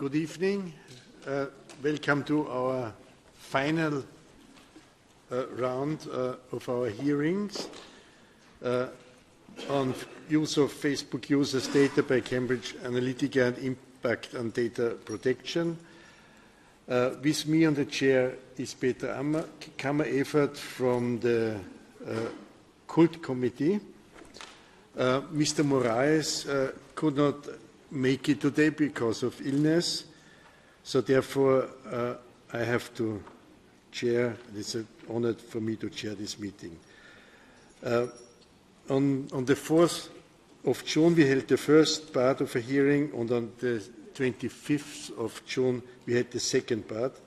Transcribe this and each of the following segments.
Good evening. Welcome to our final round of our hearings on use of Facebook users' data by Cambridge Analytica and impact on data protection. With me on the chair is Peter Kammer-Evert from the Cult Committee. Mr. Moraes could not make it today because of illness, so therefore I have to chair. It's an honor for me to chair this meeting. On the 4th of June we held the first part of a hearing, and on the 25th of June we had the second part,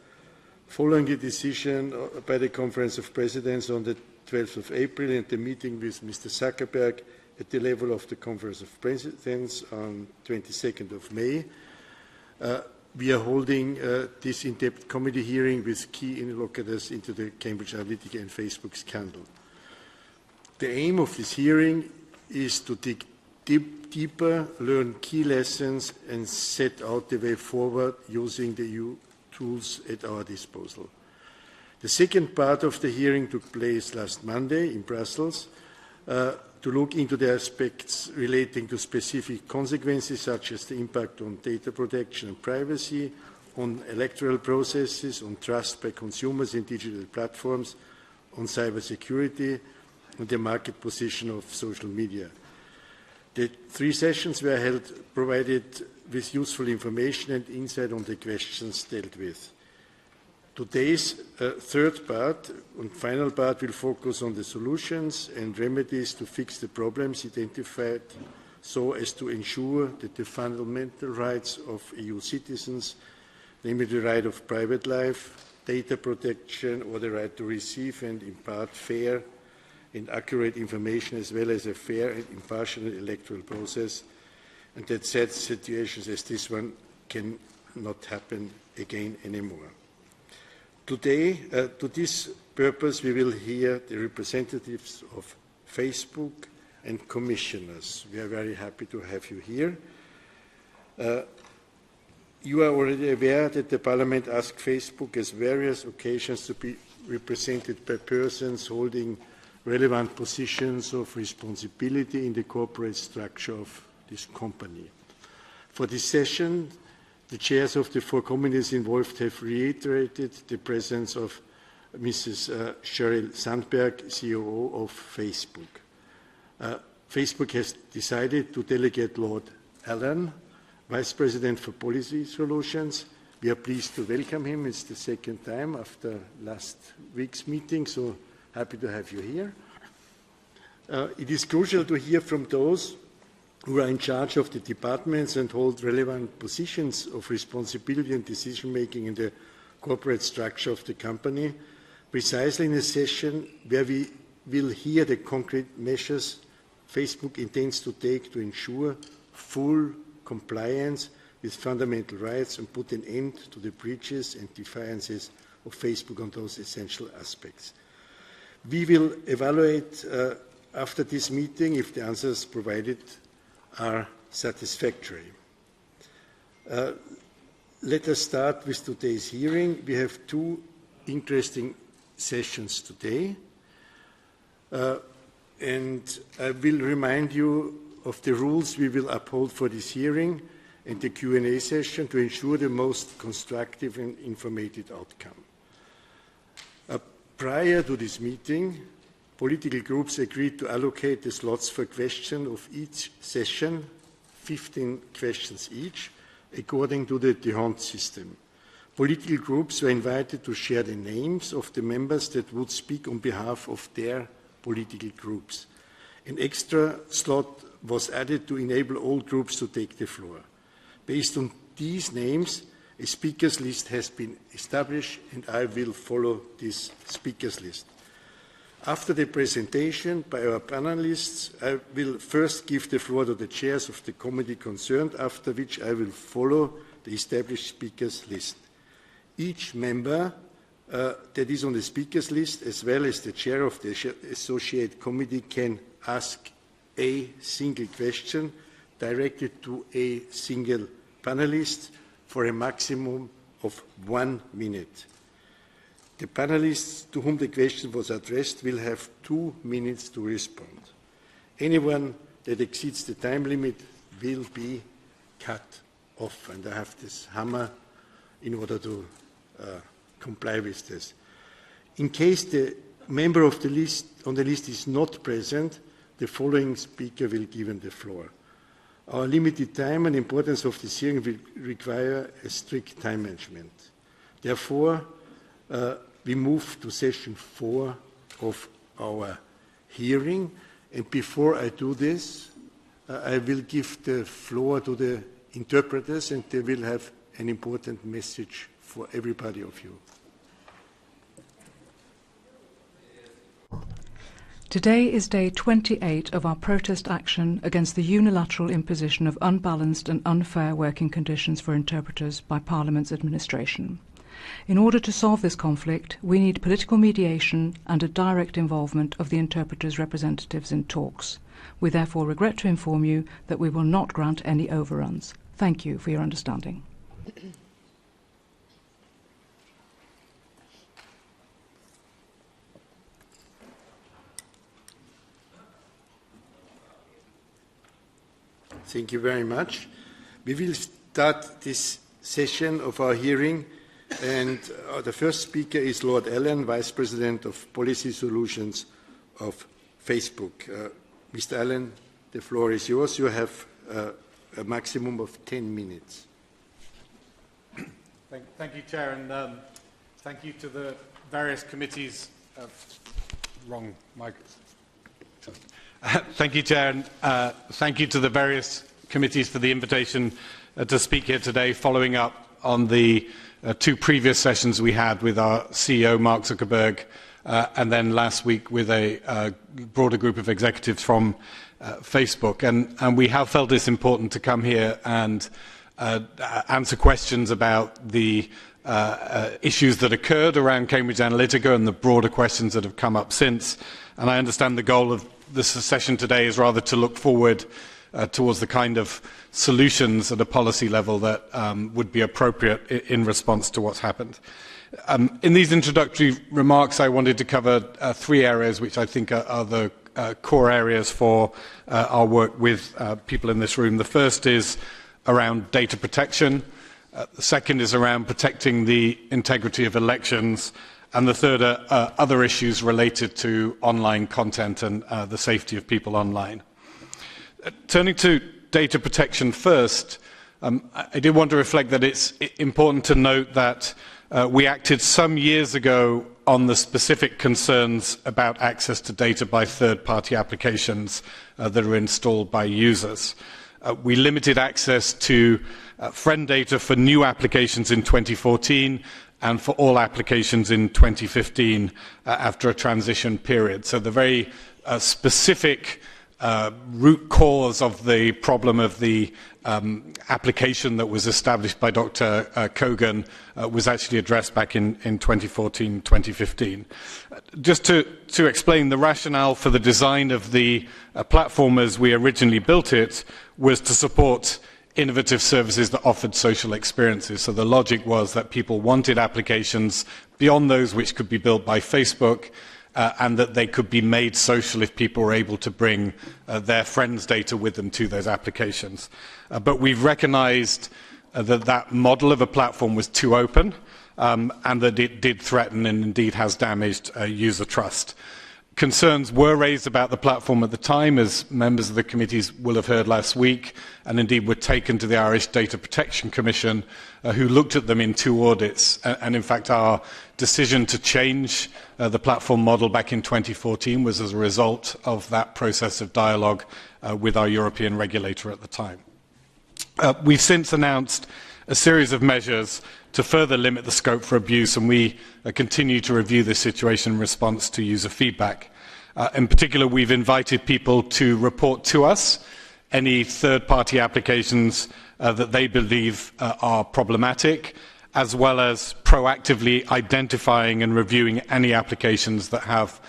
following the decision by the Conference of Presidents on the 12th of April and the meeting with Mr. Zuckerberg at the level of the Conference of Presidents on 22nd of May. We are holding this in-depth committee hearing with key interlocutors into the Cambridge Analytica and Facebook scandal. The aim of this hearing is to dig deeper, learn key lessons, and set out the way forward using the EU tools at our disposal. The second part of the hearing took place last Monday in Brussels to look into the aspects relating to specific consequences, such as the impact on data protection and privacy, on electoral processes, on trust by consumers in digital platforms, on cybersecurity, and the market position of social media. The 3 sessions were held, provided with useful information and insight on the questions dealt with. Today's third part and final part will focus on the solutions and remedies to fix the problems identified so as to ensure that the fundamental rights of EU citizens, namely the right of private life, data protection, or the right to receive and impart fair and accurate information, as well as a fair and impartial electoral process, and that such situations as this one can not happen again anymore. Today, to this purpose, we will hear the representatives of Facebook and commissioners. We are very happy to have you here. You are already aware that the Parliament asked Facebook on various occasions to be represented by persons holding relevant positions of responsibility in the corporate structure of this company. For this session, the chairs of the 4 committees involved have reiterated the presence of Mrs. Sheryl Sandberg, COO of Facebook. Facebook has decided to delegate Lord Allen, Vice President for Policy Solutions. We are pleased to welcome him. It's the second time after last week's meeting, so happy to have you here. It is crucial to hear from those who are in charge of the departments and hold relevant positions of responsibility and decision-making in the corporate structure of the company, precisely in a session where we will hear the concrete measures Facebook intends to take to ensure full compliance with fundamental rights and put an end to the breaches and defiances of Facebook on those essential aspects. We will evaluate after this meeting if the answers provided are satisfactory. Let us start with today's hearing. We have 2 interesting sessions today, and I will remind you of the rules we will uphold for this hearing and the Q&A session to ensure the most constructive and informative outcome. Prior to this meeting, political groups agreed to allocate the slots for questions of each session, 15 questions each, according to the D'Hondt system. Political groups were invited to share the names of the members that would speak on behalf of their political groups. An extra slot was added to enable all groups to take the floor. Based on these names, a speakers list has been established, and I will follow this speakers list. After the presentation by our panelists, I will first give the floor to the chairs of the committee concerned, after which I will follow the established speakers list. Each member that is on the speakers list, as well as the chair of the associate committee, can ask a single question directed to a single panelist for a maximum of 1 minute. The panelists to whom the question was addressed will have 2 minutes to respond. Anyone that exceeds the time limit will be cut off, and I have this hammer in order to comply with this. In case the member of the list on the list is not present, the following speaker will be given the floor. Our limited time and importance of this hearing will require a strict time management. Therefore, we move to session 4 of our hearing. And before I do this, I will give the floor to the interpreters, and they will have an important message for everybody of you. Today is day 28 of our protest action against the unilateral imposition of unbalanced and unfair working conditions for interpreters by Parliament's administration. In order to solve this conflict, we need political mediation and a direct involvement of the interpreters' representatives in talks. We therefore regret to inform you that we will not grant any overruns. Thank you for your understanding. Thank you very much. We will start this session of our hearing, and the first speaker is Lord Allen, Vice-President of Policy Solutions of Facebook. Mr. Allen, the floor is yours. You have a maximum of 10 minutes. Thank you, Chair, and thank you to the various committees. Wrong mic. Thank you, Chair, and thank you to the various committees for the invitation to speak here today, following up on the 2 previous sessions we had with our CEO, Mark Zuckerberg, and then last week with a broader group of executives from Facebook. And we have felt it's important to come here and answer questions about the issues that occurred around Cambridge Analytica and the broader questions that have come up since. And I understand the goal of this session today is rather to look forward towards the kind of solutions at a policy level that would be appropriate in response to what's happened. In these introductory remarks, I wanted to cover 3 areas which I think are the core areas for our work with people in this room. The first is around data protection. The second is around protecting the integrity of elections. And the third are other issues related to online content and the safety of people online. Turning to data protection first, I did want to reflect that it's important to note that we acted some years ago on the specific concerns about access to data by third-party applications that are installed by users. We limited access to friend data for new applications in 2014 and for all applications in 2015 after a transition period. So the very specific root cause of the problem of the application that was established by Dr. Kogan was actually addressed back in 2014, 2015. Just to explain, the rationale for the design of the platform as we originally built it was to support innovative services that offered social experiences. So the logic was that people wanted applications beyond those which could be built by Facebook, and that they could be made social if people were able to bring their friends' data with them to those applications. But we've recognized that that model of a platform was too open, and that it did threaten and indeed has damaged user trust. Concerns were raised about the platform at the time, as members of the committees will have heard last week, and indeed were taken to the Irish Data Protection Commission, who looked at them in 2 audits. And in fact, our decision to change the platform model back in 2014 was as a result of that process of dialogue with our European regulator at the time. We've since announced a series of measures to further limit the scope for abuse, and we continue to review this situation in response to user feedback. In particular, we've invited people to report to us any third-party applications that they believe are problematic, as well as proactively identifying and reviewing any applications that have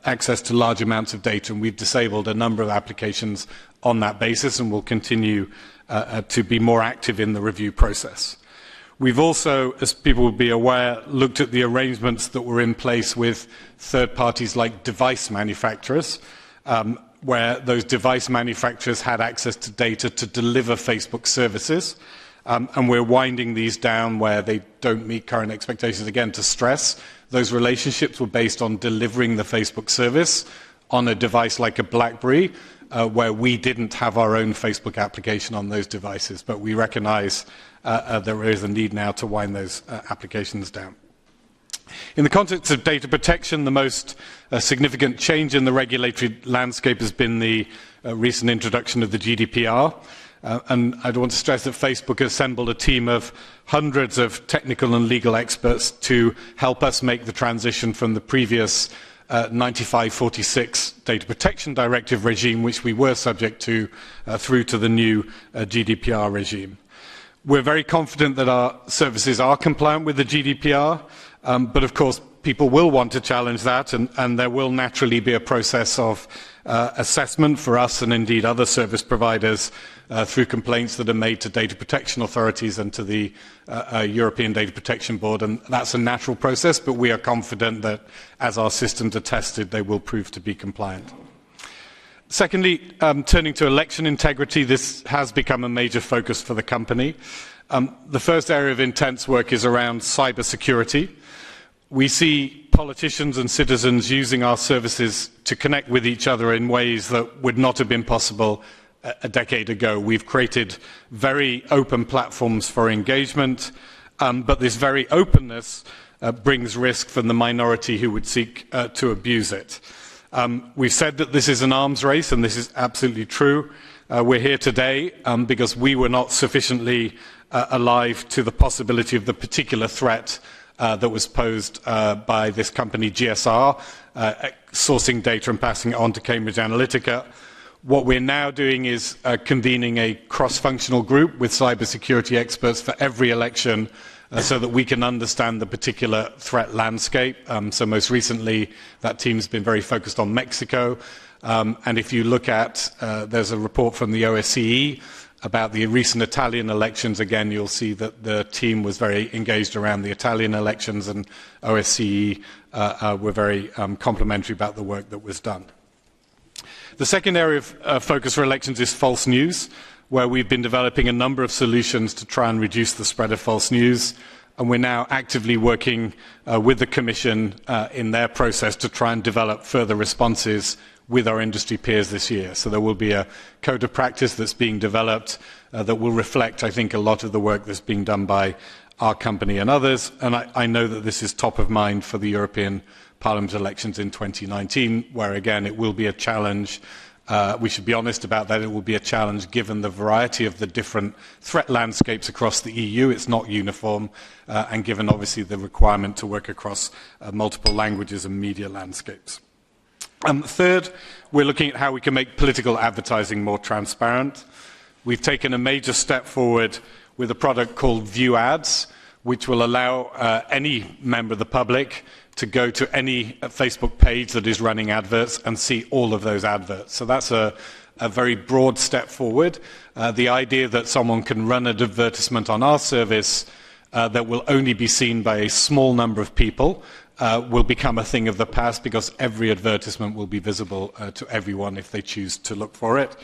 access to large amounts of data. And we've disabled a number of applications on that basis, and will continue to be more active in the review process. We've also, as people will be aware, looked at the arrangements that were in place with third parties like device manufacturers, where those device manufacturers had access to data to deliver Facebook services. And we're winding these down where they don't meet current expectations. Again, to stress, those relationships were based on delivering the Facebook service on a device like a BlackBerry, where we didn't have our own Facebook application on those devices. But we recognize there is a need now to wind those applications down. In the context of data protection, the most significant change in the regulatory landscape has been the recent introduction of the GDPR. And I want to stress that Facebook assembled a team of hundreds of technical and legal experts to help us make the transition from the previous 95/46 Data Protection Directive regime, which we were subject to, through to the new GDPR regime. We're very confident that our services are compliant with the GDPR, but of course people will want to challenge that, and there will naturally be a process of assessment for us and indeed other service providers through complaints that are made to data protection authorities and to the European Data Protection Board, and that's a natural process, but we are confident that as our systems are tested, they will prove to be compliant. Secondly, turning to election integrity, this has become a major focus for the company. The first area of intense work is around cybersecurity. We see politicians and citizens using our services to connect with each other in ways that would not have been possible a decade ago. We've created very open platforms for engagement, but this very openness brings risk from the minority who would seek to abuse it. We've said that this is an arms race, and this is absolutely true. We're here today because we were not sufficiently alive to the possibility of the particular threat that was posed by this company, GSR, sourcing data and passing it on to Cambridge Analytica. What we're now doing is convening a cross-functional group with cybersecurity experts for every election so that we can understand the particular threat landscape. So most recently, that team's been very focused on Mexico. And if you look at, there's a report from the OSCE about the recent Italian elections. Again, you'll see that the team was very engaged around the Italian elections, and OSCE were very complimentary about the work that was done. The second area of focus for elections is false news, where we've been developing a number of solutions to try and reduce the spread of false news. And we're now actively working with the Commission in their process to try and develop further responses with our industry peers this year. So there will be a code of practice that's being developed that will reflect, I think, a lot of the work that's being done by our company and others. And I know that this is top of mind for the European Parliament elections in 2019, where, again, it will be a challenge. We should be honest about that. It will be a challenge given the variety of the different threat landscapes across the EU. It's not uniform, and given, obviously, the requirement to work across multiple languages and media landscapes. Third, we're looking at how we can make political advertising more transparent. We've taken a major step forward with a product called View Ads, which will allow any member of the public to go to any Facebook page that is running adverts and see all of those adverts. So that's a very broad step forward. The idea that someone can run an advertisement on our service that will only be seen by a small number of people will become a thing of the past, because every advertisement will be visible to everyone if they choose to look for it.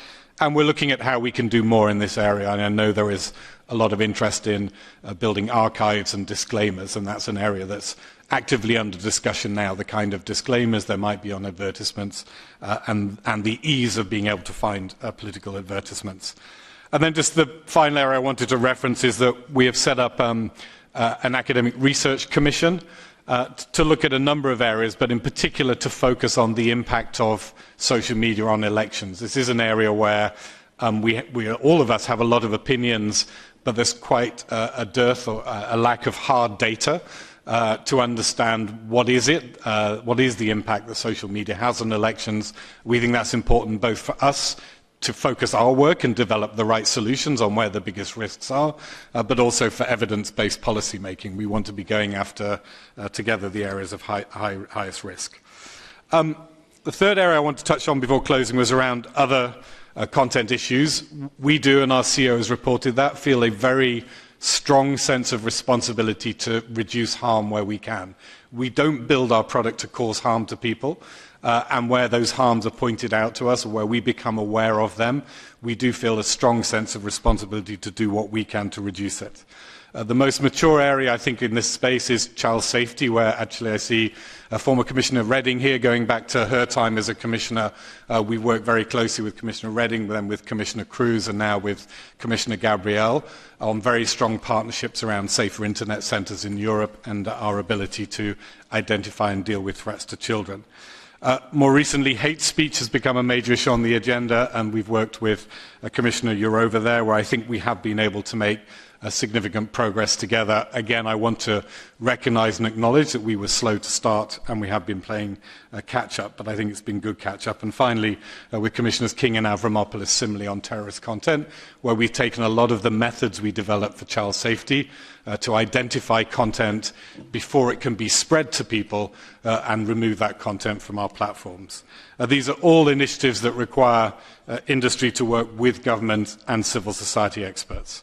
And we're looking at how we can do more in this area. And I know there is a lot of interest in building archives and disclaimers, and that's an area that's actively under discussion now, the kind of disclaimers there might be on advertisements and the ease of being able to find political advertisements. And then just the final area I wanted to reference is that we have set up an academic research commission to look at a number of areas, but in particular to focus on the impact of social media on elections. This is an area where all of us have a lot of opinions, but there's quite a dearth or a lack of hard data to understand what is the impact that social media has on elections. We think that's important both for us to focus our work and develop the right solutions on where the biggest risks are, but also for evidence-based policy making. We want to be going after, together, the areas of highest risk. The third area I want to touch on before closing was around other content issues. We do, and our CEO has reported that, feel a very strong sense of responsibility to reduce harm where we can. We don't build our product to cause harm to people, and where those harms are pointed out to us, or where we become aware of them, we do feel a strong sense of responsibility to do what we can to reduce it. The most mature area, I think, in this space is child safety, where actually I see former Commissioner Reding here, going back to her time as a Commissioner. We work very closely with Commissioner Reding, then with Commissioner Cruz, and now with Commissioner Gabriel on very strong partnerships around safer internet centres in Europe and our ability to identify and deal with threats to children. More recently, hate speech has become a major issue on the agenda, and we've worked with Commissioner Jourová there, where I think we have been able to make significant progress together. Again, I want to recognise and acknowledge that we were slow to start and we have been playing catch-up, but I think it's been good catch-up. And finally, with Commissioners King and Avramopoulos, similarly on terrorist content, where we've taken a lot of the methods we developed for child safety to identify content before it can be spread to people and remove that content from our platforms. These are all initiatives that require industry to work with government and civil society experts.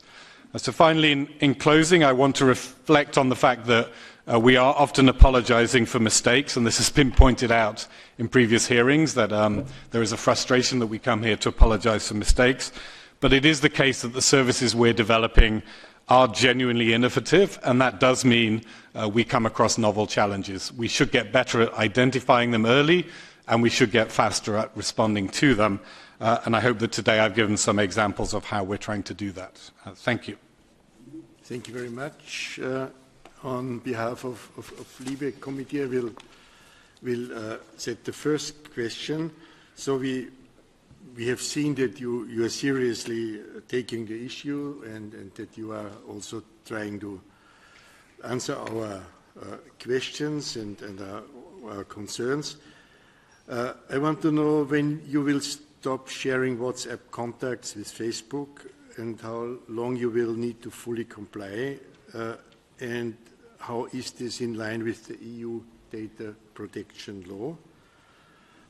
So finally, in closing, I want to reflect on the fact that we are often apologising for mistakes, and this has been pointed out in previous hearings, that there is a frustration that we come here to apologise for mistakes. But it is the case that the services we're developing are genuinely innovative, and that does mean we come across novel challenges. We should get better at identifying them early, and we should get faster at responding to them. And I hope that today I've given some examples of how we're trying to do that. Thank you. Thank you very much. On behalf of LIBE Committee, I will set the first question. So we have seen that you are seriously taking the issue and that you are also trying to answer our questions and our concerns. I want to know when you will stop sharing WhatsApp contacts with Facebook, and how long you will need to fully comply, and how is this in line with the EU data protection law?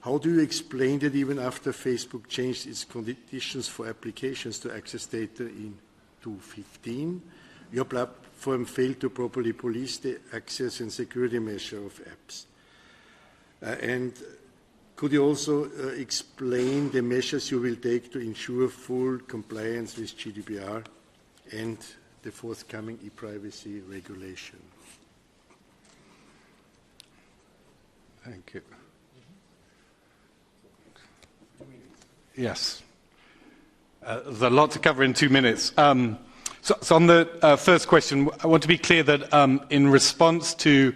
How do you explain that even after Facebook changed its conditions for applications to access data in 2015, your platform failed to properly police the access and security measure of apps? And could you also explain the measures you will take to ensure full compliance with GDPR and the forthcoming e-privacy regulation? Thank you. Yes. There's a lot to cover in 2 minutes. So on the first question, I want to be clear that in response to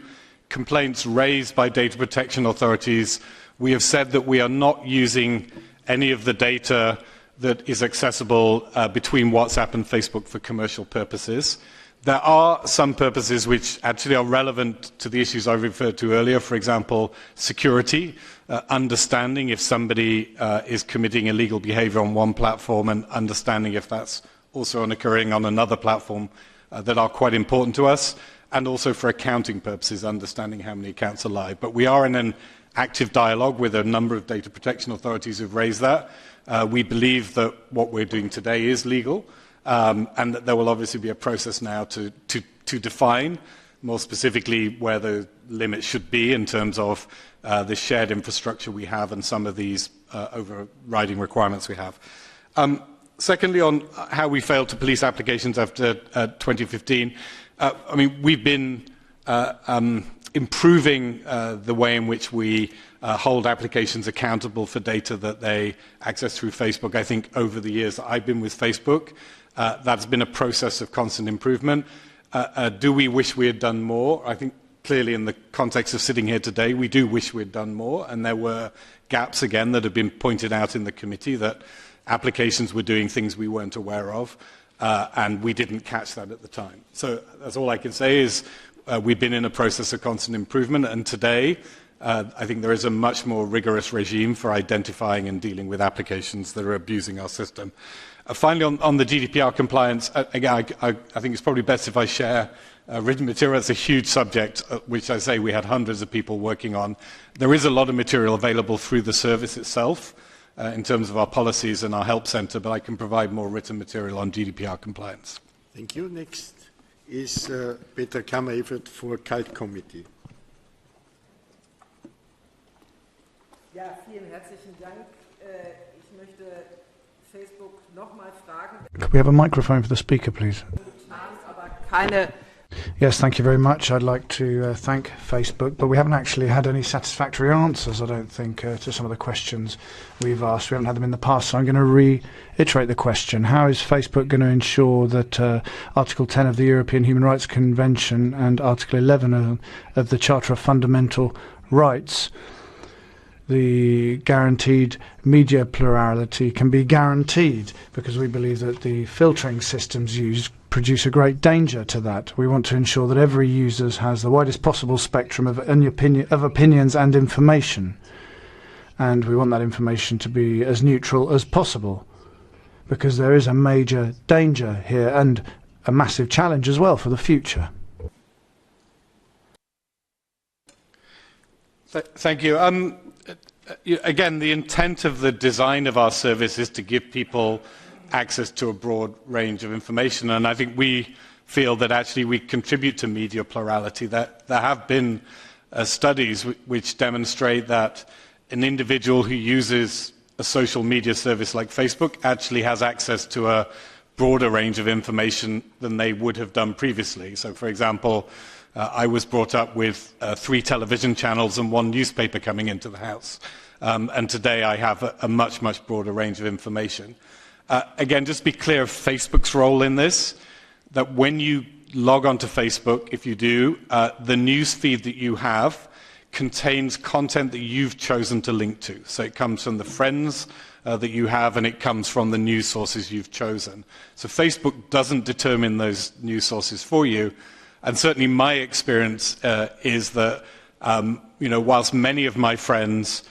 complaints raised by data protection authorities, we have said that we are not using any of the data that is accessible between WhatsApp and Facebook for commercial purposes. There are some purposes which actually are relevant to the issues I referred to earlier, for example, security, understanding if somebody is committing illegal behavior on one platform and understanding if that's also occurring on another platform that are quite important to us, and also for accounting purposes, understanding how many accounts are live. But we are in an active dialogue with a number of data protection authorities who've raised that. We believe that what we're doing today is legal, and that there will obviously be a process now to define more specifically where the limits should be in terms of the shared infrastructure we have and some of these overriding requirements we have. Secondly, on how we failed to police applications after 2015, I mean, we've been improving the way in which we hold applications accountable for data that they access through Facebook. I think over the years that I've been with Facebook, that's been a process of constant improvement. Do we wish we had done more? I think clearly in the context of sitting here today, we do wish we had done more, and there were gaps again that have been pointed out in the committee that applications were doing things we weren't aware of, and we didn't catch that at the time. So that's all I can say is we've been in a process of constant improvement, and today I think there is a much more rigorous regime for identifying and dealing with applications that are abusing our system. Finally, on the GDPR compliance, again, I think it's probably best if I share written material. It's a huge subject, which I say we had hundreds of people working on. There is a lot of material available through the service itself in terms of our policies and our help centre, but I can provide more written material on GDPR compliance. Thank you. Next is Peter Kammer-Evert for CULT Committee. Ja, vielen herzlichen Dank. Ich möchte Facebook nochmal fragen. Could we have a microphone for the speaker, please? Aber keine. Yes, thank you very much. I'd like to thank Facebook, but we haven't actually had any satisfactory answers, I don't think, to some of the questions we've asked. We haven't had them in the past, so I'm going to reiterate the question. How is Facebook going to ensure that Article 10 of the European Human Rights Convention and Article 11 of the Charter of Fundamental Rights, the guaranteed media plurality, can be guaranteed? Because we believe that the filtering systems used produce a great danger to that. We want to ensure that every user has the widest possible spectrum of opinions and information. And we want that information to be as neutral as possible, because there is a major danger here and a massive challenge as well for the future. Thank you. Again, the intent of the design of our service is to give people access to a broad range of information, and I think we feel that actually we contribute to media plurality. That there have been studies which demonstrate that an individual who uses a social media service like Facebook actually has access to a broader range of information than they would have done previously. So, for example, I was brought up with 3 television channels and 1 newspaper coming into the house, and today I have a much, much broader range of information. Again, just to be clear of Facebook's role in this, that when you log onto Facebook, if you do, the news feed that you have contains content that you've chosen to link to. So it comes from the friends that you have, and it comes from the news sources you've chosen. So Facebook doesn't determine those news sources for you. And certainly my experience is that, whilst many of my friends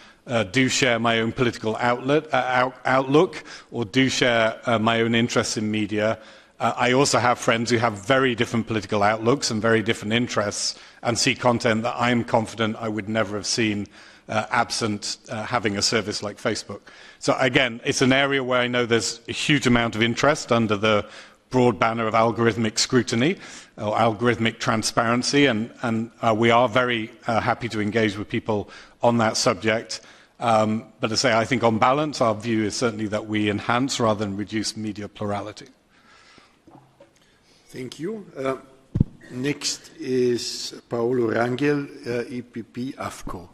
do share my own political outlook or do share my own interests in media, I also have friends who have very different political outlooks and very different interests and see content that I'm confident I would never have seen absent having a service like Facebook. So again, it's an area where I know there's a huge amount of interest under the broad banner of algorithmic scrutiny or algorithmic transparency, and we are very happy to engage with people on that subject. But to say, I think on balance, our view is certainly that we enhance rather than reduce media plurality. Thank you. Next is Paolo Rangel, EPP AFCO.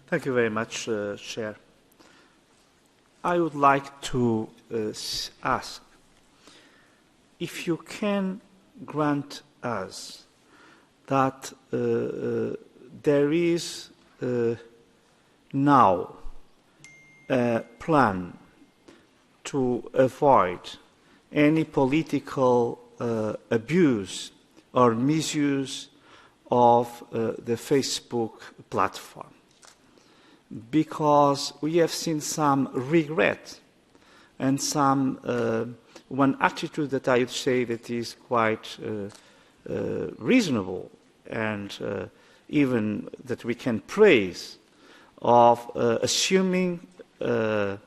Thank you very much, Chair. I would like to ask if you can grant us that there is now a plan to avoid any political abuse or misuse of the Facebook platform, because we have seen some regret and some one attitude that I would say that is quite reasonable and even that we can praise, of assuming a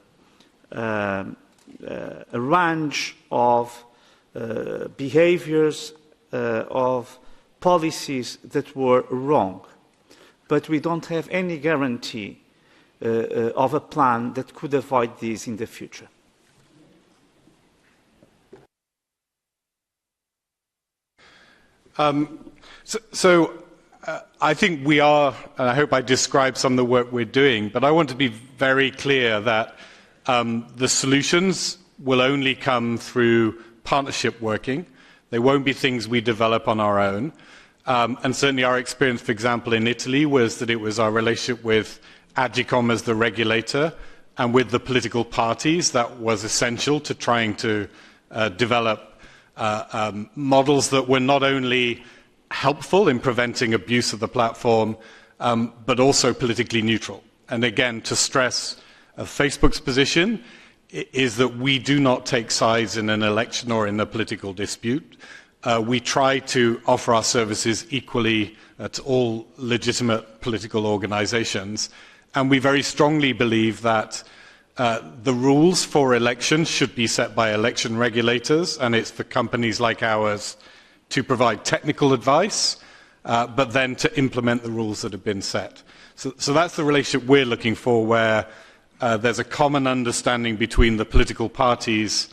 range of behaviors, of policies that were wrong. But we don't have any guarantee of a plan that could avoid this in the future. I think we are, and I hope I described some of the work we're doing, but I want to be very clear that the solutions will only come through partnership working. They won't be things we develop on our own. And certainly our experience, for example, in Italy was that it was our relationship with Agcom as the regulator and with the political parties that was essential to trying to develop models that were not only helpful in preventing abuse of the platform, but also politically neutral. And again, to stress Facebook's position is that we do not take sides in an election or in a political dispute. We try to offer our services equally to all legitimate political organizations. And we very strongly believe that the rules for elections should be set by election regulators, and it's for companies like ours to provide technical advice, but then to implement the rules that have been set. So that's the relationship we're looking for, where there's a common understanding between the political parties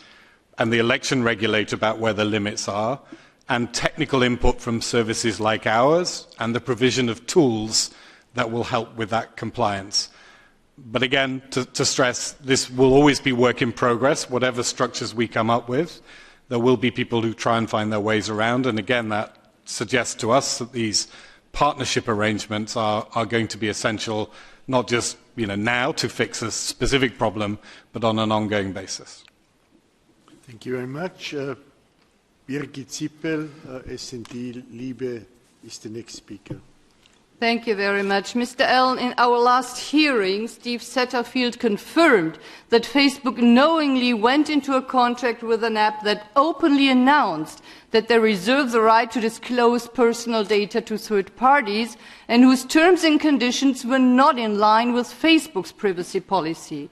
and the election regulator about where the limits are, and technical input from services like ours, and the provision of tools that will help with that compliance. But again, to stress, this will always be work in progress, whatever structures we come up with. There will be people who try and find their ways around, and again, that suggests to us that these partnership arrangements are going to be essential, not just now to fix a specific problem, but on an ongoing basis. Thank you very much. Birgit Zippel, S&D LIBE, is the next speaker. Thank you very much. Mr. Allen, in our last hearing, Steve Satterfield confirmed that Facebook knowingly went into a contract with an app that openly announced that they reserve the right to disclose personal data to third parties and whose terms and conditions were not in line with Facebook's privacy policy.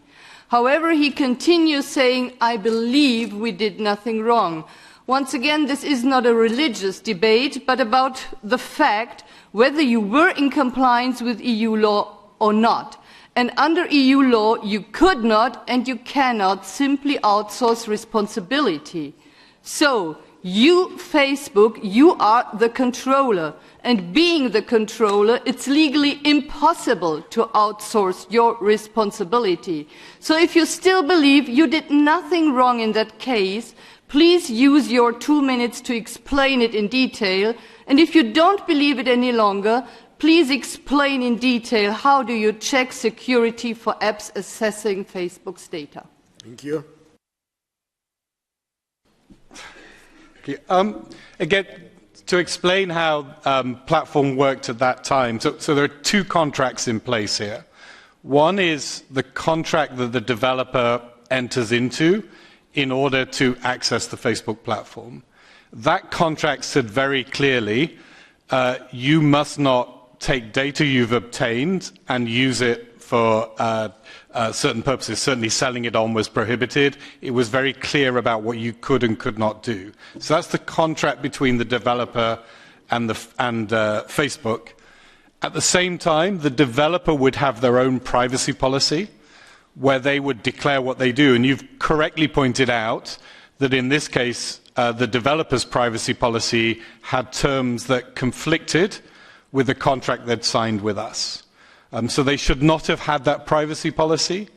However, he continues saying, "I believe we did nothing wrong." Once again, this is not a religious debate, but about the fact whether you were in compliance with EU law or not. And under EU law, you could not and you cannot simply outsource responsibility. So, you, Facebook, you are the controller. And being the controller, it's legally impossible to outsource your responsibility. So if you still believe you did nothing wrong in that case, please use your 2 minutes to explain it in detail. And if you don't believe it any longer, please explain in detail how do you check security for apps assessing Facebook's data. Thank you. Okay, again, to explain how platform worked at that time, so there are two contracts in place here. One is the contract that the developer enters into in order to access the Facebook platform. That contract said very clearly, you must not take data you've obtained and use it for certain purposes. Certainly selling it on was prohibited. It was very clear about what you could and could not do. So that's the contract between the developer and Facebook. At the same time, the developer would have their own privacy policy where they would declare what they do. And you've correctly pointed out that in this case, the developer's privacy policy had terms that conflicted with the contract they'd signed with us. So they should not have had that privacy policy.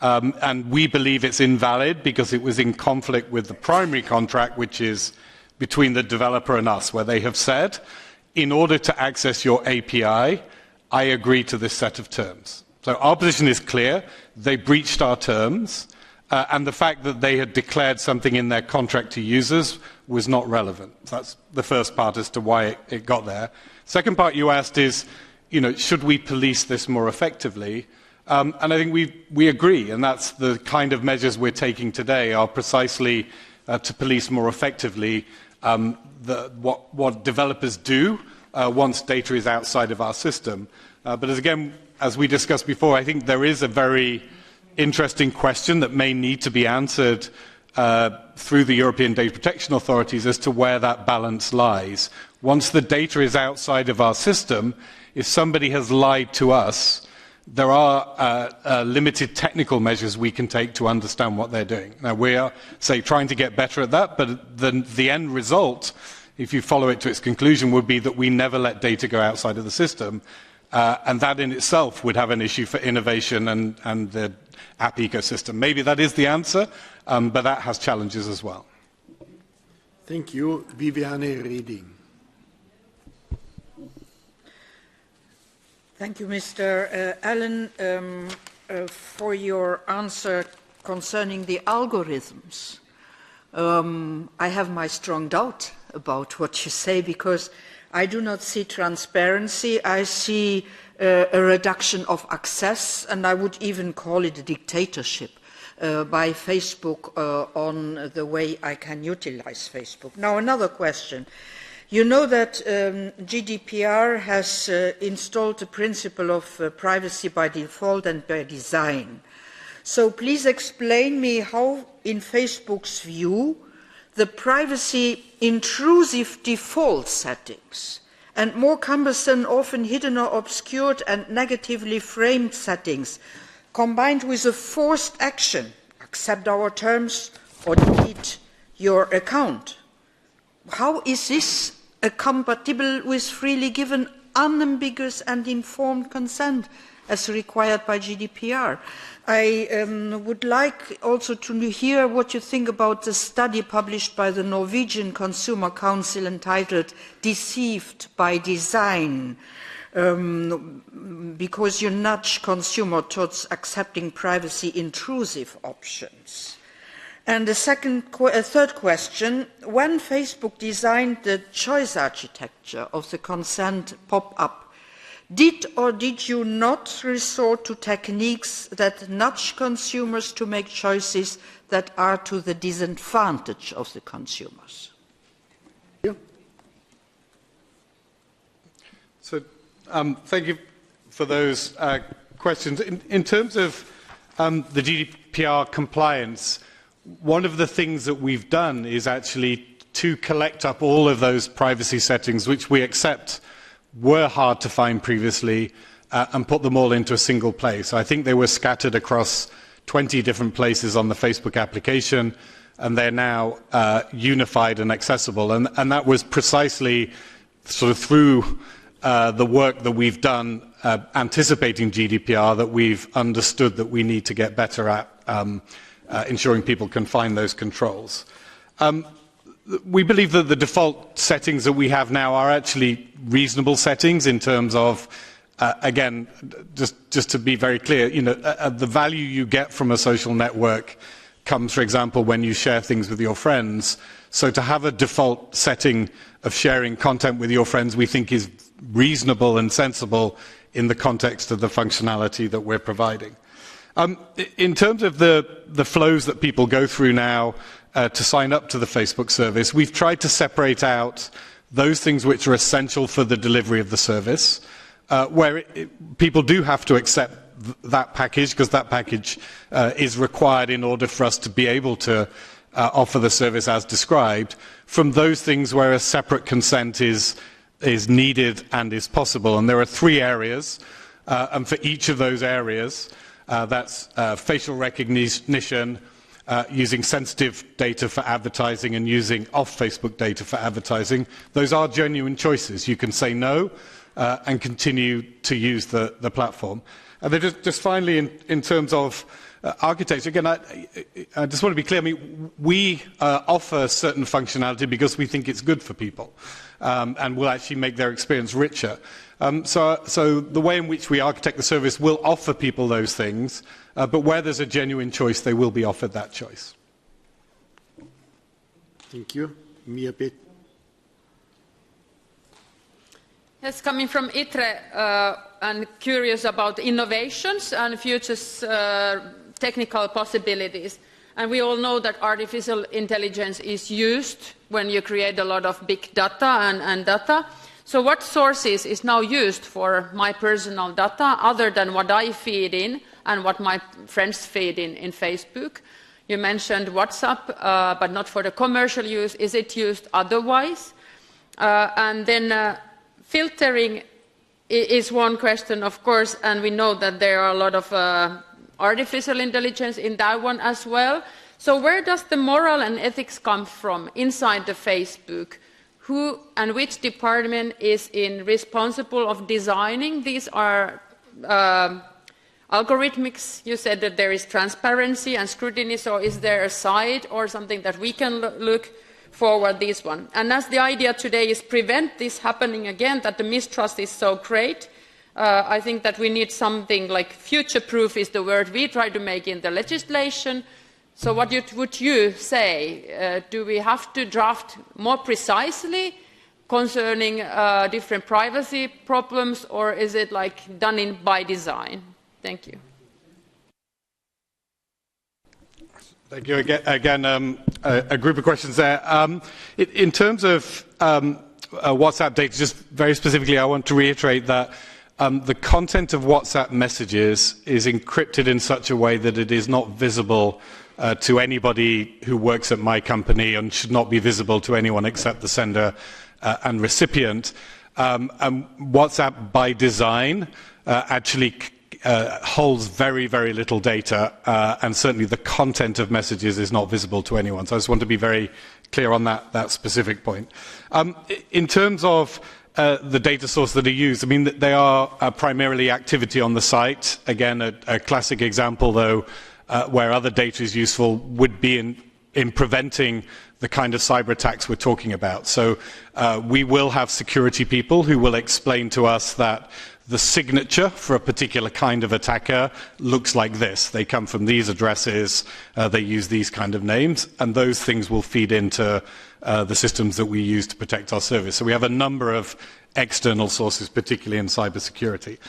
And we believe it's invalid because it was in conflict with the primary contract, which is between the developer and us, where they have said, in order to access your API, I agree to this set of terms. So our position is clear. They breached our terms. And the fact that they had declared something in their contract to users was not relevant. So that's the first part as to why it got there. Second part you asked is, should we police this more effectively? And I think we agree, and that's the kind of measures we're taking today are precisely to police more effectively what developers do once data is outside of our system. But as we discussed before, I think there is a very interesting question that may need to be answered through the European data protection authorities as to where that balance lies. Once the data is outside of our system, if somebody has lied to us, there are limited technical measures we can take to understand what they're doing. Now, we are, trying to get better at that, but the end result, if you follow it to its conclusion, would be that we never let data go outside of the system. And that in itself would have an issue for innovation and the app ecosystem. Maybe that is the answer, but that has challenges as well. Thank you. Viviane Reding. Thank you, Mr. Allen, for your answer concerning the algorithms. I have my strong doubt about what you say because I do not see transparency. I see a reduction of access, and I would even call it a dictatorship by Facebook on the way I can utilize Facebook. Now, another question. You know that GDPR has installed the principle of privacy by default and by design. So please explain me how, in Facebook's view, the privacy intrusive default settings and more cumbersome, often hidden or obscured and negatively framed settings, combined with a forced action, accept our terms or delete your account. How is this compatible with freely given, unambiguous and informed consent as required by GDPR? I would like also to hear what you think about the study published by the Norwegian Consumer Council entitled Deceived by Design, because you nudge consumer towards accepting privacy intrusive options. And a third question, when Facebook designed the choice architecture of the consent pop-up, did or did you not resort to techniques that nudge consumers to make choices that are to the disadvantage of the consumers? Yeah. So, thank you for those questions. In terms of the GDPR compliance, one of the things that we've done is actually to collect up all of those privacy settings, which we accept were hard to find previously, and put them all into a single place. I think they were scattered across 20 different places on the Facebook application, and they're now unified and accessible. And that was precisely sort of through the work that we've done anticipating GDPR that we've understood that we need to get better at ensuring people can find those controls. We believe that the default settings that we have now are actually reasonable settings in terms of, again, just to be very clear, you know, the value you get from a social network comes, for example, when you share things with your friends. So to have a default setting of sharing content with your friends, we think is reasonable and sensible in the context of the functionality that we're providing. In terms of the flows that people go through now to sign up to the Facebook service, we've tried to separate out those things which are essential for the delivery of the service, where people do have to accept that package, because that package is required in order for us to be able to offer the service as described, from those things where a separate consent is needed and is possible. And there are 3 areas, and for each of those areas, that's facial recognition, using sensitive data for advertising and using off-Facebook data for advertising. Those are genuine choices. You can say no and continue to use the platform. And then just finally, in terms of architecture, again, I just want to be clear. I mean, we offer certain functionality because we think it's good for people and will actually make their experience richer. So the way in which we architect the service will offer people those things, but where there's a genuine choice, they will be offered that choice. Thank you. Mia Pitt. Yes, coming from ITRE and curious about innovations and future technical possibilities. And we all know that artificial intelligence is used when you create a lot of big data and data. So what sources is now used for my personal data other than what I feed in and what my friends feed in Facebook? You mentioned WhatsApp, but not for the commercial use. Is it used otherwise? And then filtering is one question, of course, and we know that there are a lot of artificial intelligence in that one as well. So where does the moral and ethics come from inside the Facebook? Who and which department is responsible of designing these are algorithmics? You said that there is transparency and scrutiny, so is there a side or something that we can look forward this one? And as the idea today is prevent this happening again, that the mistrust is so great, I think that we need something like future-proof is the word we try to make in the legislation. So what would you say? Do we have to draft more precisely concerning different privacy problems, or is it like done by design? Thank you. Thank you again. A group of questions there. In terms of WhatsApp data, just very specifically, I want to reiterate that the content of WhatsApp messages is encrypted in such a way that it is not visible to anybody who works at my company and should not be visible to anyone except the sender and recipient. And WhatsApp, by design, actually holds very, very little data, and certainly the content of messages is not visible to anyone. So I just want to be very clear on that specific point. In terms of the data source that are used, I mean, they are primarily activity on the site. Again, a classic example, though, where other data is useful would be in preventing the kind of cyber attacks we're talking about. So we will have security people who will explain to us that the signature for a particular kind of attacker looks like this. They come from these addresses, they use these kind of names, and those things will feed into the systems that we use to protect our service. So we have a number of external sources, particularly in cybersecurity.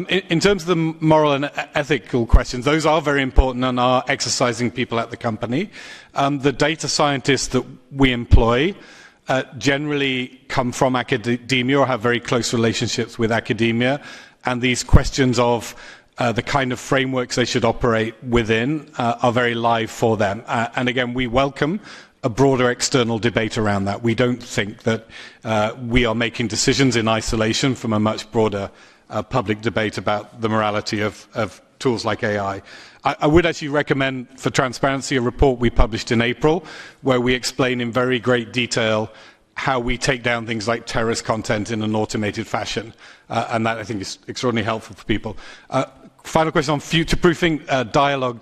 In terms of the moral and ethical questions, those are very important and are exercising people at the company. The data scientists that we employ generally come from academia or have very close relationships with academia, and these questions of the kind of frameworks they should operate within are very live for them. And again, we welcome a broader external debate around that. We don't think that we are making decisions in isolation from a much broader public debate about the morality of tools like AI. I would actually recommend, for transparency, a report we published in April, where we explain in very great detail how we take down things like terrorist content in an automated fashion. And that, I think, is extraordinarily helpful for people. Final question on future-proofing, dialogue.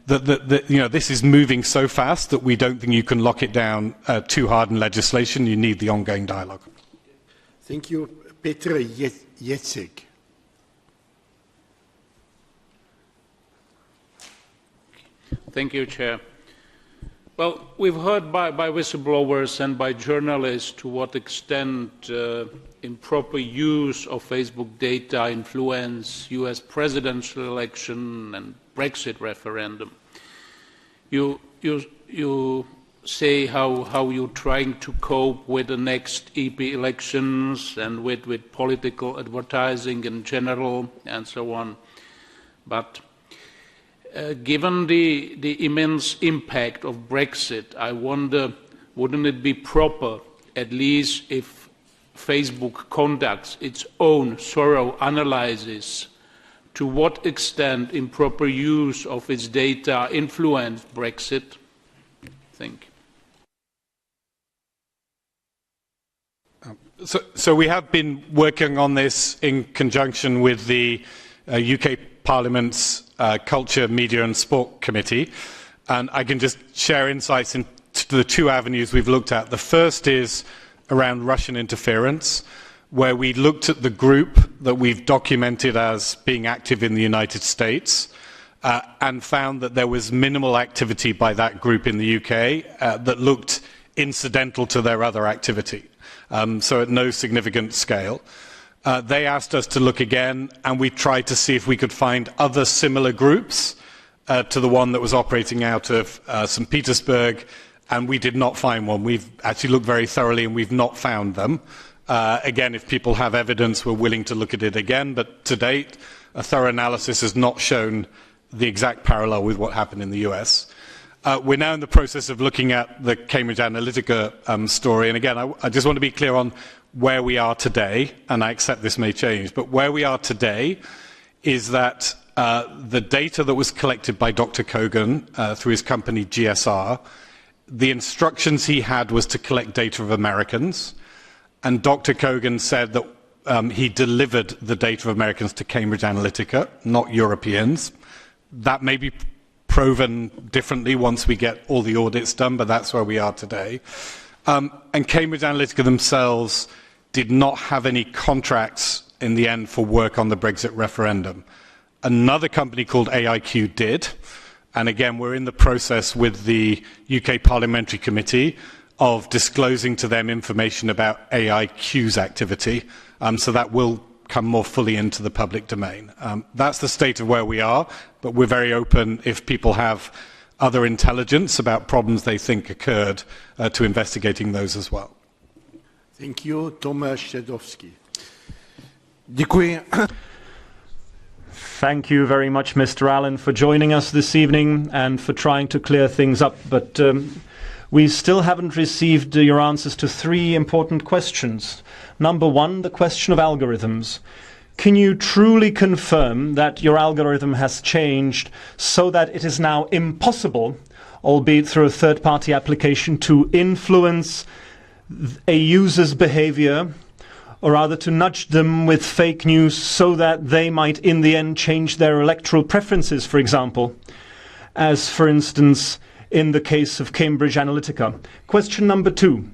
This is moving so fast that we don't think you can lock it down too hard in legislation. You need the ongoing dialogue. Thank you. Petra Jacek. Thank you, Chair. Well, we've heard by whistleblowers and by journalists to what extent improper use of Facebook data influence US presidential election and Brexit referendum. You say how you're trying to cope with the next EP elections and with political advertising in general and so on. But given the immense impact of Brexit, I wonder, wouldn't it be proper, at least if Facebook conducts its own thorough analysis, to what extent improper use of its data influenced Brexit? Thank you. So we have been working on this in conjunction with the UK Parliament's Culture, Media and Sport Committee, and I can just share insights into the two avenues we've looked at. The first is around Russian interference, where we looked at the group that we've documented as being active in the United States and found that there was minimal activity by that group in the UK that looked incidental to their other activity, so at no significant scale. They asked us to look again, and we tried to see if we could find other similar groups to the one that was operating out of St. Petersburg, and we did not find one. We've actually looked very thoroughly, and we've not found them. Again, if people have evidence, we're willing to look at it again, but to date, a thorough analysis has not shown the exact parallel with what happened in the US. We're now in the process of looking at the Cambridge Analytica story, and again, I just want to be clear on where we are today, and I accept this may change, but where we are today is that the data that was collected by Dr. Kogan through his company GSR, the instructions he had was to collect data of Americans, and Dr. Kogan said that he delivered the data of Americans to Cambridge Analytica, not Europeans. That may be proven differently once we get all the audits done, but that's where we are today. And Cambridge Analytica themselves did not have any contracts in the end for work on the Brexit referendum. Another company called AIQ did, and again, we're in the process with the UK Parliamentary Committee of disclosing to them information about AIQ's activity, so that will come more fully into the public domain. That's the state of where we are, but we're very open if people have other intelligence about problems they think occurred to investigating those as well. Thank you. Tomasz Szedowski. Děkuji. Thank you very much, Mr. Allen, for joining us this evening and for trying to clear things up. But we still haven't received your answers to three important questions. Number one, the question of algorithms. Can you truly confirm that your algorithm has changed so that it is now impossible, albeit through a third-party application, to influence a user's behavior, or rather to nudge them with fake news so that they might in the end change their electoral preferences, for example, as for instance in the case of Cambridge Analytica? Question number two.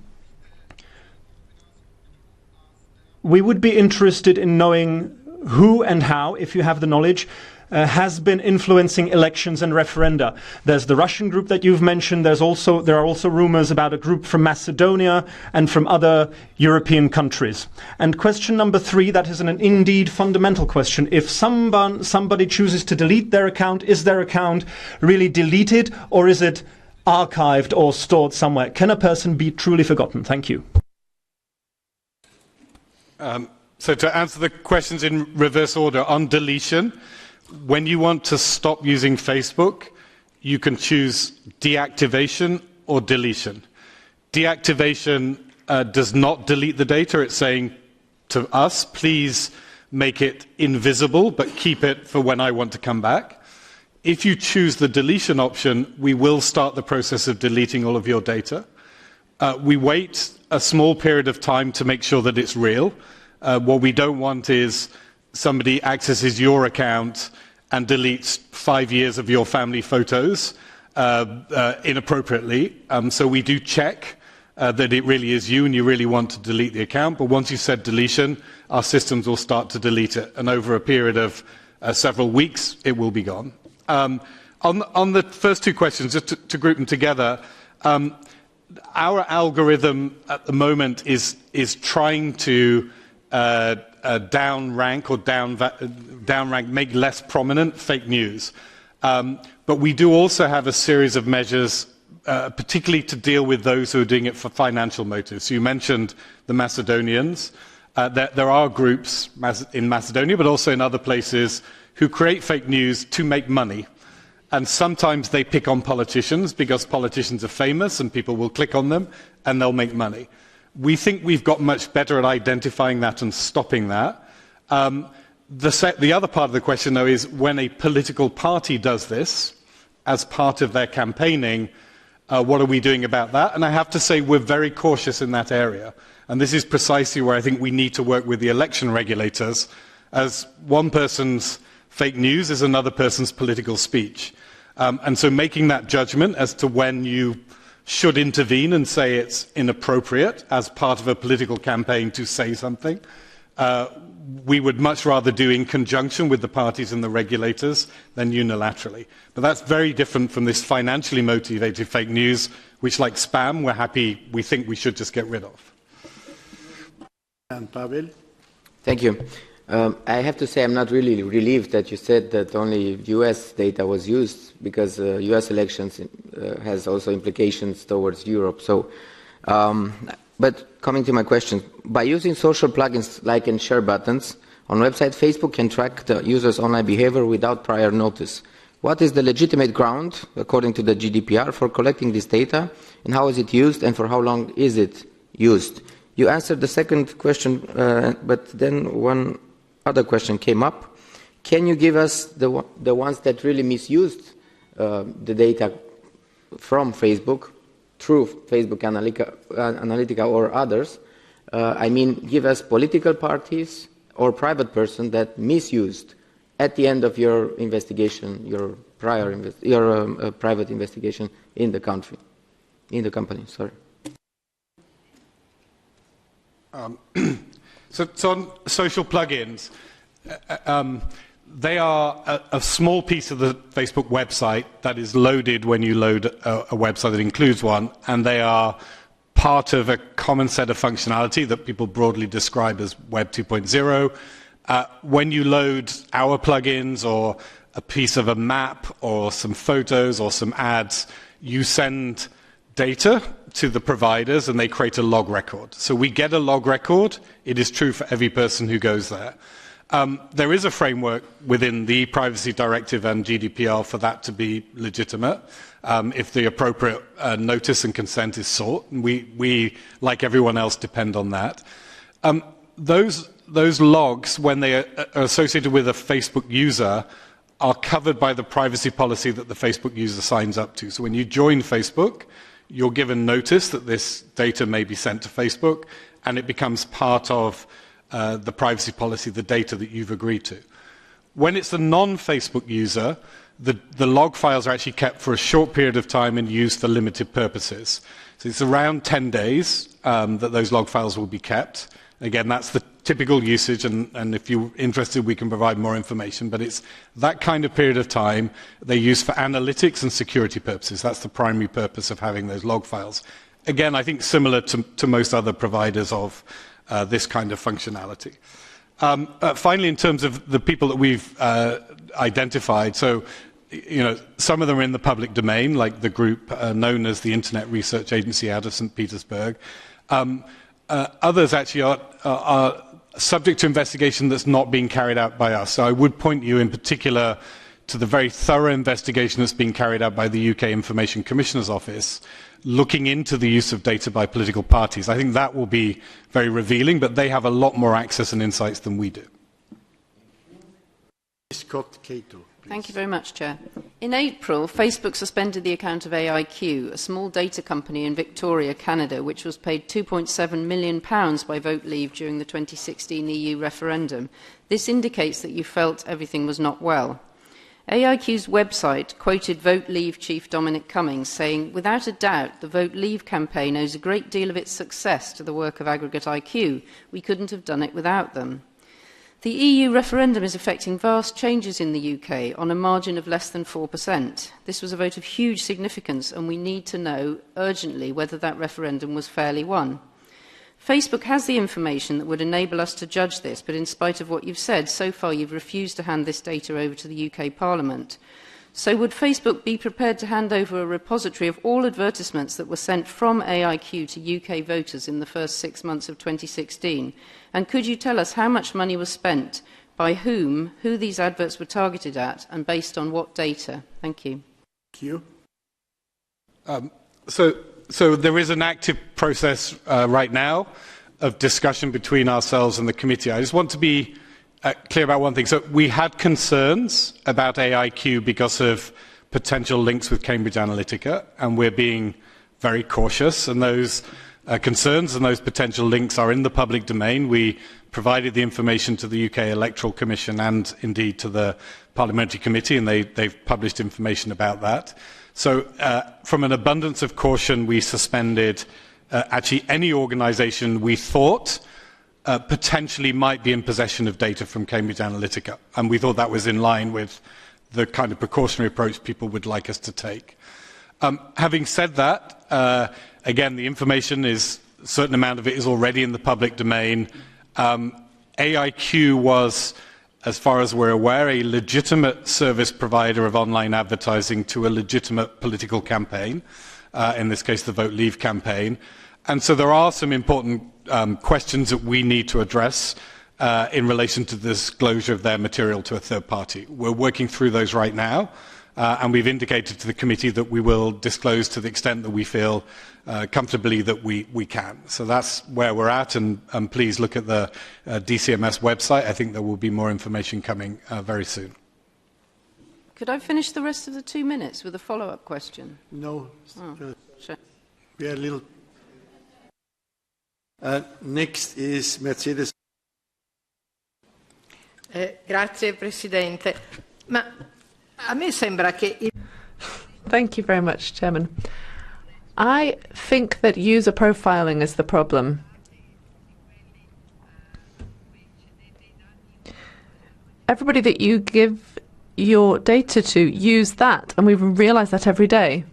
We would be interested in knowing who and how, if you have the knowledge, has been influencing elections and referenda. There's the Russian group that you've mentioned. There are also rumors about a group from Macedonia and from other European countries. And question number three, that is an indeed fundamental question. If somebody chooses to delete their account, is their account really deleted, or is it archived or stored somewhere? Can a person be truly forgotten? Thank you. So to answer the questions in reverse order, on deletion, when you want to stop using Facebook, you can choose deactivation or deletion. Deactivation does not delete the data. It's saying to us, please make it invisible, but keep it for when I want to come back. If you choose the deletion option, we will start the process of deleting all of your data. We wait a small period of time to make sure that it's real. What we don't want is somebody accesses your account and deletes 5 years of your family photos inappropriately. So we do check that it really is you and you really want to delete the account. But once you've said deletion, our systems will start to delete it. And over a period of several weeks, it will be gone. On the first two questions, just to group them together, our algorithm at the moment is trying to downrank or downrank, make less prominent fake news. But we do also have a series of measures, particularly to deal with those who are doing it for financial motives. So you mentioned the Macedonians. There are groups in Macedonia, but also in other places, who create fake news to make money. And sometimes they pick on politicians because politicians are famous and people will click on them and they'll make money. We think we've got much better at identifying that and stopping that. The other part of the question, though, is when a political party does this as part of their campaigning, what are we doing about that? And I have to say we're very cautious in that area. And this is precisely where I think we need to work with the election regulators, as one person's fake news is another person's political speech. And so making that judgment as to when you should intervene and say it's inappropriate as part of a political campaign to say something, we would much rather do in conjunction with the parties and the regulators than unilaterally. But that's very different from this financially motivated fake news, which, like spam, we think we should just get rid of. And Pavel? Thank you. I have to say I'm not really relieved that you said that only US data was used, because US elections has also implications towards Europe. So, but coming to my question, by using social plugins like and share buttons on website, Facebook can track the user's online behavior without prior notice. What is the legitimate ground, according to the GDPR, for collecting this data, and how is it used, and for how long is it used? You answered the second question, but then one other question came up. Can you give us the ones that really misused the data from Facebook through Facebook Analytica or others? I mean, give us political parties or private person that misused at the end of your investigation, your private investigation in the country, in the company. Sorry. So on social plugins, they are a small piece of the Facebook website that is loaded when you load a website that includes one, and they are part of a common set of functionality that people broadly describe as Web 2.0. when you load our plugins or a piece of a map or some photos or some ads, you send data to the providers and they create a log record. So we get a log record. It is true for every person who goes there. There is a framework within the Privacy Directive and GDPR for that to be legitimate if the appropriate notice and consent is sought. We, like everyone else, depend on that. Those logs, when they are associated with a Facebook user, are covered by the privacy policy that the Facebook user signs up to. So when you join Facebook, you're given notice that this data may be sent to Facebook, and it becomes part of the privacy policy, the data that you've agreed to. When it's a non-Facebook user, the log files are actually kept for a short period of time and used for limited purposes. So it's around 10 days that those log files will be kept. Again, that's the typical usage, and if you're interested, we can provide more information, but it's that kind of period of time they use for analytics and security purposes. That's the primary purpose of having those log files. Again, I think similar to most other providers of this kind of functionality. Finally, in terms of the people that we've identified, so some of them are in the public domain, like the group known as the Internet Research Agency out of St. Petersburg. Others actually are subject to investigation that's not being carried out by us. So I would point you in particular to the very thorough investigation that's being carried out by the UK Information Commissioner's Office, looking into the use of data by political parties. I think that will be very revealing, but they have a lot more access and insights than we do. Scott Cato. Thank you very much, Chair. In April, Facebook suspended the account of AIQ, a small data company in Victoria, Canada, which was paid £2.7 million by Vote Leave during the 2016 EU referendum. This indicates that you felt everything was not well. AIQ's website quoted Vote Leave chief Dominic Cummings saying, "Without a doubt, the Vote Leave campaign owes a great deal of its success to the work of Aggregate IQ. We couldn't have done it without them." The EU referendum is affecting vast changes in the UK on a margin of less than 4%. This was a vote of huge significance, and we need to know urgently whether that referendum was fairly won. Facebook has the information that would enable us to judge this, but in spite of what you've said, so far you've refused to hand this data over to the UK Parliament. So would Facebook be prepared to hand over a repository of all advertisements that were sent from AIQ to UK voters in the first 6 months of 2016? And could you tell us how much money was spent, by whom, who these adverts were targeted at, and based on what data? Thank you. Thank you. So there is an active process right now of discussion between ourselves and the committee. I just want to be clear about one thing. So we had concerns about AIQ because of potential links with Cambridge Analytica, and we're being very cautious, and those concerns and those potential links are in the public domain. We provided the information to the UK Electoral Commission and indeed to the Parliamentary Committee, and they've published information about that. So from an abundance of caution, we suspended actually any organisation we thought potentially might be in possession of data from Cambridge Analytica, and we thought that was in line with the kind of precautionary approach people would like us to take. Having said that, again, the information is, a certain amount of it is already in the public domain. AIQ was, as far as we're aware, a legitimate service provider of online advertising to a legitimate political campaign, in this case the Vote Leave campaign. And so there are some important questions that we need to address in relation to the disclosure of their material to a third party. We're working through those right now, and we've indicated to the committee that we will disclose to the extent that we feel comfortably that we can. So that's where we're at, and please look at the DCMS website. I think there will be more information coming very soon. Could I finish the rest of the 2 minutes with a follow-up question? No. Sure. We are a little... next is Mercedes. Grazie Presidente. Ma a me sembra che... Thank you very much, Chairman. I think that user profiling is the problem. Everybody that you give your data to use that, and we realise that every day.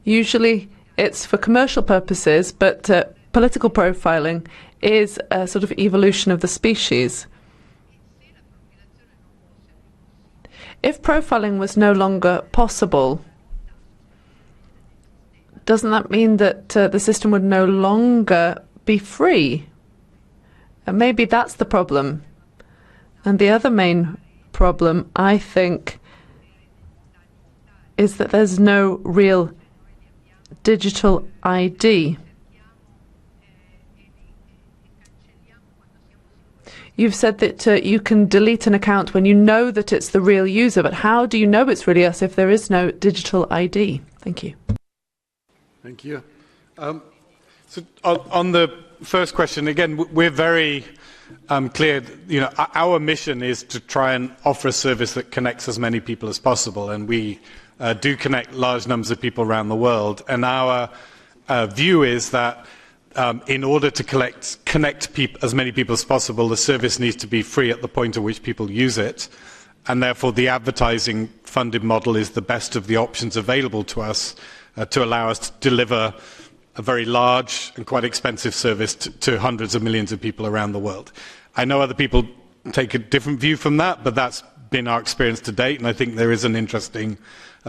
Usually it's for commercial purposes, but political profiling is a sort of evolution of the species. If profiling was no longer possible, doesn't that mean that the system would no longer be free? And maybe that's the problem. And the other main problem, I think, is that there's no real digital ID. You've said that you can delete an account when you know that it's the real user, but how do you know it's really us if there is no digital ID? Thank you. Thank you. So on the first question, again, we're very clear. You know, our mission is to try and offer a service that connects as many people as possible, and we do connect large numbers of people around the world. And our view is that in order to connect as many people as possible, the service needs to be free at the point at which people use it, and therefore the advertising-funded model is the best of the options available to us to allow us to deliver a very large and quite expensive service to hundreds of millions of people around the world. I know other people take a different view from that, but that's been our experience to date, and I think there is an interesting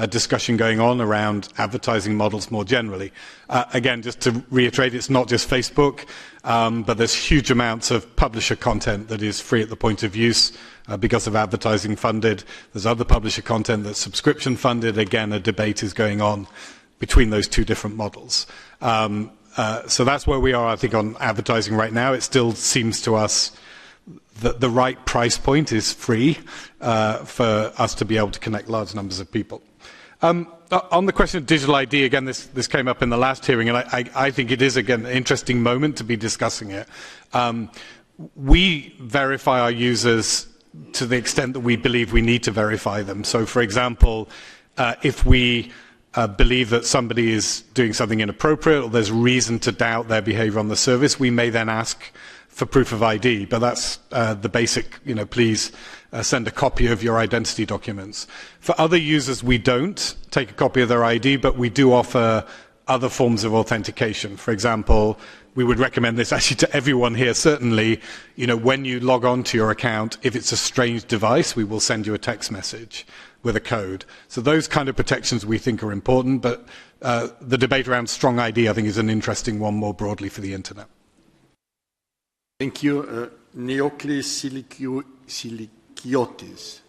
discussion going on around advertising models more generally. Again, just to reiterate, it's not just Facebook, but there's huge amounts of publisher content that is free at the point of use because of advertising funded. There's other publisher content that's subscription funded. Again, a debate is going on between those two different models. So that's where we are, I think, on advertising right now. It still seems to us that the right price point is free for us to be able to connect large numbers of people. On the question of digital ID, again, this came up in the last hearing, and I think it is, again, an interesting moment to be discussing it. We verify our users to the extent that we believe we need to verify them. So, for example, if we believe that somebody is doing something inappropriate or there's reason to doubt their behavior on the service, we may then ask for proof of ID, but that's the basic, please send a copy of your identity documents. For other users, we don't take a copy of their ID, but we do offer other forms of authentication. For example, we would recommend this actually to everyone here, certainly, when you log on to your account, if it's a strange device, we will send you a text message with a code. So those kind of protections we think are important, but the debate around strong ID, I think, is an interesting one more broadly for the internet. Thank you. Neoklis Silikiotis.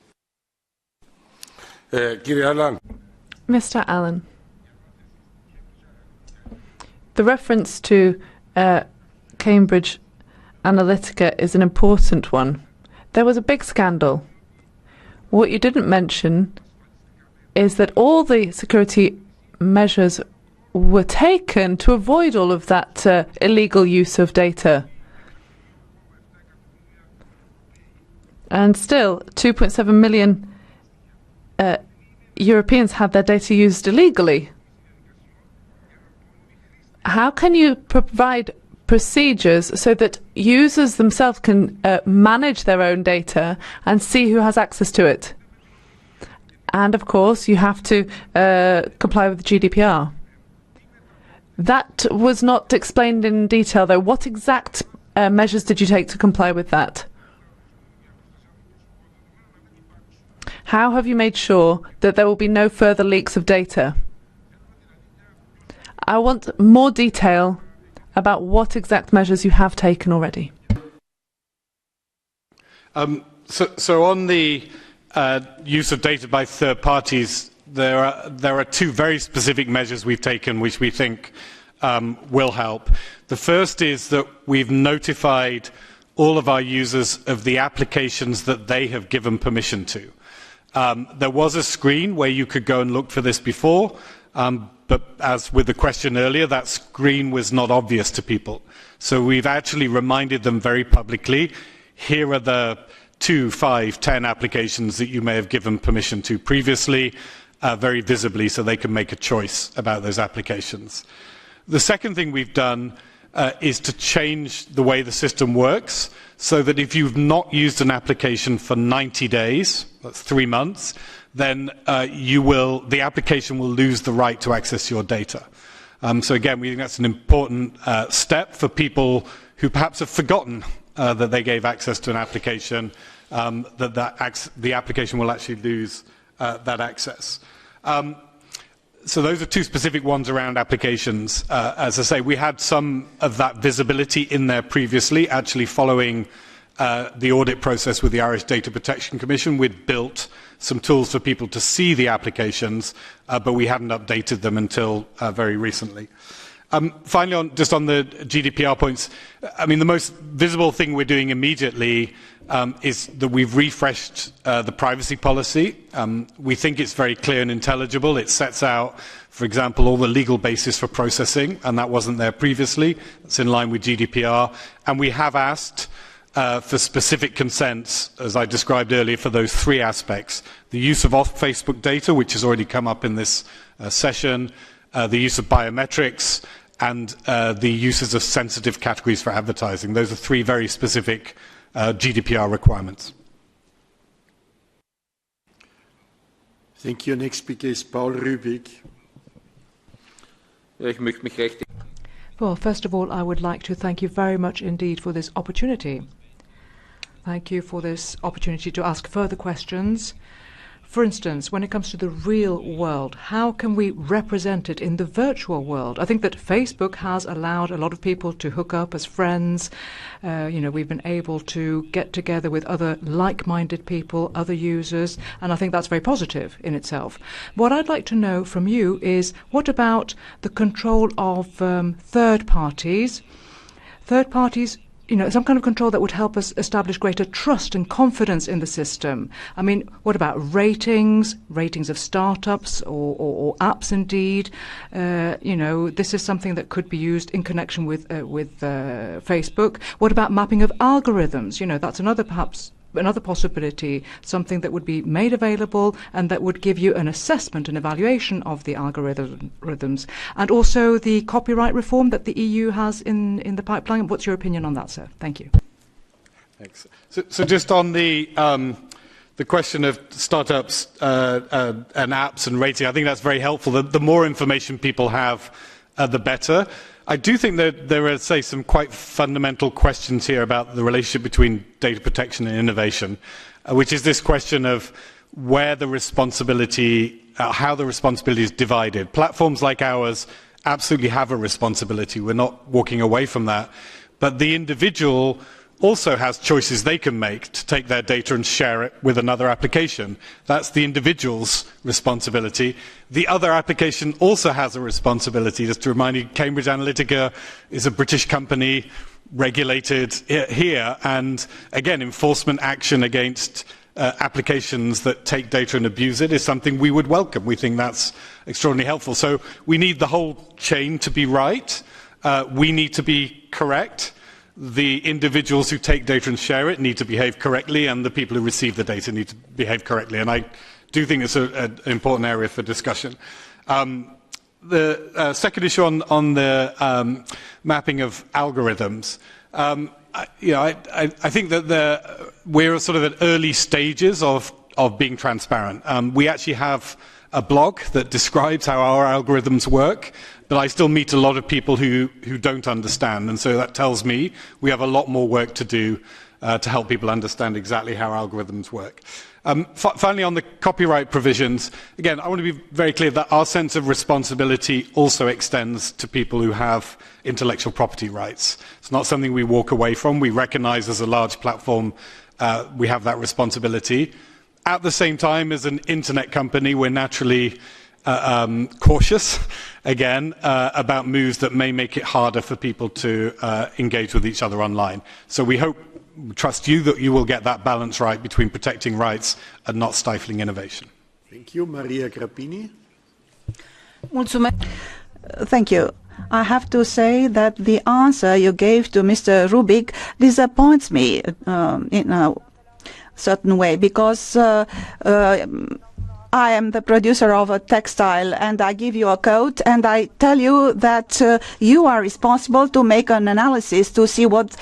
Mr. Allen, the reference to Cambridge Analytica is an important one. There was a big scandal. What you didn't mention is that all the security measures were taken to avoid all of that illegal use of data. And still, 2.7 million Europeans had their data used illegally. How can you provide procedures so that users themselves can manage their own data and see who has access to it? And of course, you have to comply with the GDPR. That was not explained in detail, though. What exact measures did you take to comply with that? How have you made sure that there will be no further leaks of data? I want more detail about what exact measures you have taken already. So on the use of data by third parties, there are two very specific measures we've taken which we think will help. The first is that we've notified all of our users of the applications that they have given permission to. There was a screen where you could go and look for this before, but as with the question earlier, that screen was not obvious to people. So we've actually reminded them very publicly, here are the 2, 5, 10 applications that you may have given permission to previously, very visibly, so they can make a choice about those applications. The second thing we've done is to change the way the system works, so that if you've not used an application for 90 days, that's 3 months, then the application will lose the right to access your data. So again, we think that's an important step for people who perhaps have forgotten that they gave access to an application, the application will actually lose that access. So those are two specific ones around applications. As I say, we had some of that visibility in there previously, actually following the audit process with the Irish Data Protection Commission. We'd built some tools for people to see the applications, but we hadn't updated them until very recently. Finally, just on the GDPR points, I mean, the most visible thing we're doing immediately is that we've refreshed the privacy policy. We think it's very clear and intelligible. It sets out, for example, all the legal basis for processing, and that wasn't there previously. It's in line with GDPR. And we have asked for specific consents, as I described earlier, for those three aspects. The use of off-Facebook data, which has already come up in this session, the use of biometrics, and the uses of sensitive categories for advertising. Those are three very specific GDPR requirements. Thank you. Next speaker is Paul Rübig. Well, first of all, I would like to thank you very much indeed for this opportunity. Thank you for this opportunity to ask further questions. For instance, when it comes to the real world, how can we represent it in the virtual world? I think that Facebook has allowed a lot of people to hook up as friends. We've been able to get together with other like-minded people, other users, and I think that's very positive in itself. What I'd like to know from you is, what about the control of third parties? Third parties, some kind of control that would help us establish greater trust and confidence in the system. I mean, what about ratings of startups or apps indeed? This is something that could be used in connection with Facebook. What about mapping of algorithms? That's another possibility, something that would be made available and that would give you an assessment and evaluation of the algorithms. And also the copyright reform that the EU has in the pipeline. What's your opinion on that, sir? Thank you. Thanks. So just on the question of startups and apps and rating, I think that's very helpful. The more information people have, the better. I do think that there are, say, some quite fundamental questions here about the relationship between data protection and innovation, which is this question of where the responsibility, how the responsibility is divided. Platforms like ours absolutely have a responsibility. We're not walking away from that. But the individual also has choices they can make to take their data and share it with another application. That's the individual's responsibility. The other application also has a responsibility. Just to remind you, Cambridge Analytica is a British company regulated here, and again, enforcement action against applications that take data and abuse it is something we would welcome. We think that's extraordinarily helpful. So we need the whole chain to be right. We need to be correct. The individuals who take data and share it need to behave correctly, and the people who receive the data need to behave correctly. And I do think it's an important area for discussion. The second issue on the mapping of algorithms, I think that we're sort of at early stages of being transparent. We actually have a blog that describes how our algorithms work, but I still meet a lot of people who don't understand, and so that tells me we have a lot more work to do to help people understand exactly how algorithms work. Finally, on the copyright provisions, again, I want to be very clear that our sense of responsibility also extends to people who have intellectual property rights. It's not something we walk away from. We recognise as a large platform we have that responsibility. At the same time, as an internet company, we're naturally cautious, again, about moves that may make it harder for people to engage with each other online. So we trust you that you will get that balance right between protecting rights and not stifling innovation. Thank you. Maria Grappini. Thank you. I have to say that the answer you gave to Mr. Rubik disappoints me in a certain way, because I am the producer of a textile and I give you a coat and I tell you that you are responsible to make an analysis to see what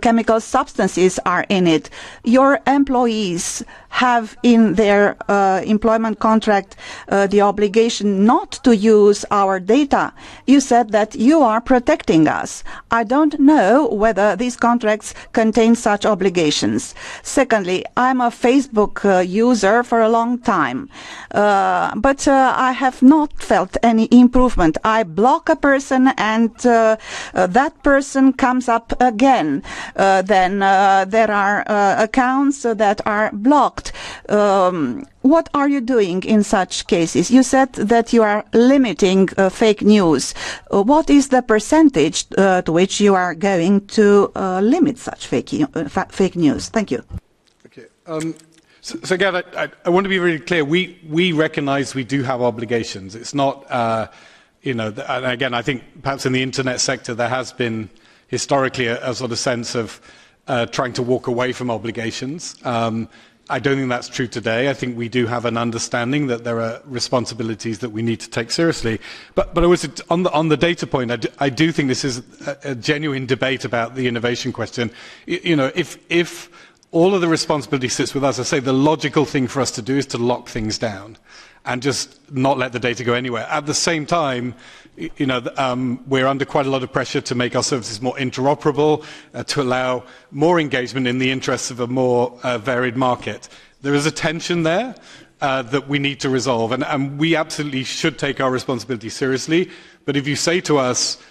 chemical substances are in it. Your employees have in their employment contract the obligation not to use our data. You said that you are protecting us. I don't know whether these contracts contain such obligations. Secondly, I'm a Facebook user for a long time, but I have not felt any improvement. I block a person and that person comes up again. Then there are accounts that are blocked. What are you doing in such cases? You said that you are limiting fake news. What is the percentage to which you are going to limit such fake news? Thank you. Okay. So again, I want to be really clear. We recognise we do have obligations. It's not, and again, I think perhaps in the internet sector there has been historically a sort of sense of trying to walk away from obligations. I don't think that's true today. I think we do have an understanding that there are responsibilities that we need to take seriously. But I was on the data point. I do think this is a genuine debate about the innovation question. If all of the responsibility sits with us, I say the logical thing for us to do is to lock things down and just not let the data go anywhere. At the same time, we're under quite a lot of pressure to make our services more interoperable, to allow more engagement in the interests of a more varied market. There is a tension there that we need to resolve, and we absolutely should take our responsibility seriously. But if you say to us,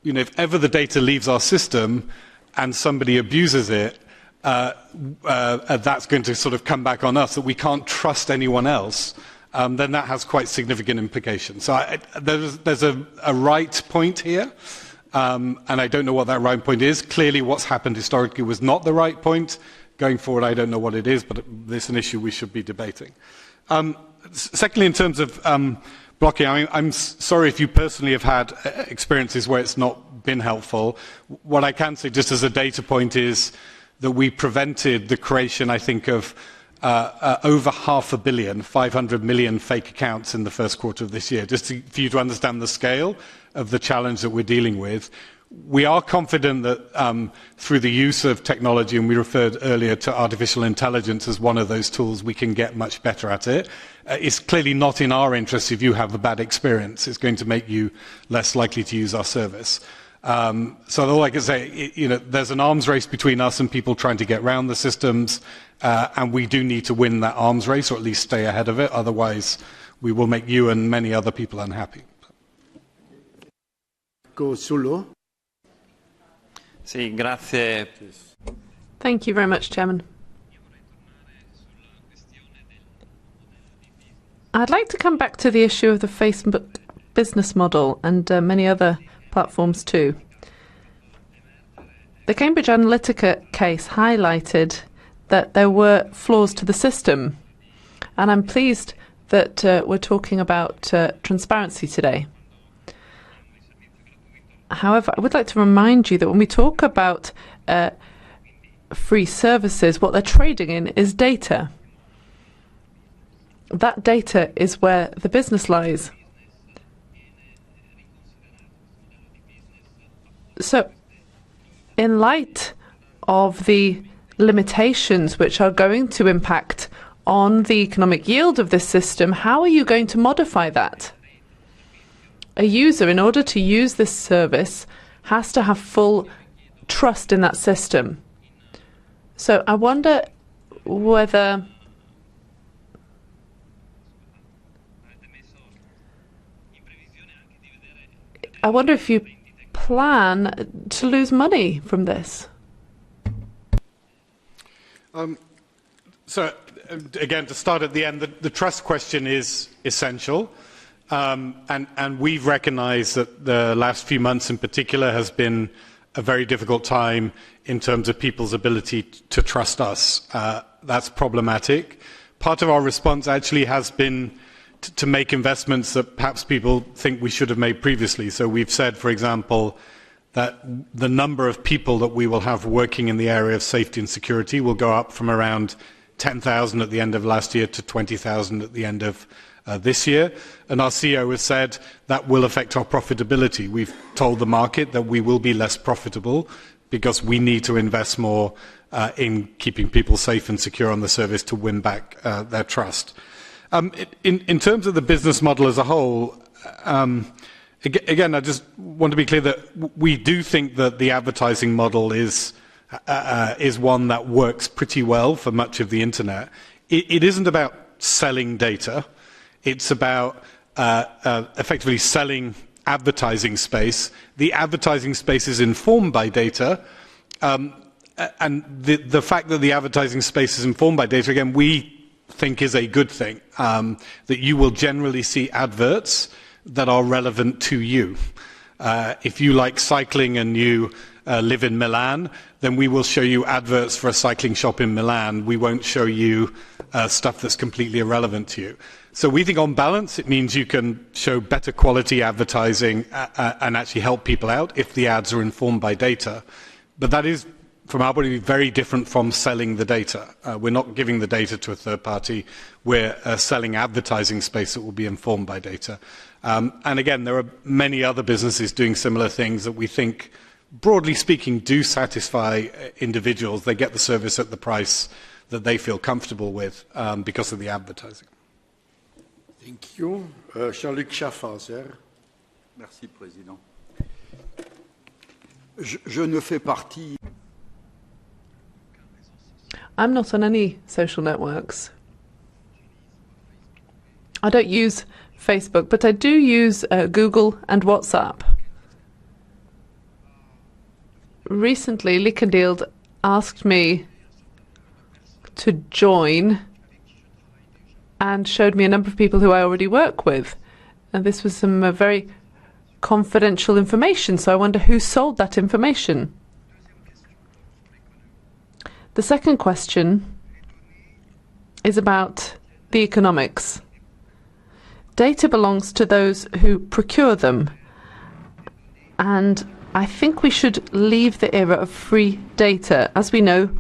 if ever the data leaves our system and somebody abuses it, that's going to sort of come back on us, that we can't trust anyone else, then that has quite significant implications. So there's a right point here, and I don't know what that right point is. Clearly what's happened historically was not the right point. Going forward, I don't know what it is, but it's an issue we should be debating. Secondly, in terms of blocking, I'm sorry if you personally have had experiences where it's not been helpful. What I can say, just as a data point, is that we prevented the creation, I think, of over 500 million, 500 million fake accounts in the first quarter of this year, just for you to understand the scale of the challenge that we're dealing with. We are confident that through the use of technology, and we referred earlier to artificial intelligence as one of those tools, we can get much better at it. It's clearly not in our interest if you have a bad experience. It's going to make you less likely to use our service. So all I can say, there's an arms race between us and people trying to get around the systems, and we do need to win that arms race, or at least stay ahead of it. Otherwise, we will make you and many other people unhappy. Go Sulu. Sì, grazie. Thank you very much, Chairman. I'd like to come back to the issue of the Facebook business model and many other platforms too. The Cambridge Analytica case highlighted that there were flaws to the system, and I'm pleased that we're talking about transparency today. However, I would like to remind you that when we talk about free services, what they're trading in is data. That data is where the business lies. So, in light of the limitations which are going to impact on the economic yield of this system, how are you going to modify that? A user, in order to use this service, has to have full trust in that system. So I wonder whether if you plan to lose money from this. So again, to start at the end, the trust question is essential. And we've recognised that the last few months in particular has been a very difficult time in terms of people's ability to trust us. That's problematic. Part of our response actually has been to make investments that perhaps people think we should have made previously. So we've said, for example, that the number of people that we will have working in the area of safety and security will go up from around 10,000 at the end of last year to 20,000 at the end of this year, and our CEO has said that will affect our profitability. We've told the market that we will be less profitable because we need to invest more in keeping people safe and secure on the service to win back their trust. In terms of the business model as a whole, again, I just want to be clear that we do think that the advertising model is one that works pretty well for much of the internet. It isn't about selling data. It's about effectively selling advertising space. The advertising space is informed by data. And the fact that the advertising space is informed by data, again, we think is a good thing, that you will generally see adverts that are relevant to you. If you like cycling and you live in Milan, then we will show you adverts for a cycling shop in Milan. We won't show you stuff that's completely irrelevant to you. So we think on balance it means you can show better quality advertising and actually help people out if the ads are informed by data. But that is, from our point of view, very different from selling the data. We're not giving the data to a third party. We're selling advertising space that will be informed by data. And again, there are many other businesses doing similar things that we think, broadly speaking, do satisfy individuals. They get the service at the price that they feel comfortable with because of the advertising. Thank you. Jean-Luc Schaffhauser. Merci, Président. Je ne fais partie. I'm not on any social networks. I don't use Facebook, but I do use Google and WhatsApp. Recently, Likendield asked me to join and showed me a number of people who I already work with. And this was some very confidential information, so I wonder who sold that information. The second question is about the economics. Data belongs to those who procure them, and I think we should leave the era of free data. As we know,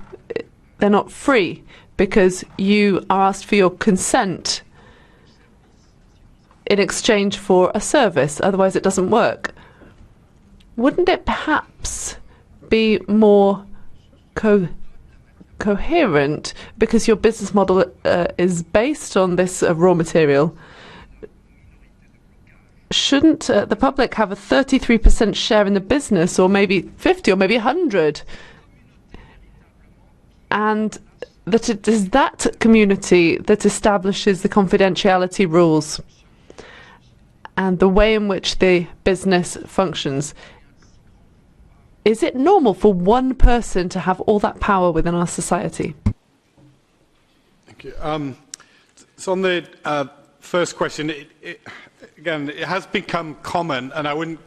they're not free because you are asked for your consent in exchange for a service, otherwise it doesn't work. Wouldn't it perhaps be more coherent, because your business model is based on this raw material? Shouldn't the public have a 33% share in the business, or maybe 50, or maybe 100? And that it is that community that establishes the confidentiality rules and the way in which the business functions. Is it normal for one person to have all that power within our society? Thank you. So on the first question, again, it has become common, and I wouldn't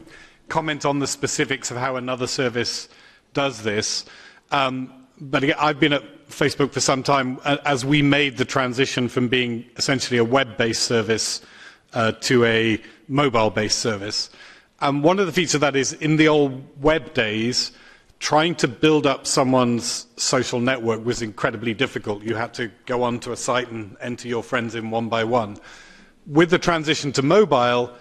comment on the specifics of how another service does this, but again, I've been at Facebook for some time as we made the transition from being essentially a web-based service to a mobile-based service. And one of the features of that is, in the old web days, trying to build up someone's social network was incredibly difficult. You had to go onto a site and enter your friends in one by one. With the transition to mobile,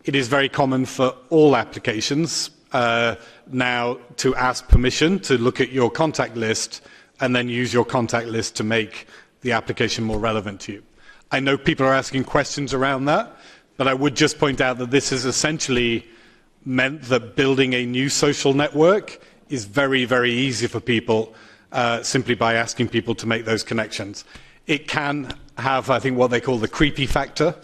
it is very common for all applications now to ask permission to look at your contact list and then use your contact list to make the application more relevant to you. I know people are asking questions around that, but I would just point out that this has essentially meant that building a new social network is very, very easy for people simply by asking people to make those connections. It can have, I think, what they call the creepy factor,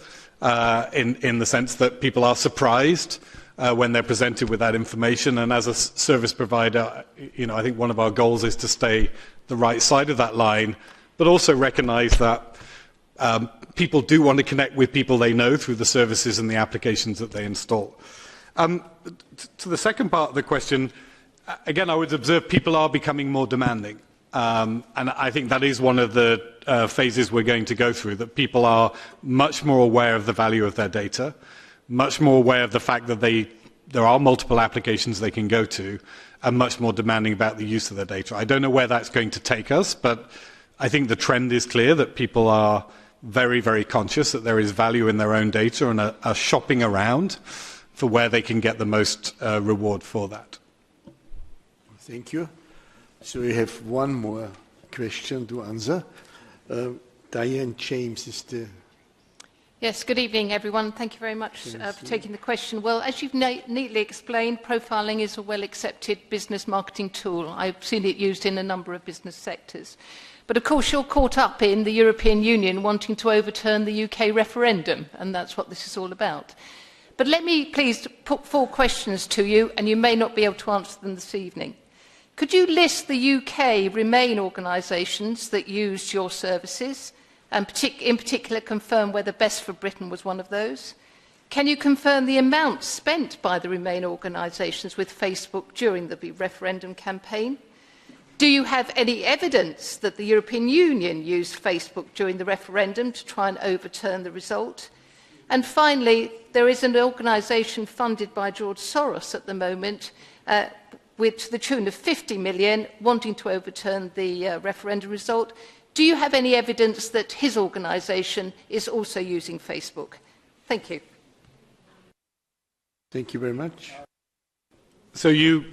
in the sense that people are surprised when they're presented with that information. And as a service provider, I think one of our goals is to stay the right side of that line, but also recognise that people do want to connect with people they know through the services and the applications that they install. To the second part of the question, again, I would observe people are becoming more demanding. And I think that is one of the phases we're going to go through, that people are much more aware of the value of their data, much more aware of the fact that there are multiple applications they can go to, and much more demanding about the use of their data. I don't know where that's going to take us, but I think the trend is clear that people are very, very conscious that there is value in their own data and are shopping around for where they can get the most reward for that. Thank you. So we have one more question to answer. Diane James is the... Yes, good evening, everyone. Thank you very much for taking the question. Well, as you've neatly explained, profiling is a well-accepted business marketing tool. I've seen it used in a number of business sectors. But of course, you're caught up in the European Union wanting to overturn the UK referendum, and that's what this is all about. But let me please put 4 questions to you, and you may not be able to answer them this evening. Could you list the UK Remain organisations that used your services, and in particular confirm whether Best for Britain was one of those? Can you confirm the amount spent by the Remain organisations with Facebook during the referendum campaign? Do you have any evidence that the European Union used Facebook during the referendum to try and overturn the result? And finally, there is an organisation funded by George Soros at the moment with the tune of 50 million wanting to overturn the referendum result. Do you have any evidence that his organisation is also using Facebook? Thank you. Thank you very much. So you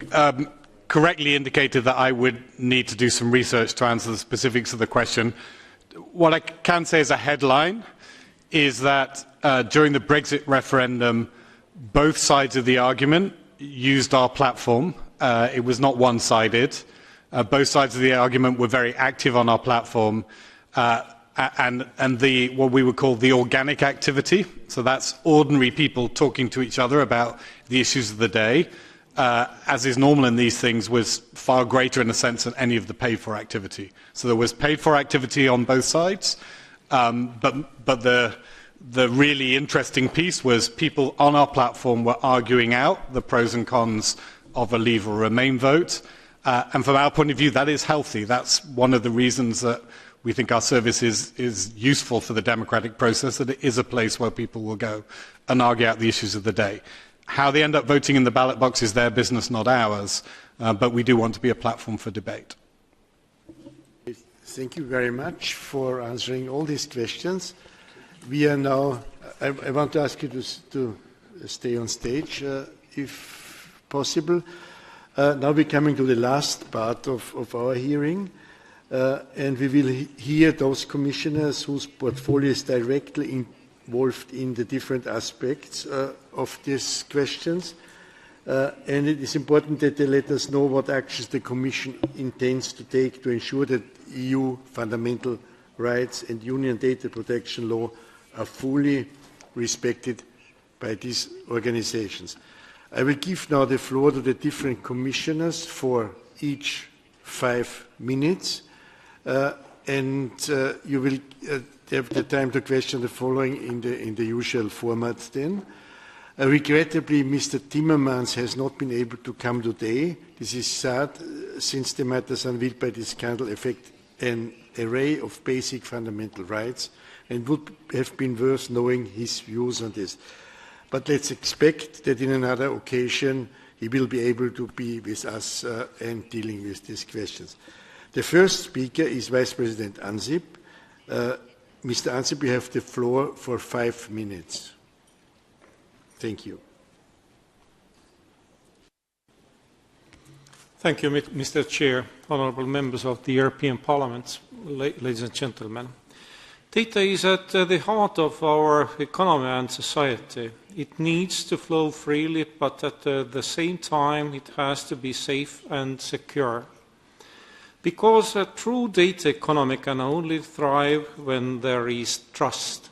correctly indicated that I would need to do some research to answer the specifics of the question. What I can say as a headline is that during the Brexit referendum, both sides of the argument used our platform. It was not one-sided. Both sides of the argument were very active on our platform, and what we would call the organic activity, so that's ordinary people talking to each other about the issues of the day, as is normal in these things, was far greater in a sense than any of the paid-for activity. So there was paid-for activity on both sides, but the really interesting piece was people on our platform were arguing out the pros and cons of a Leave or Remain vote. And from our point of view, that is healthy. That's one of the reasons that we think our service is useful for the democratic process, that it is a place where people will go and argue out the issues of the day. How they end up voting in the ballot box is their business, not ours, but we do want to be a platform for debate. Thank you very much for answering all these questions. We are now, I want to ask you to stay on stage, if possible. Now we're coming to the last part of our hearing, and we will hear those commissioners whose portfolio is directly involved in the different aspects of these questions. And it is important that they let us know what actions the Commission intends to take to ensure that EU fundamental rights and Union data protection law are fully respected by these organisations. I will give now the floor to the different commissioners for each 5 minutes, and you will have the time to question the following in the usual format then. Regrettably, Mr. Timmermans has not been able to come today. This is sad, since the matters unveiled by this scandal affect an array of basic fundamental rights, and would have been worth knowing his views on this. But let's expect that in another occasion he will be able to be with us and dealing with these questions. The first speaker is Vice-President Ansip. Mr. Ansip, you have the floor for 5 minutes. Thank you. Thank you, Mr. Chair, honourable members of the European Parliament, ladies and gentlemen. Data is at the heart of our economy and society. It needs to flow freely, but at the same time it has to be safe and secure. Because a true data economy can only thrive when there is trust.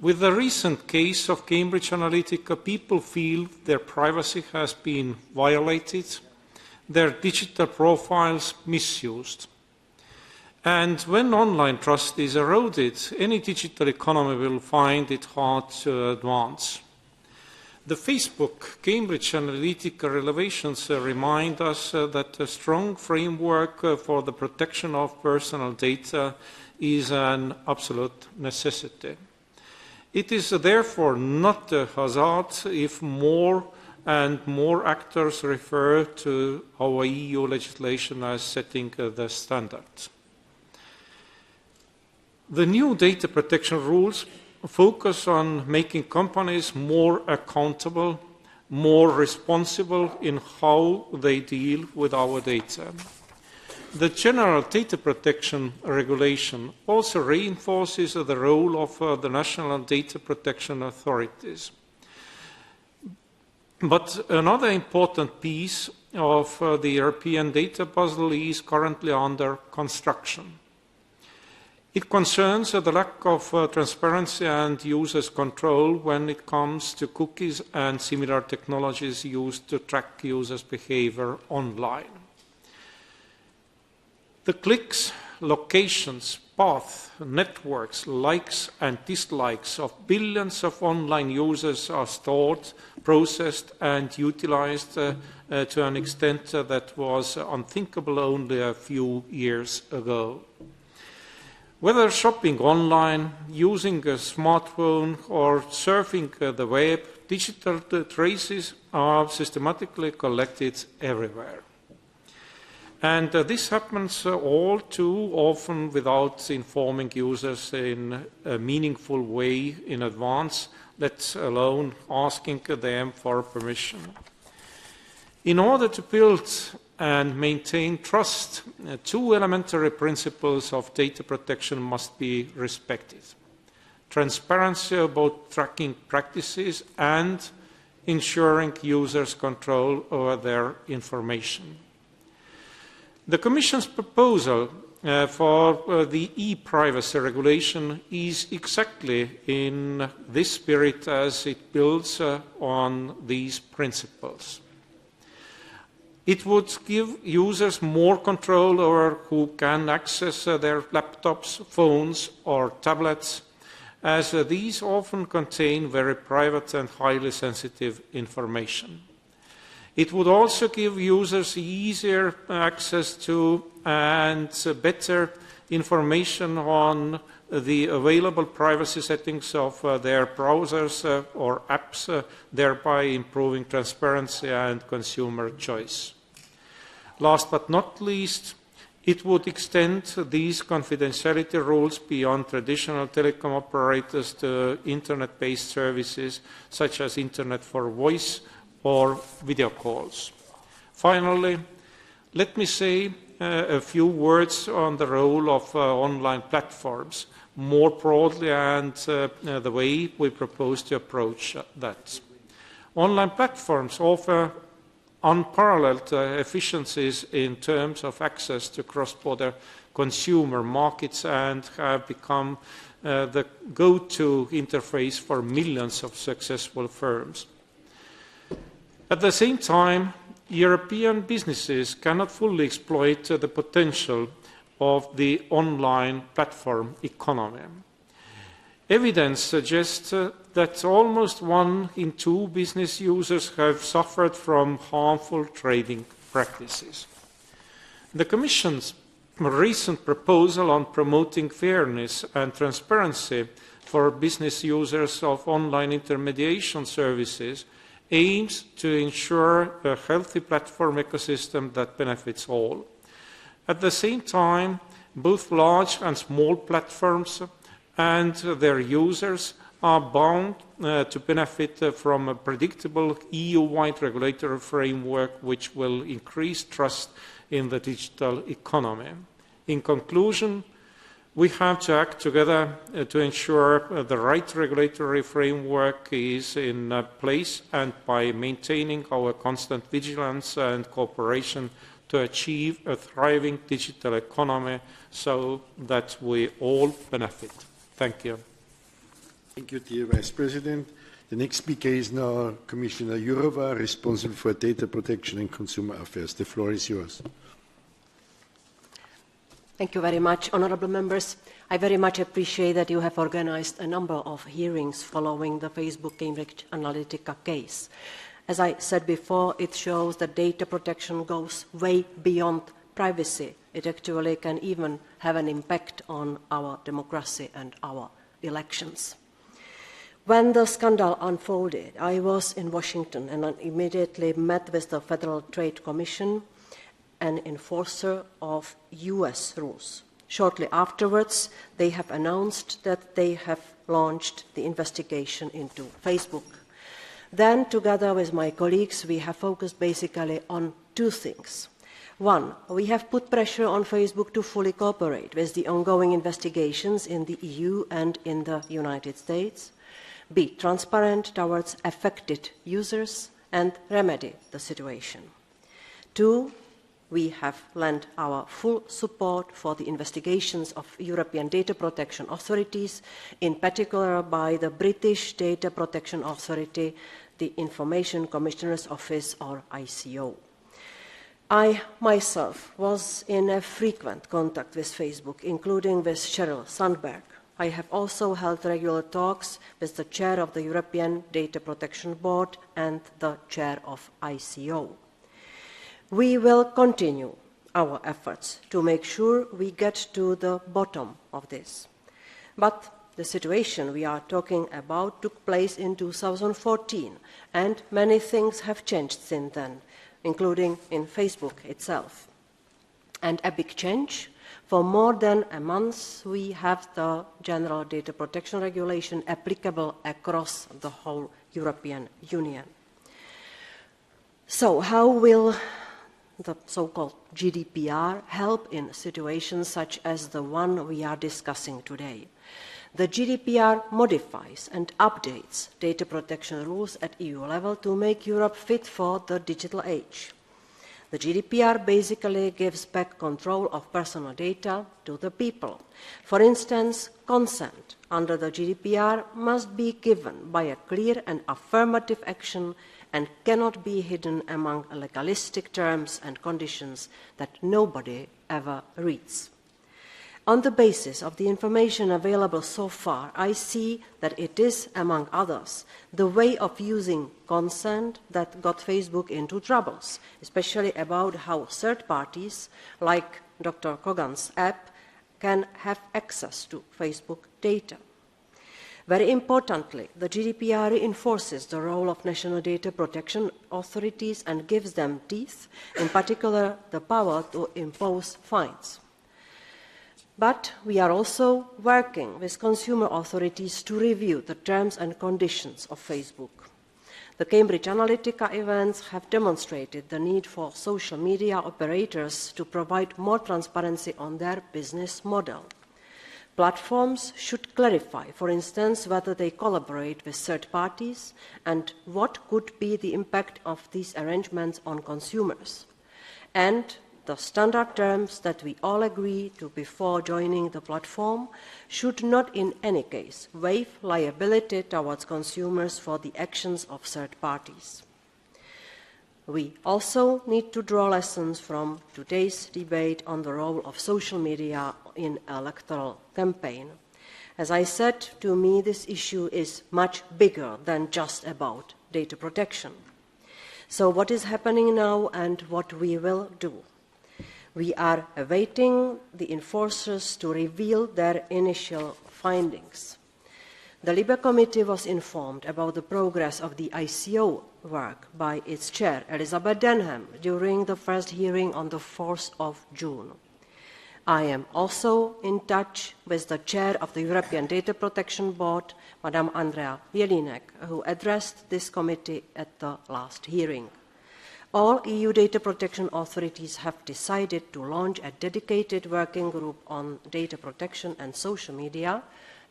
With the recent case of Cambridge Analytica, people feel their privacy has been violated, their digital profiles misused. And when online trust is eroded, any digital economy will find it hard to advance. The Facebook Cambridge Analytica revelations remind us that a strong framework for the protection of personal data is an absolute necessity. It is therefore not a hazard if more and more actors refer to our EU legislation as setting the standards. The new data protection rules focus on making companies more accountable more responsible in how they deal with our data. The General Data Protection Regulation also reinforces the role of the national data protection authorities. But another important piece of the European data puzzle is currently under construction. It concerns the lack of transparency and users' control when it comes to cookies and similar technologies used to track users' behavior online. The clicks, locations, paths, networks, likes and dislikes of billions of online users are stored, processed and utilized to an extent that was unthinkable only a few years ago. Whether shopping online, using a smartphone or surfing the web, digital traces are systematically collected everywhere. And this happens all too often without informing users in a meaningful way in advance, let alone asking them for permission. In order to build and maintain trust, two elementary principles of data protection must be respected: transparency about tracking practices and ensuring users' control over their information. The Commission's proposal for the e-privacy regulation is exactly in this spirit, as it builds on these principles. It would give users more control over who can access their laptops, phones or tablets, as these often contain very private and highly sensitive information. It would also give users easier access to and better information on the available privacy settings of their browsers or apps, thereby improving transparency and consumer choice. Last but not least, it would extend these confidentiality rules beyond traditional telecom operators to internet-based services such as Internet for Voice or video calls. Finally, let me say a few words on the role of online platforms more broadly and the way we propose to approach that. Online platforms offer unparalleled efficiencies in terms of access to cross-border consumer markets and have become the go-to interface for millions of successful firms. At the same time, European businesses cannot fully exploit the potential of the online platform economy. Evidence suggests that almost 1 in 2 business users have suffered from harmful trading practices. The Commission's recent proposal on promoting fairness and transparency for business users of online intermediation services aims to ensure a healthy platform ecosystem that benefits all. At the same time, both large and small platforms and their users are bound to benefit from a predictable EU-wide regulatory framework which will increase trust in the digital economy. In conclusion, we have to act together to ensure the right regulatory framework is in place, and by maintaining our constant vigilance and cooperation to achieve a thriving digital economy so that we all benefit. Thank you. Thank you, dear Vice President. The next speaker is now Commissioner Jourová, responsible for data protection and consumer affairs. The floor is yours. Thank you very much, honourable members. I very much appreciate that you have organised a number of hearings following the Facebook Cambridge Analytica case. As I said before, it shows that data protection goes way beyond privacy. It actually can even have an impact on our democracy and our elections. When the scandal unfolded, I was in Washington and I immediately met with the Federal Trade Commission, an enforcer of US rules. Shortly afterwards, they have announced that they have launched the investigation into Facebook. Then, together with my colleagues, we have focused basically on two things. One, we have put pressure on Facebook to fully cooperate with the ongoing investigations in the EU and in the United States, be transparent towards affected users, and remedy the situation. Two, we have lent our full support for the investigations of European data protection authorities, in particular by the British Data Protection Authority, the Information Commissioner's Office, or ICO. I myself was in a frequent contact with Facebook, including with Sheryl Sandberg. I have also held regular talks with the chair of the European Data Protection Board and the chair of ICO. We will continue our efforts to make sure we get to the bottom of this. But the situation we are talking about took place in 2014, and many things have changed since then, including in Facebook itself. And a big change: for more than a month, we have the General Data Protection Regulation applicable across the whole European Union. So how will the so-called GDPR help in situations such as the one we are discussing today? The GDPR modifies and updates data protection rules at EU level to make Europe fit for the digital age. The GDPR basically gives back control of personal data to the people. For instance, consent under the GDPR must be given by a clear and affirmative action and cannot be hidden among legalistic terms and conditions that nobody ever reads. On the basis of the information available so far, I see that it is, among others, the way of using consent that got Facebook into troubles, especially about how third parties, like Dr. Kogan's app, can have access to Facebook data. Very importantly, the GDPR reinforces the role of national data protection authorities and gives them teeth, in particular the power to impose fines. But we are also working with consumer authorities to review the terms and conditions of Facebook. The Cambridge Analytica events have demonstrated the need for social media operators to provide more transparency on their business model. Platforms should clarify, for instance, whether they collaborate with third parties and what could be the impact of these arrangements on consumers. And the standard terms that we all agree to before joining the platform should not in any case waive liability towards consumers for the actions of third parties. We also need to draw lessons from today's debate on the role of social media in electoral campaign. As I said, to me this issue is much bigger than just about data protection. So what is happening now and what we will do? We are awaiting the enforcers to reveal their initial findings. The LIBE Committee was informed about the progress of the ICO work by its chair, Elizabeth Denham, during the first hearing on the 4th of June. I am also in touch with the chair of the European Data Protection Board, Madame Andrea Jelinek, who addressed this committee at the last hearing. All EU data protection authorities have decided to launch a dedicated working group on data protection and social media.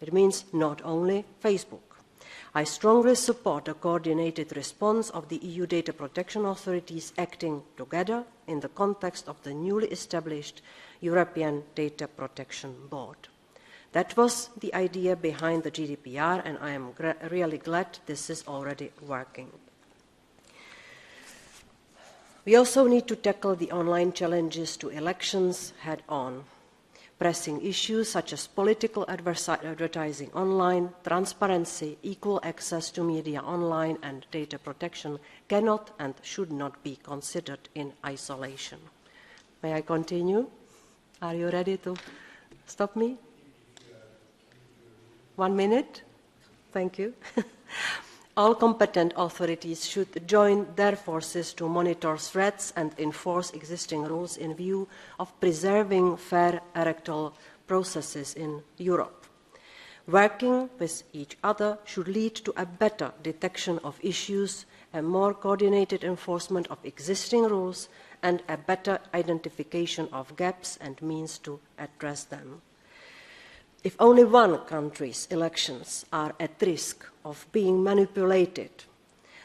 It means not only Facebook. I strongly support a coordinated response of the EU data protection authorities acting together in the context of the newly established European Data Protection Board. That was the idea behind the GDPR, and I am really glad this is already working. We also need to tackle the online challenges to elections head-on. Pressing issues such as political advertising online, transparency, equal access to media online, and data protection cannot and should not be considered in isolation. May I continue? Are you ready to stop me? 1 minute? Thank you. All competent authorities should join their forces to monitor threats and enforce existing rules in view of preserving fair electoral processes in Europe. Working with each other should lead to a better detection of issues, a more coordinated enforcement of existing rules, and a better identification of gaps and means to address them. If only one country's elections are at risk of being manipulated,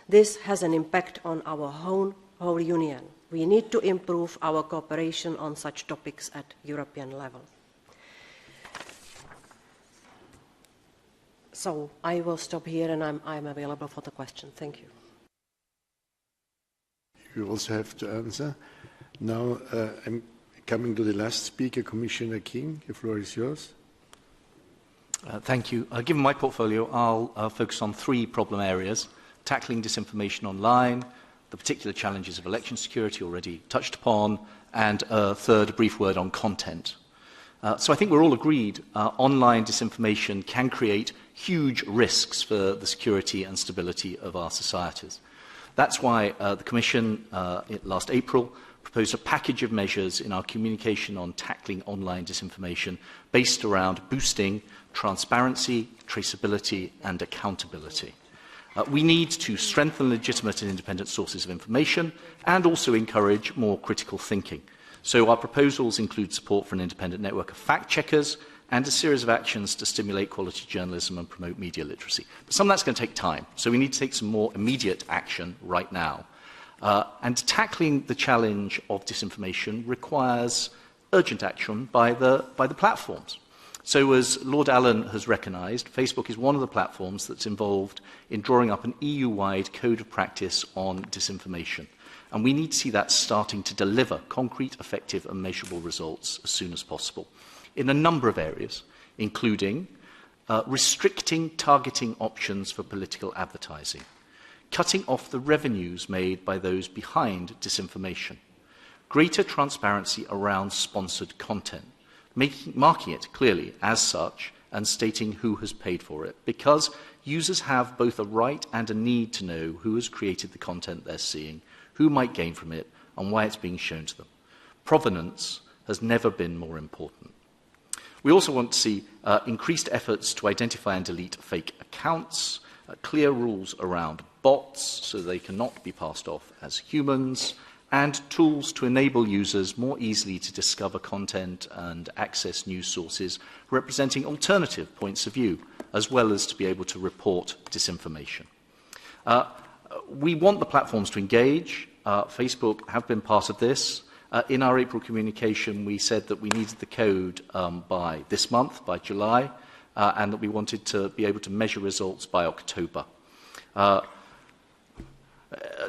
this has an impact on our whole Union. We need to improve our cooperation on such topics at European level. So I will stop here and I'm available for the question. Thank you. You also have to answer. Now I'm coming to the last speaker, Commissioner King. The floor is yours. Thank you. Given my portfolio, I'll focus on three problem areas: tackling disinformation online, the particular challenges of election security already touched upon, and third, a brief word on content. So I think we're all agreed online disinformation can create huge risks for the security and stability of our societies. That's why the Commission last April proposed a package of measures in our communication on tackling online disinformation based around boosting transparency, traceability and accountability. We need to strengthen legitimate and independent sources of information and also encourage more critical thinking. So our proposals include support for an independent network of fact-checkers and a series of actions to stimulate quality journalism and promote media literacy. But some of that's going to take time, so we need to take some more immediate action right now. And tackling the challenge of disinformation requires urgent action by the platforms. So as Lord Allen has recognised, Facebook is one of the platforms that's involved in drawing up an EU-wide code of practice on disinformation. And we need to see that starting to deliver concrete, effective and measurable results as soon as possible in a number of areas, including restricting targeting options for political advertising, cutting off the revenues made by those behind disinformation, greater transparency around sponsored content, marking it clearly as such and stating who has paid for it, because users have both a right and a need to know who has created the content they're seeing, who might gain from it, and why it's being shown to them. Provenance has never been more important. We also want to see increased efforts to identify and delete fake accounts, clear rules around bots so they cannot be passed off as humans, and tools to enable users more easily to discover content and access news sources representing alternative points of view, as well as to be able to report disinformation. We want the platforms to engage. Facebook have been part of this. In our April communication, we said that we needed the code by this month, by July, and that we wanted to be able to measure results by October.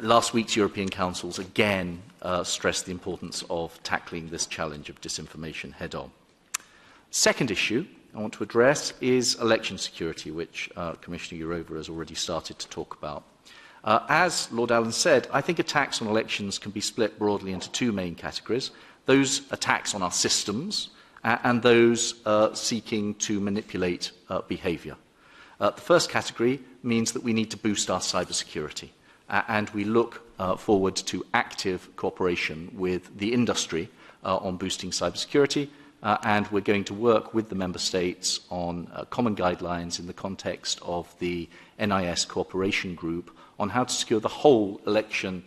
Last week's European Councils again stressed the importance of tackling this challenge of disinformation head-on. Second issue I want to address is election security, which Commissioner Jourová has already started to talk about. As Lord Allen said, I think attacks on elections can be split broadly into two main categories: those attacks on our systems and those seeking to manipulate behaviour. The first category means that we need to boost our cybersecurity, and we look forward to active cooperation with the industry on boosting cybersecurity, and we're going to work with the Member States on common guidelines in the context of the NIS Cooperation Group on how to secure the whole election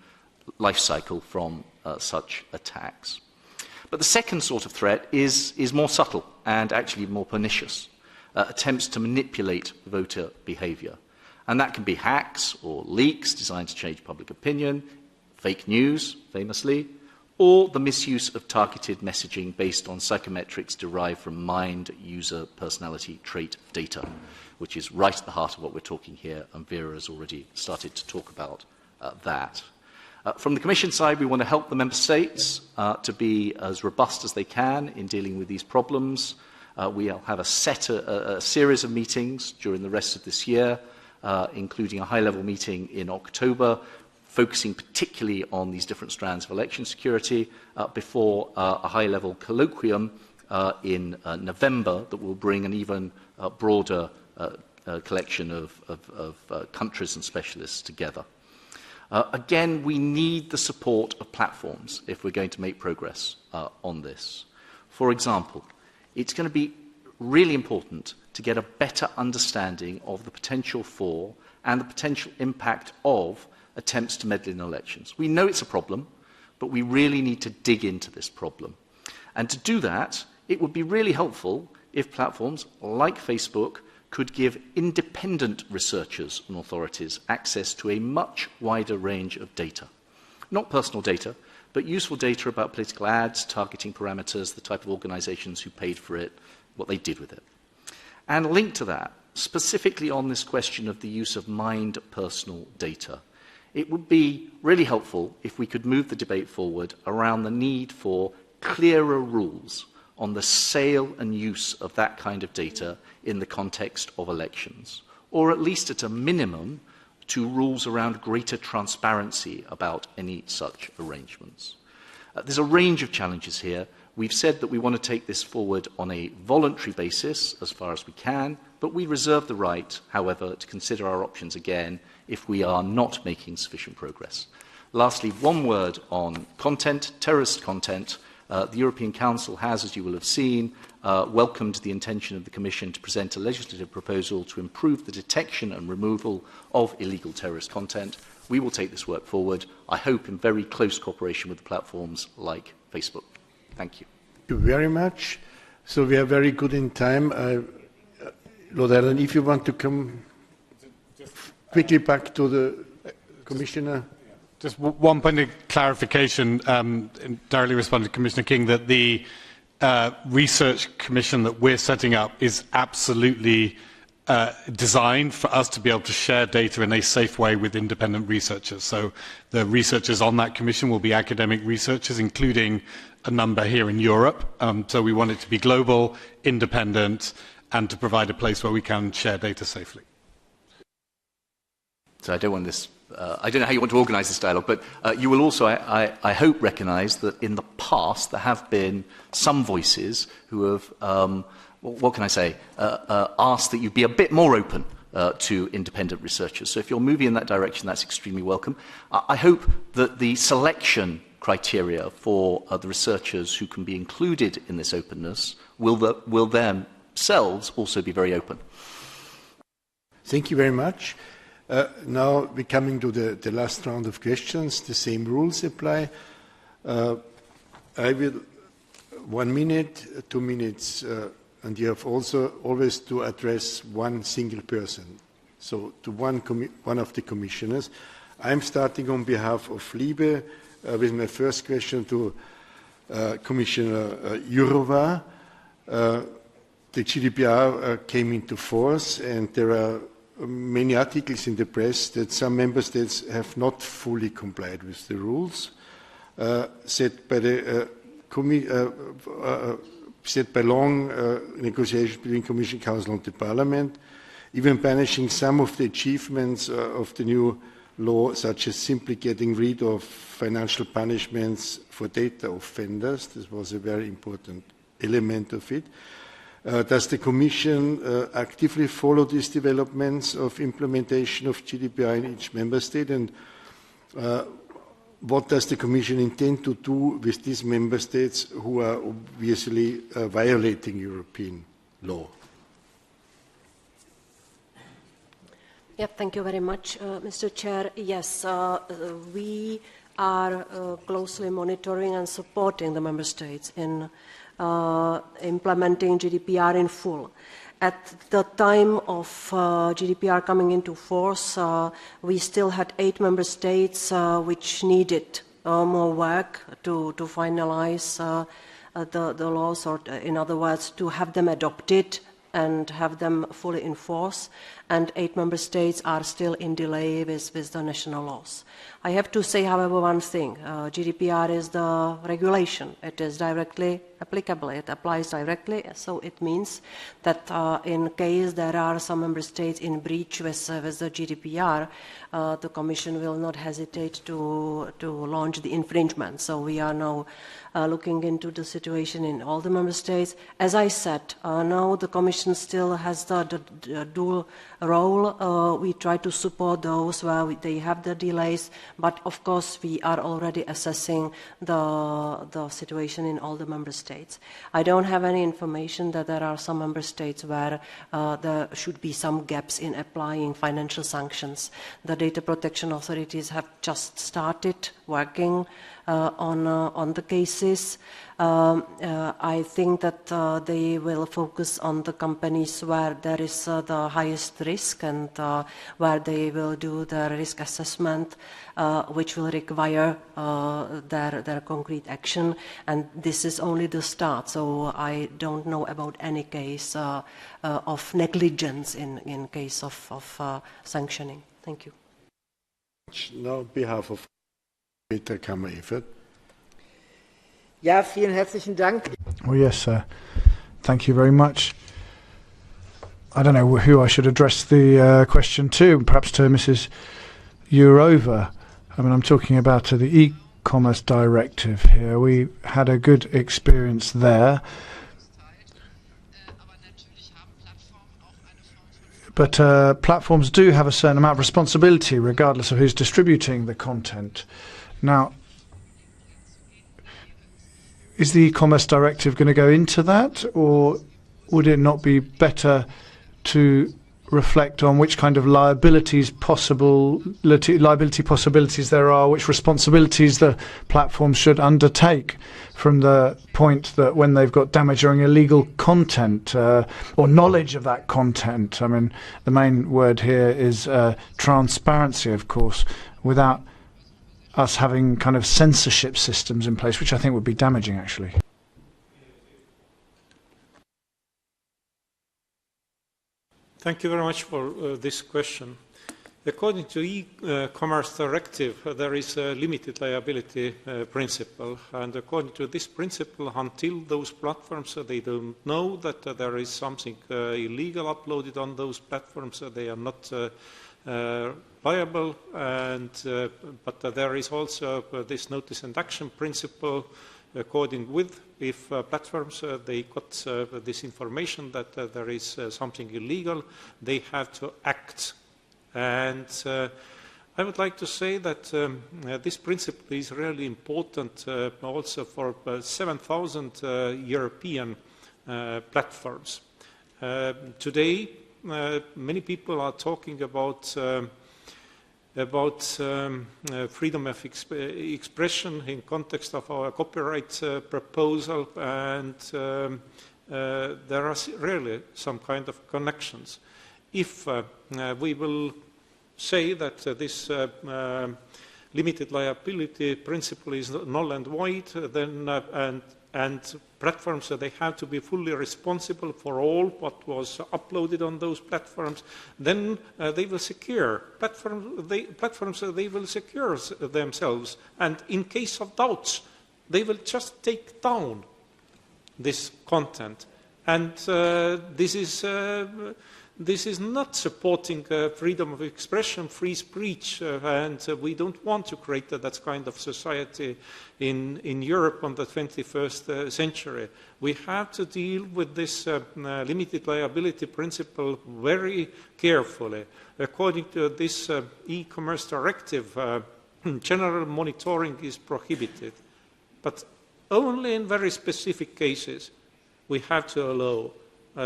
life cycle from such attacks. But the second sort of threat is more subtle and actually more pernicious: attempts to manipulate voter behaviour. And that can be hacks or leaks designed to change public opinion, fake news, famously, or the misuse of targeted messaging based on psychometrics derived from mind user personality trait data, which is right at the heart of what we're talking here, and Věra has already started to talk about that. From the Commission side, we want to help the Member States to be as robust as they can in dealing with these problems. We'll have a series of meetings during the rest of this year, including a high-level meeting in October, focusing particularly on these different strands of election security, before a high-level colloquium in November that will bring an even broader collection of countries and specialists together. Again, we need the support of platforms if we're going to make progress on this. For example, it's going to be really important to get a better understanding of the potential for and the potential impact of attempts to meddle in elections. We know it's a problem, but we really need to dig into this problem. And to do that, it would be really helpful if platforms like Facebook could give independent researchers and authorities access to a much wider range of data. Not personal data, but useful data about political ads, targeting parameters, the type of organizations who paid for it, what they did with it. And linked to that, specifically on this question of the use of mined personal data, it would be really helpful if we could move the debate forward around the need for clearer rules on the sale and use of that kind of data in the context of elections, or at least at a minimum to rules around greater transparency about any such arrangements. There's a range of challenges here. We've said that we want to take this forward on a voluntary basis as far as we can, but we reserve the right, however, to consider our options again if we are not making sufficient progress. Lastly, one word on content, terrorist content. The European Council has, as you will have seen, welcomed the intention of the Commission to present a legislative proposal to improve the detection and removal of illegal terrorist content. We will take this work forward, I hope, in very close cooperation with the platforms like Facebook. Thank you. Thank you very much. So we are very good in time. Lord Allen, if you want to come quickly back to the Commissioner. Just one point of clarification, directly responding to Commissioner King, that the research commission that we're setting up is absolutely designed for us to be able to share data in a safe way with independent researchers. So the researchers on that commission will be academic researchers, including a number here in Europe. So we want it to be global, independent, and to provide a place where we can share data safely. So I don't want this. I don't know how you want to organise this dialogue, but you will also, I hope, recognise that in the past there have been some voices who have, what can I say, asked that you be a bit more open to independent researchers. So if you're moving in that direction, that's extremely welcome. I hope that the selection criteria for the researchers who can be included in this openness will themselves also be very open. Thank you very much. Now we're coming to the last round of questions. The same rules apply. I will 1 minute, 2 minutes, and you have also always to address one single person, so to one of the commissioners. I'm starting on behalf of LIBE with my first question to Commissioner Jourová. The GDPR came into force, and there are many articles in the press that some member states have not fully complied with the rules set by the set by long negotiations between Commission, Council and the Parliament, even banishing some of the achievements of the new law, such as simply getting rid of financial punishments for data offenders. This was a very important element of it. Does the Commission actively follow these developments of implementation of GDPR in each member state, and what does the Commission intend to do with these member states who are obviously violating European law? Yeah, thank you very much, Mr. Chair. Yes, we are closely monitoring and supporting the member states in implementing GDPR in full. At the time of GDPR coming into force, we still had 8 member states which needed more work to finalize the laws, or in other words, to have them adopted and have them fully in force, and 8 member states are still in delay with the national laws. I have to say, however, one thing. GDPR is the regulation. It is directly applicable. It applies directly, so it means that in case there are some member states in breach with the GDPR, the Commission will not hesitate to launch the infringement. So we are now looking into the situation in all the member states. As I said, now the Commission Commission still has the dual role. We try to support those where they have the delays, but of course we are already assessing the situation in all the member states. I don't have any information that there are some member states where there should be some gaps in applying financial sanctions. The data protection authorities have just started working on the cases. I think that they will focus on the companies where there is the highest risk and where they will do the risk assessment, which will require their concrete action. And this is only the start, so I don't know about any case of negligence in case of sanctioning. Thank you. Now, on behalf of Peter Kammer-Evert. Ja, vielen herzlichen Dank. Well, yes, thank you very much. I don't know who I should address the question to, perhaps to Mrs. Jourová. I mean, I'm talking about the e-commerce directive here. We had a good experience there. But platforms do have a certain amount of responsibility, regardless of who's distributing the content. Now, is the e-commerce directive going to go into that, or would it not be better to reflect on which kind of liability possibilities there are, which responsibilities the platforms should undertake from the point that when they've got damaging illegal content or knowledge of that content? I mean, the main word here is transparency, of course, without us having kind of censorship systems in place, which I think would be damaging, actually. Thank you very much for this question. According to e-commerce directive, there is a limited liability principle, and according to this principle, until those platforms they don't know that there is something illegal uploaded on those platforms, they are not liable. And but there is also this notice and action principle, according with if platforms they got this information that there is something illegal, they have to act. And I would like to say that this principle is really important also for 7,000 European platforms. Today, many people are talking about freedom of expression in context of our copyright proposal, and there are really some kind of connections. If we will say that this limited liability principle is null and void, then and platforms they have to be fully responsible for all what was uploaded on those platforms, then they will secure platforms they will secure themselves, and in case of doubts they will just take down this content. And this is not supporting freedom of expression, free speech, and we don't want to create that kind of society in Europe on the 21st century. We have to deal with this limited liability principle very carefully. According to this e-commerce directive, general monitoring is prohibited, but only in very specific cases we have to allow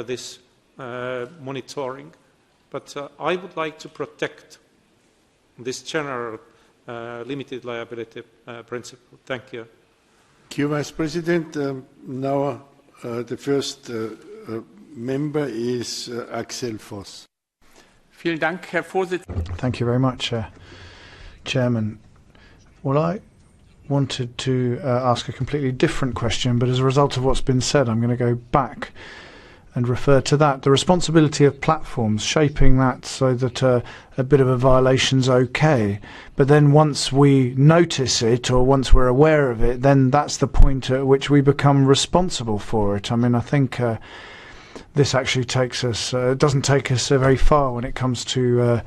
this monitoring. But I would like to protect this general limited liability principle. Thank you. Thank you, Vice President. Now the first member is Axel Voss. Vielen Dank, Herr Vorsitzender. Thank you very much, Chairman. Well, I wanted to ask a completely different question, but as a result of what's been said, I'm going to go back and refer to that. The responsibility of platforms, shaping that so that a bit of a violation's okay. But then once we notice it, or once we're aware of it, then that's the point at which we become responsible for it. I mean, I think this actually takes us, doesn't take us very far when it comes to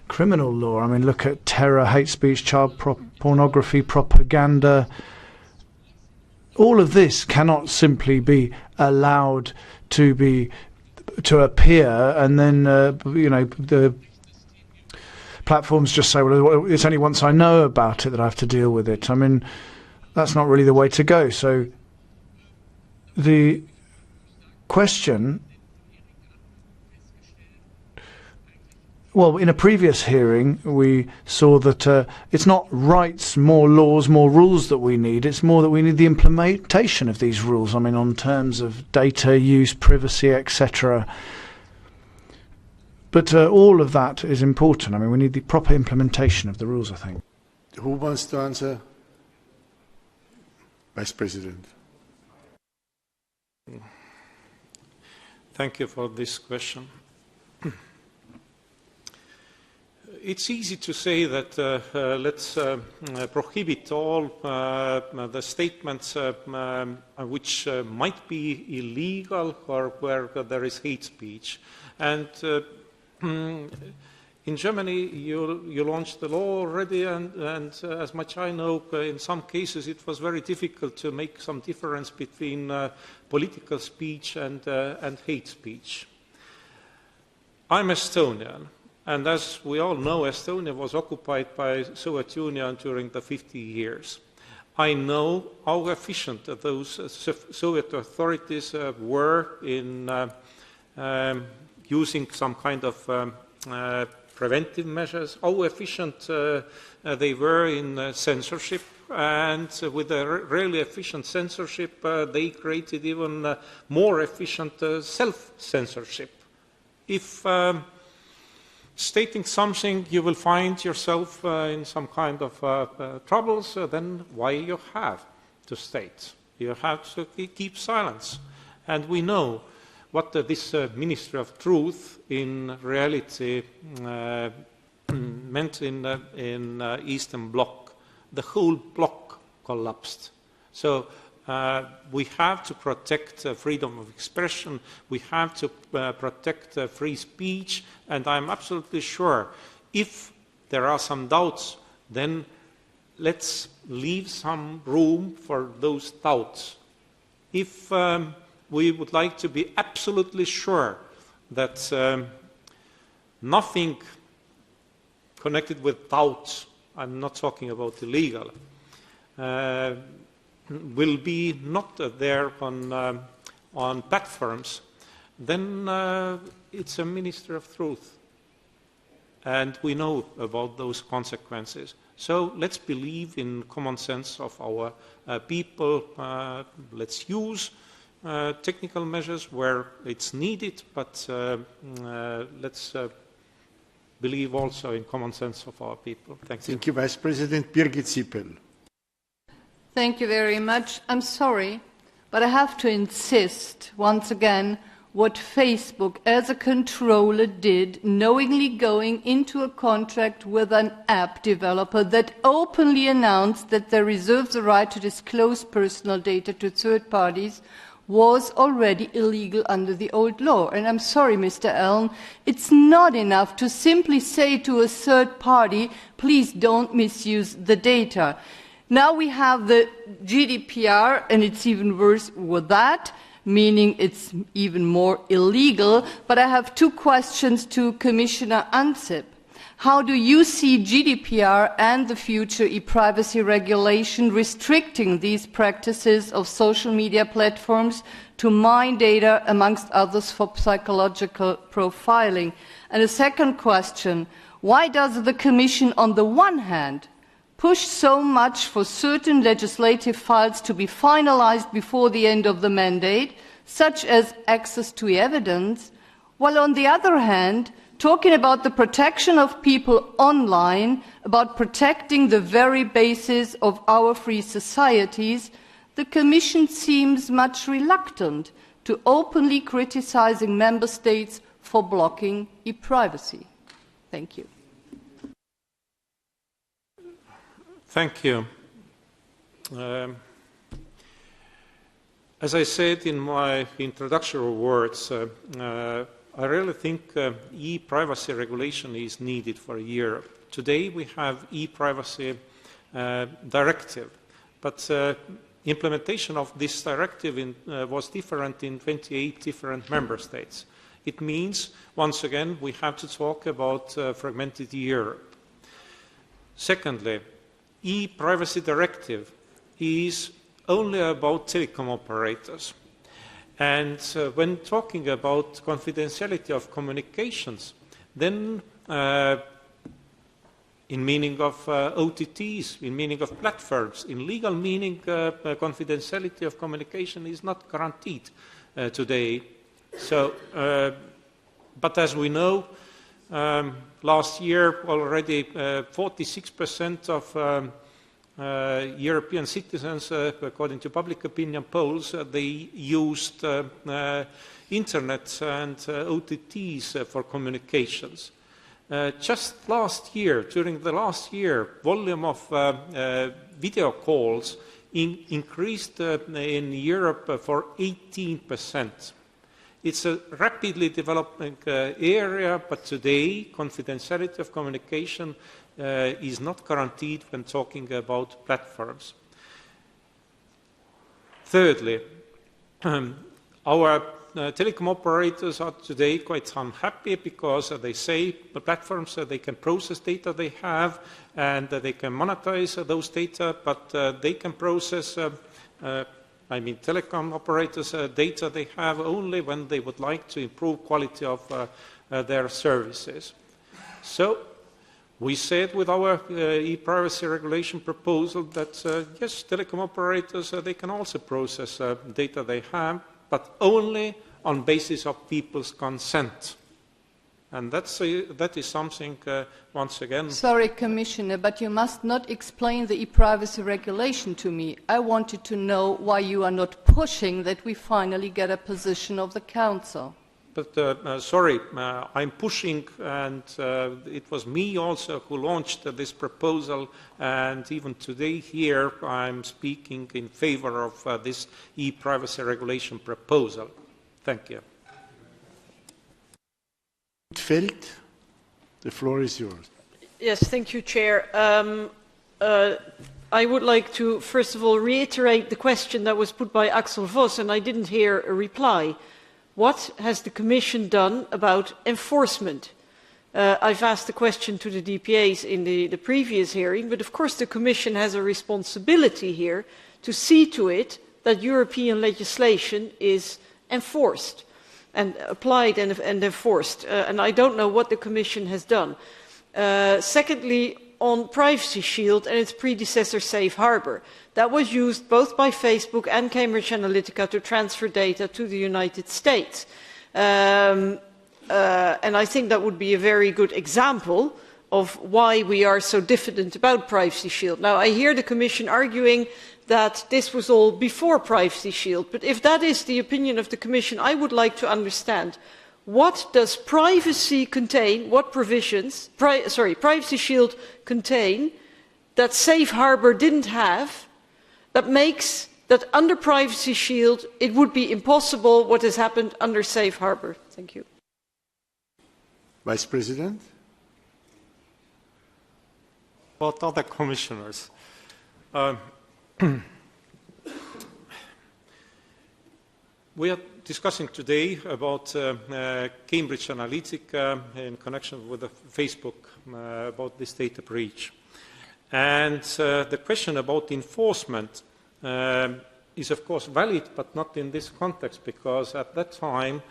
criminal law. I mean, look at terror, hate speech, child pornography, propaganda. All of this cannot simply be allowed to be to appear, and then the platforms just say, well, it's only once I know about it that I have to deal with it. I mean, that's not really the way to go. So the question, well, in a previous hearing, we saw that it's not rights, more laws, more rules that we need. It's more that we need the implementation of these rules. I mean, on terms of data use, privacy, etc. But all of that is important. I mean, we need the proper implementation of the rules, I think. Who wants to answer? Vice President. Thank you for this question. It's easy to say that let's prohibit all the statements which might be illegal or where there is hate speech. And in Germany, you launched the law already, and as much I know, in some cases it was very difficult to make some difference between political speech and hate speech. I'm Estonian, and as we all know, Estonia was occupied by Soviet Union during the 50 years. I know how efficient those Soviet authorities were in using some kind of preventive measures, how efficient they were in censorship, and with a really efficient censorship, they created even more efficient self-censorship. If stating something you will find yourself in some kind of troubles, then why you have to state? You have to keep silence. And we know what this Ministry of Truth in reality meant in Eastern Bloc. The whole bloc collapsed. So we have to protect freedom of expression, we have to protect free speech, and I'm absolutely sure if there are some doubts, then let's leave some room for those doubts. If we would like to be absolutely sure that nothing connected with doubts, I'm not talking about illegal, will be not there on platforms, then it's a Ministry of Truth. And we know about those consequences. So let's believe in common sense of our people. Let's use technical measures where it's needed, but let's believe also in common sense of our people. Thank you. Thank you, Vice President Birgit Sippel. Thank you very much. I'm sorry, but I have to insist once again what Facebook as a controller did, knowingly going into a contract with an app developer that openly announced that they reserve the right to disclose personal data to third parties, was already illegal under the old law. And I'm sorry, Mr. Allen, it's not enough to simply say to a third party, please don't misuse the data. Now we have the GDPR, and it's even worse with that, meaning it's even more illegal. But I have two questions to Commissioner Ansip. How do you see GDPR and the future e-privacy regulation restricting these practices of social media platforms to mine data, amongst others, for psychological profiling? And a second question, why does the Commission, on the one hand, push so much for certain legislative files to be finalized before the end of the mandate, such as access to evidence, while on the other hand, talking about the protection of people online, about protecting the very basis of our free societies, the Commission seems much reluctant to openly criticizing member states for blocking e-privacy? Thank you. Thank you. As I said in my introductory words, I really think e-privacy regulation is needed for Europe. Today we have e-privacy directive, but implementation of this directive was different in 28 different member states. It means, once again, we have to talk about fragmented Europe. Secondly, e-privacy directive is only about telecom operators. And when talking about confidentiality of communications, then in meaning of OTTs, in meaning of platforms, in legal meaning, confidentiality of communication is not guaranteed today. So, but as we know, last year already 46% of European citizens, according to public opinion polls, they used internet and OTTs for communications. Just last year, during the last year, volume of video calls increased in Europe for 18%. It's a rapidly developing area, but today confidentiality of communication is not guaranteed when talking about platforms. Thirdly, our telecom operators are today quite unhappy because they say the platforms they can process data they have and they can monetize those data, but they can process, I mean telecom operators data they have only when they would like to improve quality of their services. So we said with our e-privacy regulation proposal that yes, telecom operators they can also process data they have, but only on basis of people's consent. And that is something, once again... Sorry, Commissioner, but you must not explain the e-privacy regulation to me. I wanted to know why you are not pushing that we finally get a position of the Council. But, sorry, I'm pushing, and it was me also who launched this proposal, and even today here I'm speaking in favor of this e-privacy regulation proposal. Thank you. Feld, the floor is yours. Yes, thank you, Chair. I would like to, first of all, reiterate the question that was put by Axel Voss, and I didn't hear a reply. What has the Commission done about enforcement? I've asked the question to the DPAs in the previous hearing, but of course the Commission has a responsibility here to see to it that European legislation is enforced and applied and enforced. And I don't know what the Commission has done. Secondly, on Privacy Shield and its predecessor Safe Harbor. That was used both by Facebook and Cambridge Analytica to transfer data to the United States. And I think that would be a very good example of why we are so diffident about Privacy Shield. Now, I hear the Commission arguing that this was all before Privacy Shield, but if that is the opinion of the Commission, I would like to understand what does privacy contain, what provisions, Privacy Shield contain that Safe Harbor didn't have, that makes that under Privacy Shield it would be impossible what has happened under Safe Harbor. Thank you. Vice President? About other commissioners. We are discussing today about Cambridge Analytica in connection with the Facebook about this data breach. And the question about enforcement is of course valid, but not in this context, because at that time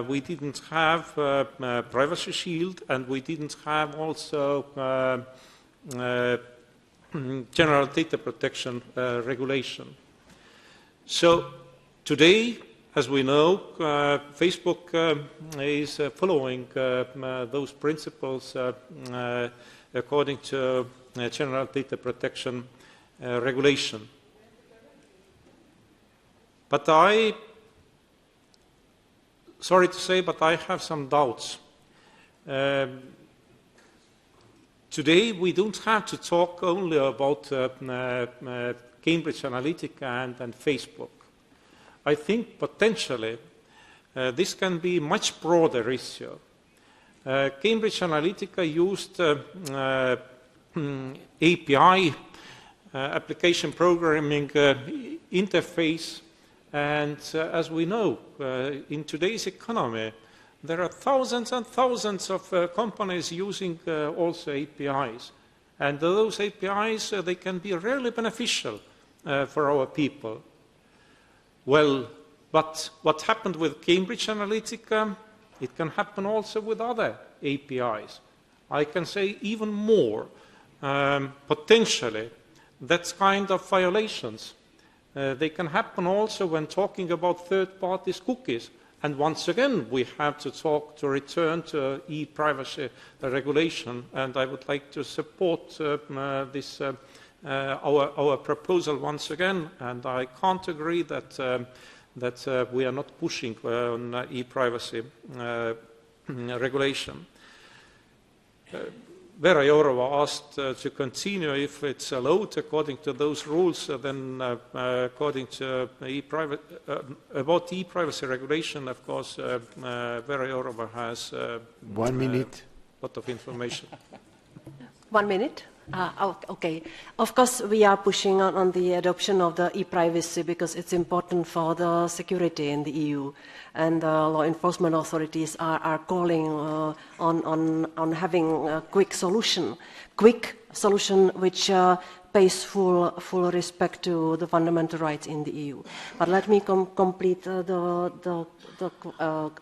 we didn't have Privacy Shield and we didn't have also General Data Protection Regulation. So today, as we know, Facebook is following those principles according to General Data Protection Regulation. But sorry to say, but I have some doubts. Today, we don't have to talk only about Cambridge Analytica and Facebook. I think potentially this can be a much broader issue. Cambridge Analytica used API, application programming interface, and as we know, in today's economy, there are thousands and thousands of companies using also APIs. And those APIs, they can be really beneficial for our people. Well, but what happened with Cambridge Analytica, it can happen also with other APIs. I can say even more. Potentially, that's kind of violations. They can happen also when talking about third parties' cookies. And once again, we have to return to e-privacy regulation. And I would like to support our proposal once again. And I can't agree that we are not pushing on e-privacy regulation. Věra Jourová asked to continue if it's allowed according to those rules, then according to about e-privacy regulation, of course, Věra Jourová has 1 minute. A lot of information. 1 minute? Okay. Of course, we are pushing on the adoption of the e-privacy because it's important for the security in the EU. And law enforcement authorities are calling on having a quick solution which pays full respect to the fundamental rights in the EU. But let me complete the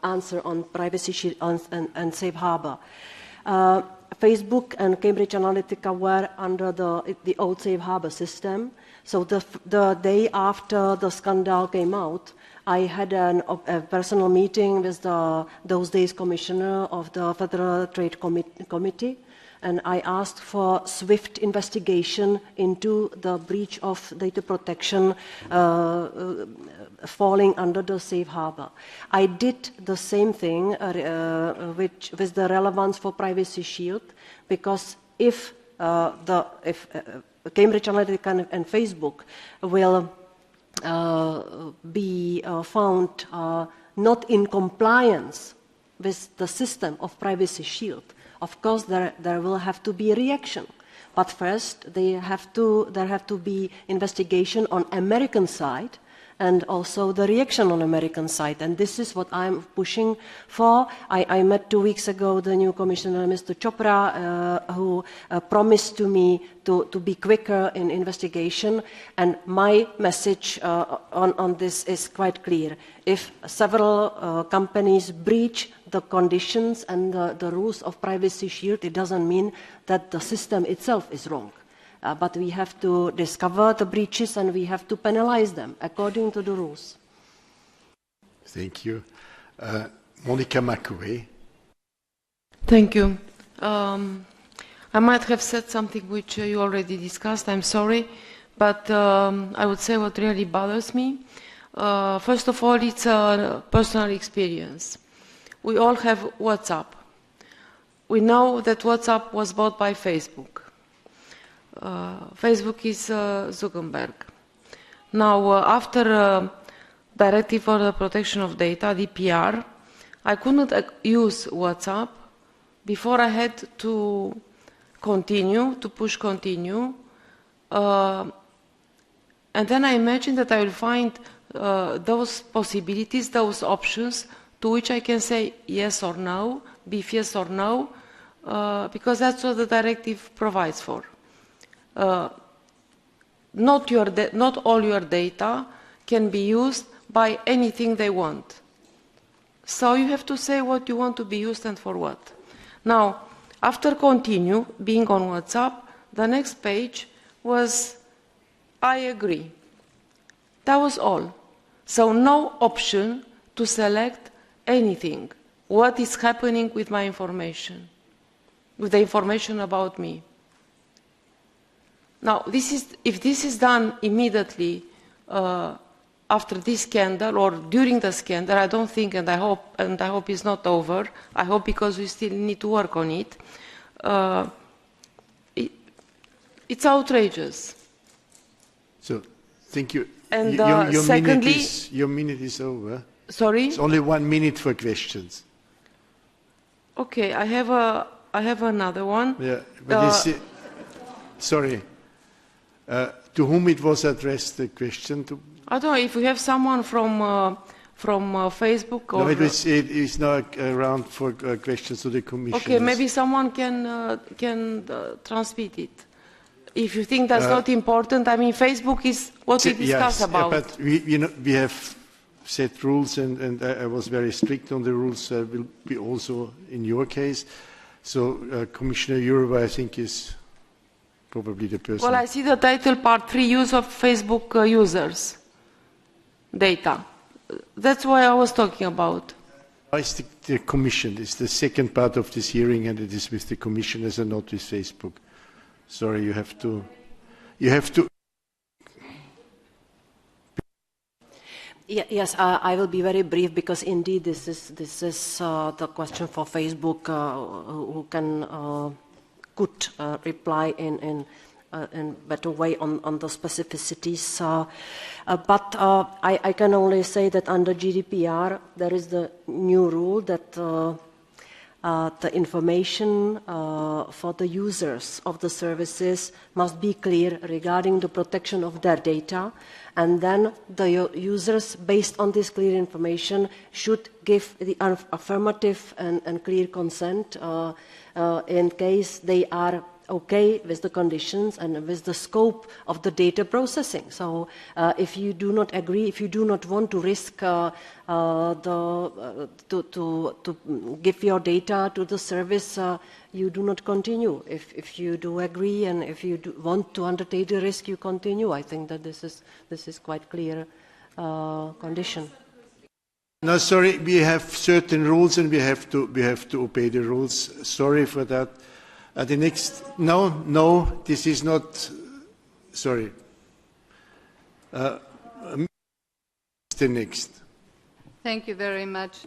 answer on privacy shield and safe harbor. Facebook and Cambridge Analytica were under the old safe harbor system. So the day after the scandal came out, I had a personal meeting with those days commissioner of the Federal Trade Committee, and I asked for swift investigation into the breach of data protection falling under the safe harbor. I did the same thing with the relevance for privacy shield, because if Cambridge Analytica and Facebook will be found not in compliance with the system of privacy shield, of course there will have to be a reaction. But first there have to be investigation on American side and also the reaction on American side. And this is what I'm pushing for. I met 2 weeks ago the new Commissioner, Mr. Chopra, who promised to me to be quicker in investigation. And my message on this is quite clear. If several companies breach the conditions and the rules of privacy shield, it doesn't mean that the system itself is wrong. But we have to discover the breaches and we have to penalize them according to the rules. Thank you. Monica McAway. Thank you. I might have said something which you already discussed, I'm sorry, but I would say what really bothers me. First of all, it's a personal experience. We all have WhatsApp. We know that WhatsApp was bought by Facebook. Facebook is Zuckerberg. Now, after Directive for the Protection of Data, DPR, I couldn't use WhatsApp before I had to push continue. And then I imagined that I will find those possibilities, those options, to which I can say yes or no, beef yes or no, because that's what the directive provides for. Not all your data can be used by anything they want. So you have to say what you want to be used and for what. Now, after continue, being on WhatsApp, the next page was I agree. That was all. So no option to select anything. What is happening with my information, with the information about me. Now, if this is done immediately after this scandal or during the scandal, I don't think, and I hope it's not over. I hope, because we still need to work on it. It's outrageous. So, thank you. And your secondly, your minute is over. Sorry. It's only 1 minute for questions. Okay, I have another one. Yeah, but sorry. To whom it was addressed, the question? I don't know if we have someone from from Facebook? Or? No, it is now around for questions to the Commission. Okay, maybe someone can transmit it. If you think that's not important, I mean, Facebook is what we discuss about. But we have set rules, and I was very strict on the rules. Will be also in your case. So Commissioner Jourová, I think, is probably the person. Well, I see the title part 3, use of Facebook users data. That's what I was talking about. It's the Commission. It's the second part of this hearing, and it is with the Commissioners and not with Facebook. Sorry, you have to. Yes, I will be very brief because indeed this is the question for Facebook, who could reply in better way on the specificities. But I can only say that under GDPR there is the new rule that the information for the users of the services must be clear regarding the protection of their data, and then the users, based on this clear information, should give the affirmative and clear consent in case they are okay with the conditions and with the scope of the data processing. So if you do not agree, if you do not want to risk to give your data to the service, you do not continue. If you do agree and if you want to undertake the risk, you continue. I think that this is quite clear condition. No, sorry, we have certain rules and we have to obey the rules. Sorry for that. The next, no, this is not. Sorry. The next. Thank you very much.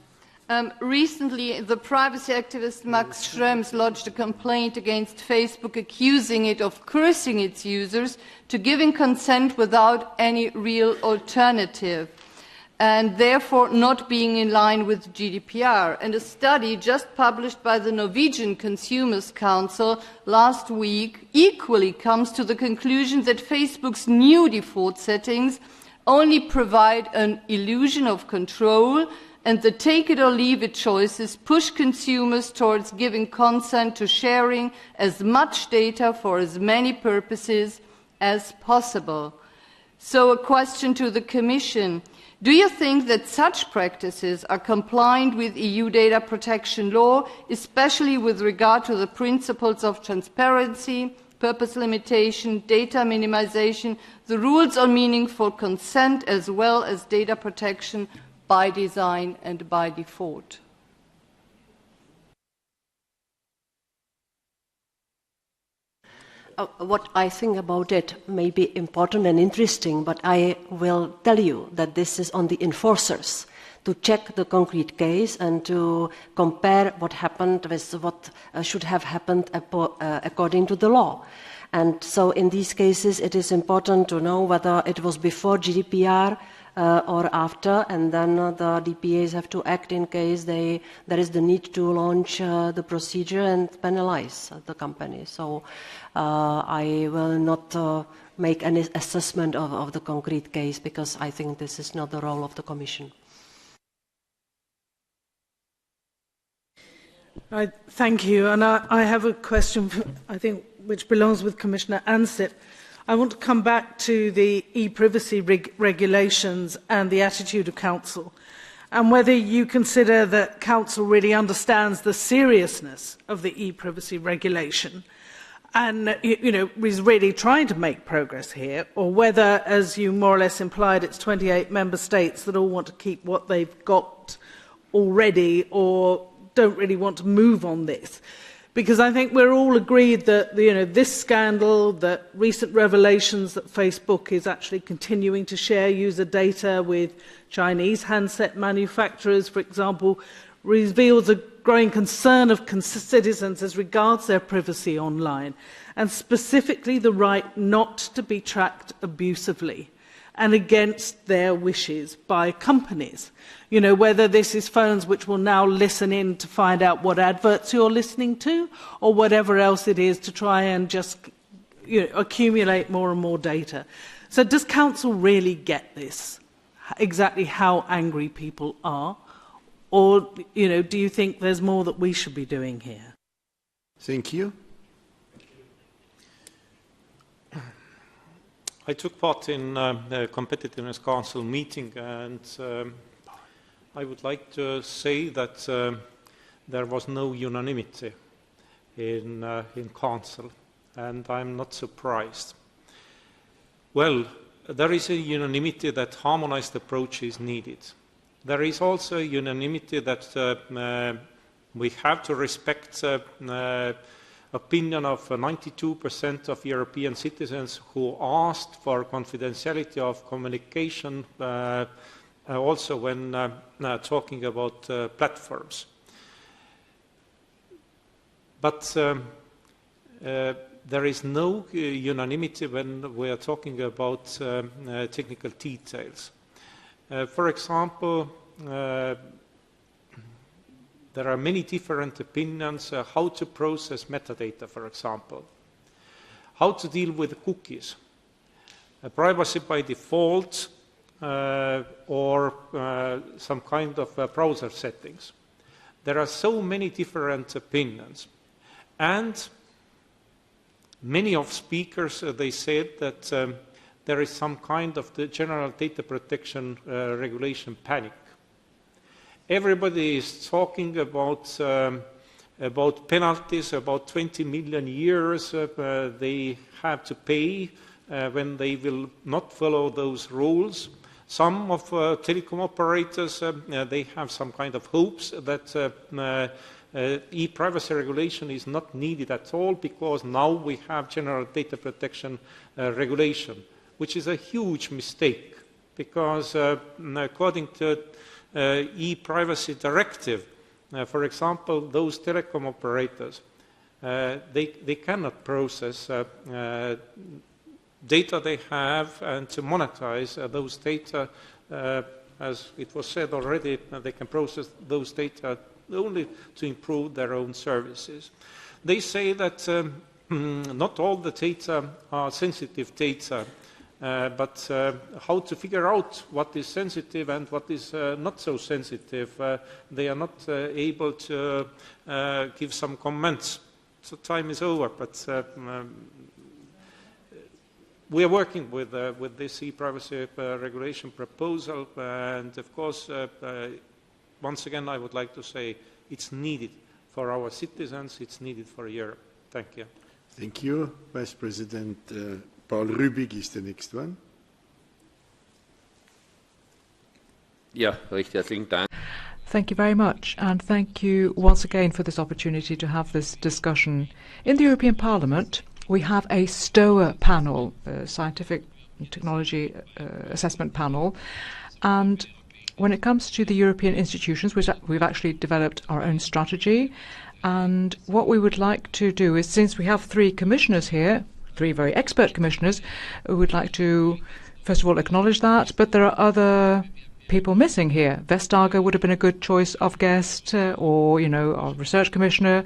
Recently, the privacy activist Max Schrems lodged a complaint against Facebook, accusing it of coercing its users to giving consent without any real alternative, and therefore not being in line with GDPR. And a study just published by the Norwegian Consumers Council last week equally comes to the conclusion that Facebook's new default settings only provide an illusion of control, and the take-it-or-leave-it choices push consumers towards giving consent to sharing as much data for as many purposes as possible. So a question to the Commission. Do you think that such practices are compliant with EU data protection law, especially with regard to the principles of transparency, purpose limitation, data minimization, the rules on meaningful consent, as well as data protection by design and by default? What I think about it may be important and interesting, but I will tell you that this is on the enforcers to check the concrete case and to compare what happened with what should have happened according to the law. And so in these cases it is important to know whether it was before GDPR or after, and then the DPAs have to act in case there is the need to launch the procedure and penalize the company. So I will not make any assessment of the concrete case, because I think this is not the role of the Commission. Thank you. And I have a question, I think, which belongs with Commissioner Ansip. I want to come back to the e-privacy regulations and the attitude of Council, and whether you consider that Council really understands the seriousness of the e-privacy regulation and is really trying to make progress here, or whether, as you more or less implied, it's 28 member states that all want to keep what they've got already or don't really want to move on this. Because I think we're all agreed that this scandal, that recent revelations that Facebook is actually continuing to share user data with Chinese handset manufacturers, for example, reveals a growing concern of citizens as regards their privacy online, and specifically the right not to be tracked abusively and against their wishes by companies. Whether this is phones which will now listen in to find out what adverts you're listening to, or whatever else it is to try and just accumulate more and more data. So does Council really get this? exactly how angry people are? Or, do you think there's more that we should be doing here? Thank you. I took part in the Competitiveness Council meeting, and I would like to say that there was no unanimity in Council, and I'm not surprised. Well, there is a unanimity that harmonized approach is needed. There is also a unanimity that we have to respect opinion of 92% of European citizens who asked for confidentiality of communication, also when talking about platforms. But there is no unanimity when we are talking about technical details. For example, there are many different opinions how to process metadata, for example, how to deal with cookies, privacy by default, or some kind of browser settings. There are so many different opinions. And many of speakers, they said that there is some kind of the general data protection regulation panic. Everybody is talking about penalties, about 20 million years they have to pay when they will not follow those rules. Some of telecom operators, they have some kind of hopes that e-privacy regulation is not needed at all because now we have general data protection regulation, which is a huge mistake because according to e-privacy directive, for example, those telecom operators, they cannot process data they have and to monetize those data, as it was said already, they can process those data only to improve their own services. They say that not all the data are sensitive data, but how to figure out what is sensitive and what is not so sensitive, they are not able to give some comments. So time is over, but we are working with this e-privacy regulation proposal, and of course, once again, I would like to say it's needed for our citizens, it's needed for Europe. Thank you. Thank you. Vice President Paul Rübig is the next one. Ja, recht herzlichen Dank. Thank you very much, and thank you once again for this opportunity to have this discussion. In the European Parliament, we have a STOA panel, a Scientific Technology Assessment Panel, and when it comes to the European institutions, we've actually developed our own strategy, and what we would like to do is, since we have 3 commissioners here, 3 very expert commissioners, we would like to, first of all, acknowledge that, but there are other people missing here. Vestager would have been a good choice of guest, or, our research commissioner.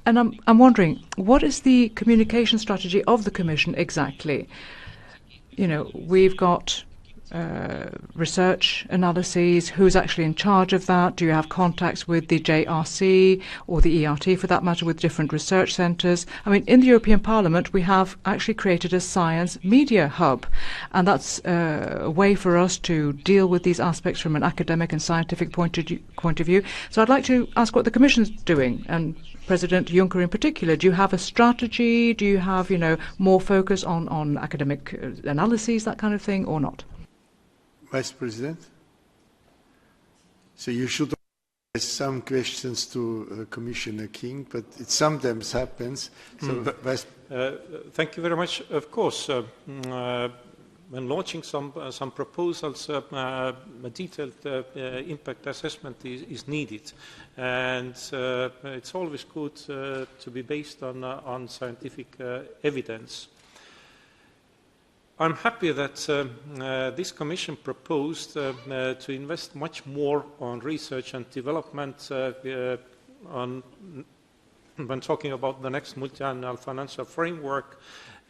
And I'm wondering, what is the communication strategy of the Commission exactly? We've got research analyses, who's actually in charge of that? Do you have contacts with the JRC or the ERT, for that matter, with different research centres? I mean, in the European Parliament, we have actually created a science media hub, and that's a way for us to deal with these aspects from an academic and scientific point of view. So I'd like to ask what the Commission's doing, and President Juncker in particular. Do you have a strategy? Do you have, more focus on academic analyses, that kind of thing, or not? Vice President? So you should ask some questions to Commissioner King, but it sometimes happens. So, thank you very much. Of course, when launching some proposals, a detailed impact assessment is needed, and it's always good to be based on scientific evidence. I'm happy that this Commission proposed to invest much more on research and development on when talking about the next multi-annual financial framework,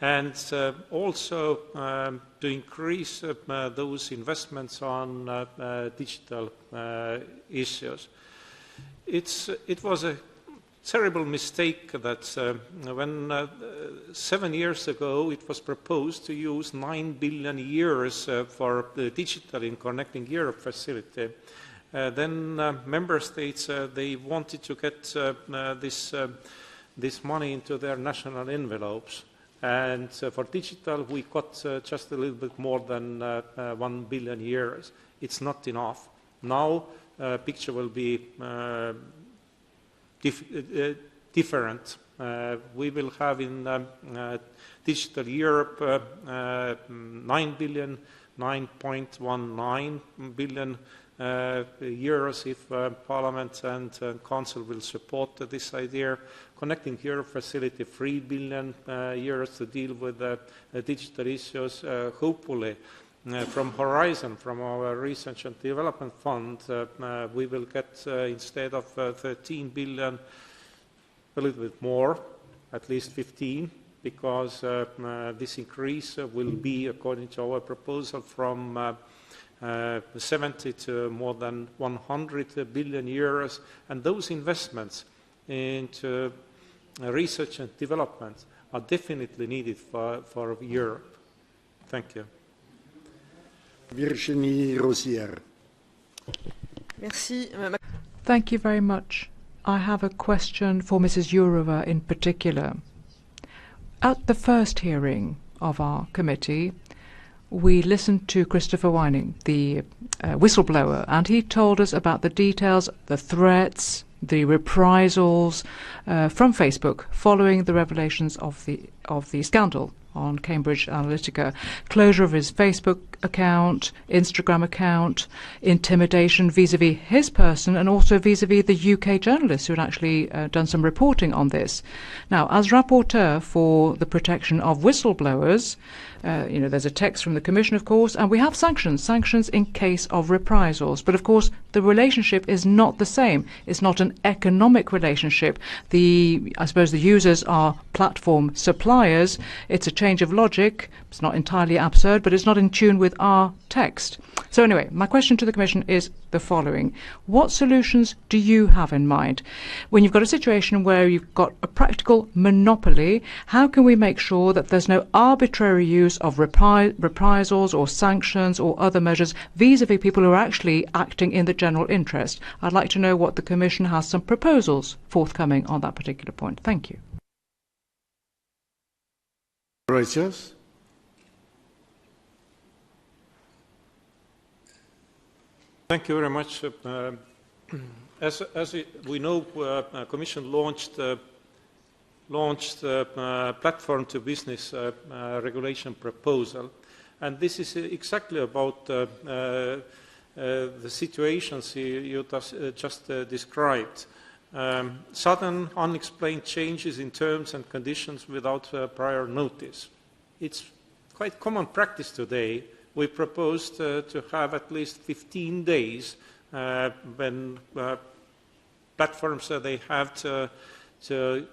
and also to increase those investments on digital issues. It was a terrible mistake that when 7 years ago it was proposed to use 9 billion years for the digital in Connecting Europe facility. Then member states, they wanted to get this money into their national envelopes. And for digital, we got just a little bit more than 1 billion years. It's not enough. Now, picture will be different. We will have in Digital Europe 9 billion, 9.19 billion euros if Parliament and Council will support this idea. Connecting Europe facility, 3 billion euros to deal with digital issues. Hopefully, from Horizon, from our Research and Development Fund, we will get, instead of 13 billion, a little bit more, at least 15, because this increase will be, according to our proposal, from 70 to more than 100 billion euros, and those investments into research and development are definitely needed for Europe. Thank you. Virginie Rosière. Merci. Thank you very much. I have a question for Mrs. Jourová in particular. At the first hearing of our committee, we listened to Christopher Wining, the whistleblower, and he told us about the details, the threats, the reprisals from Facebook following the revelations of the scandal on Cambridge Analytica, closure of his Facebook account, Instagram account, intimidation vis-à-vis his person and also vis-à-vis the UK journalists who had actually done some reporting on this. Now, as rapporteur for the protection of whistleblowers, there's a text from the Commission, of course, and we have sanctions in case of reprisals. But, of course, the relationship is not the same. It's not an economic relationship. I suppose the users are platform suppliers. It's a change of logic. It's not entirely absurd, but it's not in tune with our text. So anyway, my question to the Commission is the following. What solutions do you have in mind? When you've got a situation where you've got a practical monopoly, how can we make sure that there's no arbitrary use of reprisals or sanctions or other measures vis-à-vis people who are actually acting in the general interest? I'd like to know what the Commission has some proposals forthcoming on that particular point. Thank you. Reuters. Thank you very much. As we know, Commission launched platform to business regulation proposal, and this is exactly about the situations you just described. Sudden, unexplained changes in terms and conditions without prior notice. It's quite common practice today. We proposed to have at least 15 days when platforms they have to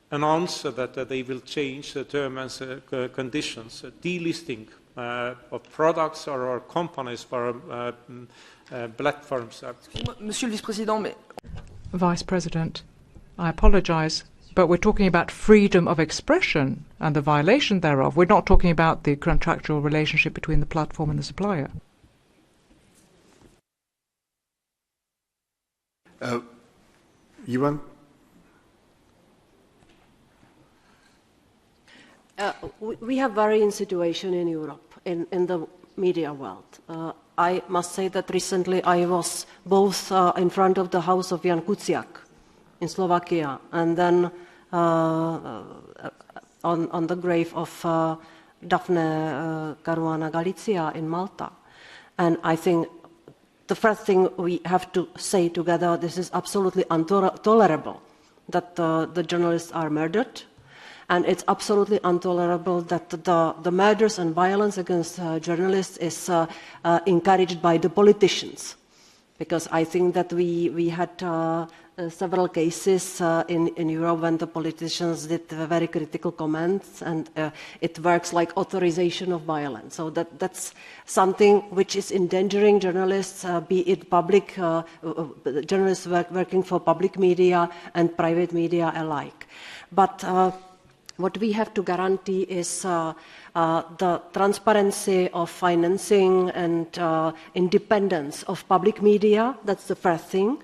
announce that they will change the terms and conditions, delisting of products or companies for platforms. Monsieur le Vice-Président, mais... Vice President, I apologize, but we're talking about freedom of expression and the violation thereof. We're not talking about the contractual relationship between the platform and the supplier. Julian? We have varying situation in Europe, in the media world. I must say that recently I was both in front of the house of Jan Kuciak in Slovakia and then on the grave of Daphne Caruana Galizia in Malta. And I think the first thing we have to say together, this is absolutely intolerable that the journalists are murdered. And it's absolutely intolerable that the murders and violence against journalists is encouraged by the politicians. Because I think that we had several cases in Europe when the politicians did very critical comments, and it works like authorization of violence. So that's something which is endangering journalists, be it public journalists working for public media and private media alike. But what we have to guarantee is the transparency of financing and independence of public media. That's the first thing.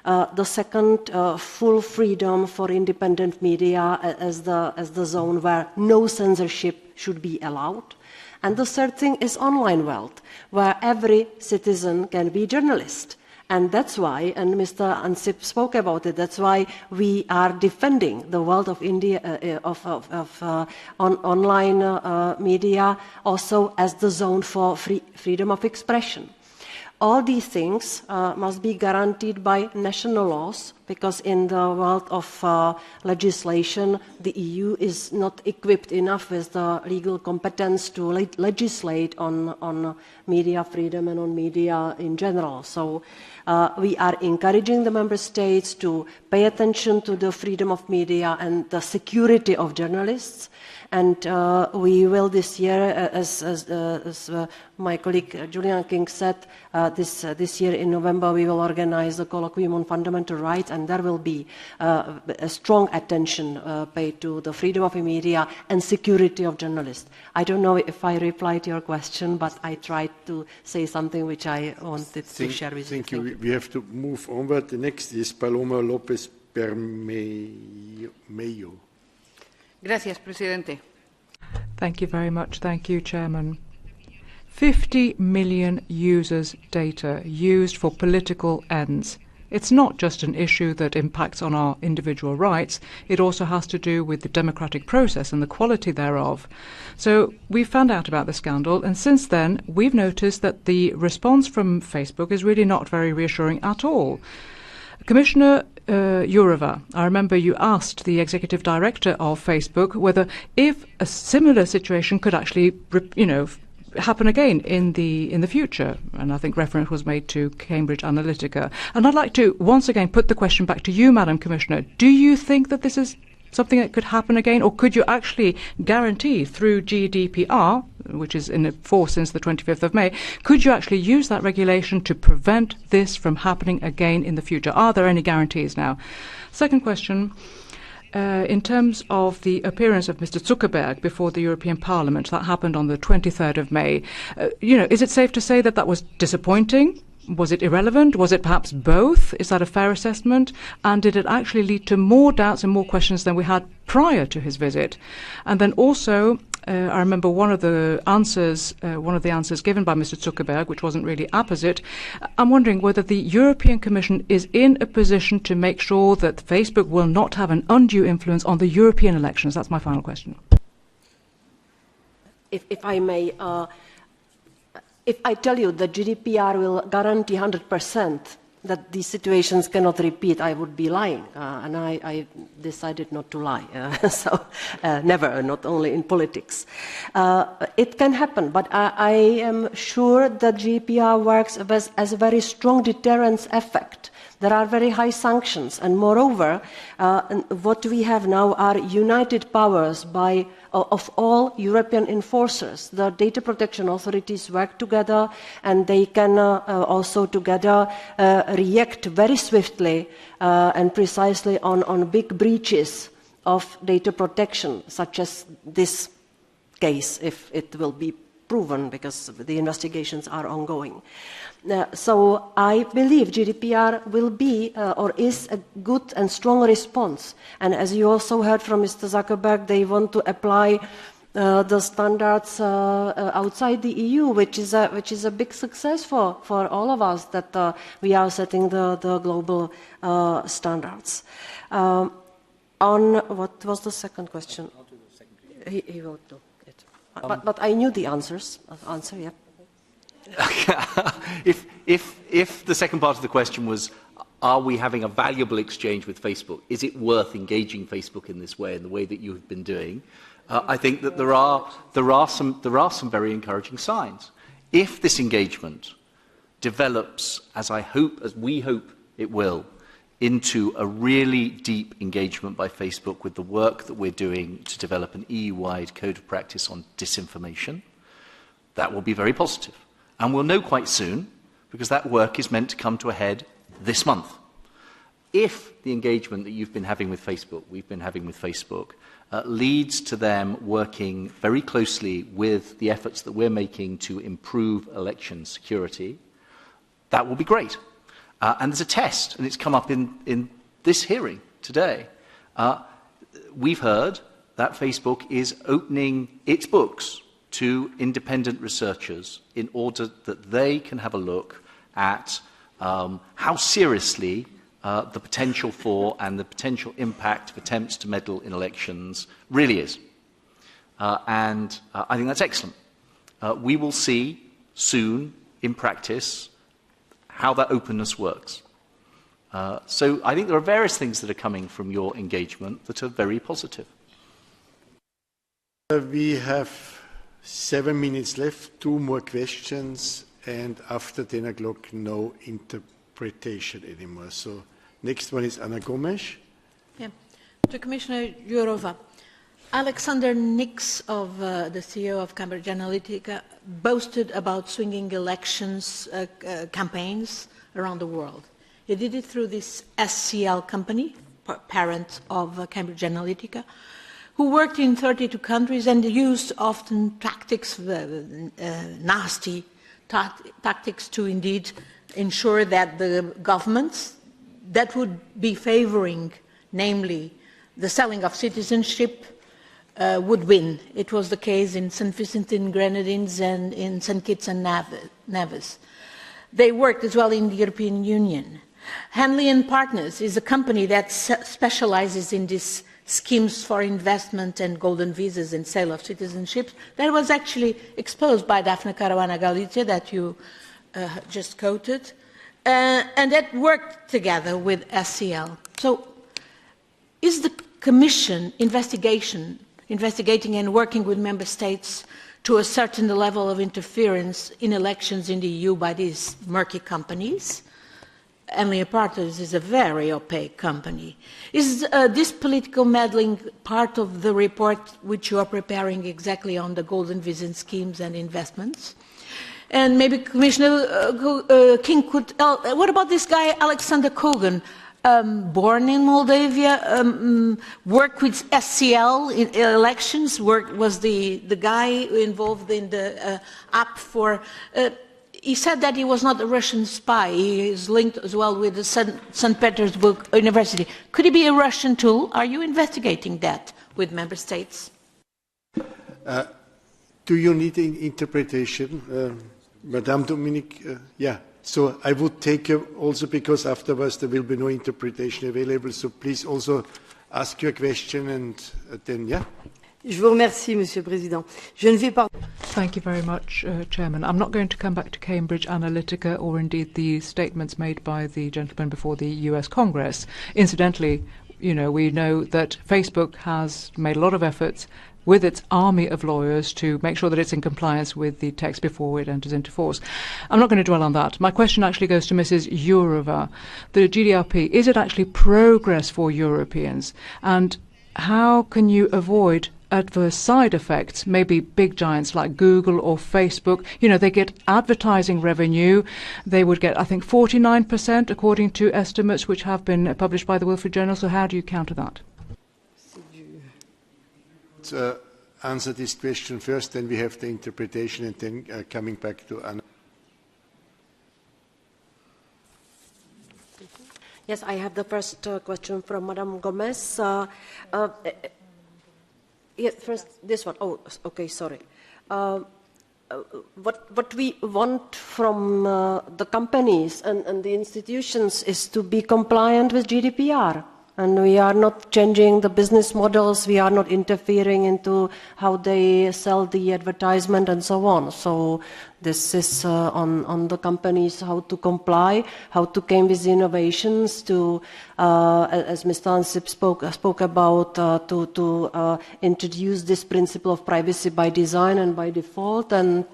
The second, full freedom for independent media as the zone where no censorship should be allowed. And the third thing is online world, where every citizen can be a journalist. And that's why, and Mr. Ansip spoke about it, that's why we are defending the world of India, online media also as the zone for freedom of expression. All these things must be guaranteed by national laws, because in the world of legislation, the EU is not equipped enough with the legal competence to legislate on media freedom and on media in general. So we are encouraging the member states to pay attention to the freedom of media and the security of journalists. And we will this year, as my colleague Julian King said, this year in November we will organise a colloquium on fundamental rights, and there will be a strong attention paid to the freedom of the media and security of journalists. I don't know if I replied to your question, but I tried to say something which I wanted to share with you. Thank you. We have to move onward. The next is Paloma López Bermejo. Gracias, Presidente. Thank you very much. Thank you, Chairman. 50 million users' data used for political ends. It's not just an issue that impacts on our individual rights, it also has to do with the democratic process and the quality thereof. So we found out about the scandal, and since then we've noticed that the response from Facebook is really not very reassuring at all. Commissioner Jourová, I remember you asked the executive director of Facebook whether if a similar situation could actually, happen again in the future, and I think reference was made to Cambridge Analytica. And I'd like to once again put the question back to you, Madam Commissioner. Do you think that this is something that could happen again, or could you actually guarantee through GDPR, which is in force since the 25th of May, could you actually use that regulation to prevent this from happening again in the future? Are there any guarantees now? Second question. In terms of the appearance of Mr. Zuckerberg before the European Parliament, that happened on the 23rd of May. Is it safe to say that that was disappointing? Was it irrelevant? Was it perhaps both? Is that a fair assessment? And did it actually lead to more doubts and more questions than we had prior to his visit? And then also, I remember one of the answers given by Mr. Zuckerberg, which wasn't really apposite. I'm wondering whether the European Commission is in a position to make sure that Facebook will not have an undue influence on the European elections. That's my final question. If I may, if I tell you that GDPR will guarantee 100% that these situations cannot repeat, I would be lying, and I decided not to lie. Never, not only in politics. It can happen, but I am sure that GDPR works as a very strong deterrence effect. There are very high sanctions, and moreover, what we have now are united powers of all European enforcers. The data protection authorities work together, and they can also together react very swiftly and precisely on big breaches of data protection, such as this case, if it will be proven, because the investigations are ongoing. So I believe GDPR will be or is a good and strong response. And as you also heard from Mr. Zuckerberg, they want to apply the standards outside the EU, which is a big success for all of us, that we are setting the global standards. On what was the second question? He will do it. But I knew the answer, yeah. If the second part of the question was, are we having a valuable exchange with Facebook? Is it worth engaging Facebook in this way, in the way that you have been doing? I think that there are some very encouraging signs. If this engagement develops, as we hope it will, into a really deep engagement by Facebook with the work that we're doing to develop an EU-wide code of practice on disinformation, that will be very positive. And we'll know quite soon, because that work is meant to come to a head this month. If the engagement that you've been having with Facebook, we've been having with Facebook, leads to them working very closely with the efforts that we're making to improve election security, that will be great. And there's a test, and it's come up in this hearing today. We've heard that Facebook is opening its books to independent researchers in order that they can have a look at how seriously the potential for and the potential impact of attempts to meddle in elections really is. And I think that's excellent. We will see soon, in practice, how that openness works. So I think there are various things that are coming from your engagement that are very positive. We have 7 minutes left, 2 more questions, and after 10 o'clock, no interpretation anymore. So next one is Anna Gomes. Yeah. To Commissioner Jourová, Alexander Nix, of the CEO of Cambridge Analytica, boasted about swinging elections campaigns around the world. He did it through this SCL company, parent of Cambridge Analytica, who worked in 32 countries and used often tactics, nasty tactics to indeed ensure that the governments that would be favoring, namely the selling of citizenship, would win. It was the case in St. Vincent and Grenadines and in St. Kitts and Nevis. They worked as well in the European Union. Hanley and Partners is a company that specializes in these schemes for investment and golden visas and sale of citizenships. That was actually exposed by Daphne Caruana Galizia that you just quoted, and that worked together with SCL. So is the Commission investigating and working with Member States to ascertain the level of interference in elections in the EU by these murky companies? Hanley Partners is a very opaque company. Is this political meddling part of the report which you are preparing exactly on the golden visa schemes and investments? And maybe Commissioner King could tell, what about this guy Alexander Kogan, born in Moldavia, worked with SCL in elections, was the guy involved in the app for... he said that he was not a Russian spy. He is linked as well with the St. Petersburg University. Could he be a Russian tool? Are you investigating that with Member States? Do you need an interpretation, Madame Dominique? Yeah. So I would take also, because afterwards there will be no interpretation available. So please also ask your question and then, yeah. Je vous remercie, Monsieur le Président. Je ne vais pas... Thank you very much, Chairman. I'm not going to come back to Cambridge Analytica or indeed the statements made by the gentleman before the US Congress. Incidentally, we know that Facebook has made a lot of efforts with its army of lawyers to make sure that it's in compliance with the text before it enters into force. I'm not going to dwell on that. My question actually goes to Mrs. Jourová. The GDRP, is it actually progress for Europeans? And how can you avoid adverse side effects? Maybe big giants like Google or Facebook, they get advertising revenue. They would get, I think, 49% according to estimates which have been published by the Wilfred Journal. So how do you counter that? Answer this question first, then we have the interpretation, and then coming back to Anna. Yes, I have the first question from Madame Gomez. Yes, first this one. Oh, okay, sorry. What we want from the companies and the institutions is to be compliant with GDPR. And we are not changing the business models, we are not interfering into how they sell the advertisement and so on. So this is on the companies how to comply, how to come with innovations to as Mr. Ansip spoke about, to introduce this principle of privacy by design and by default, and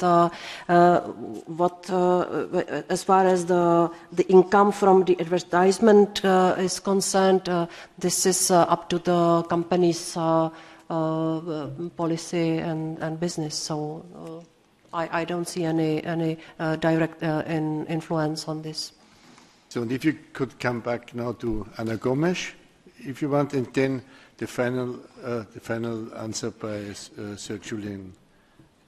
as far as the income from the advertisement is concerned, this is up to the company's policy and business. So I don't see any direct influence on this. So if you could come back now to Ana Gomes, if you want, and then the final answer by Sir Julian.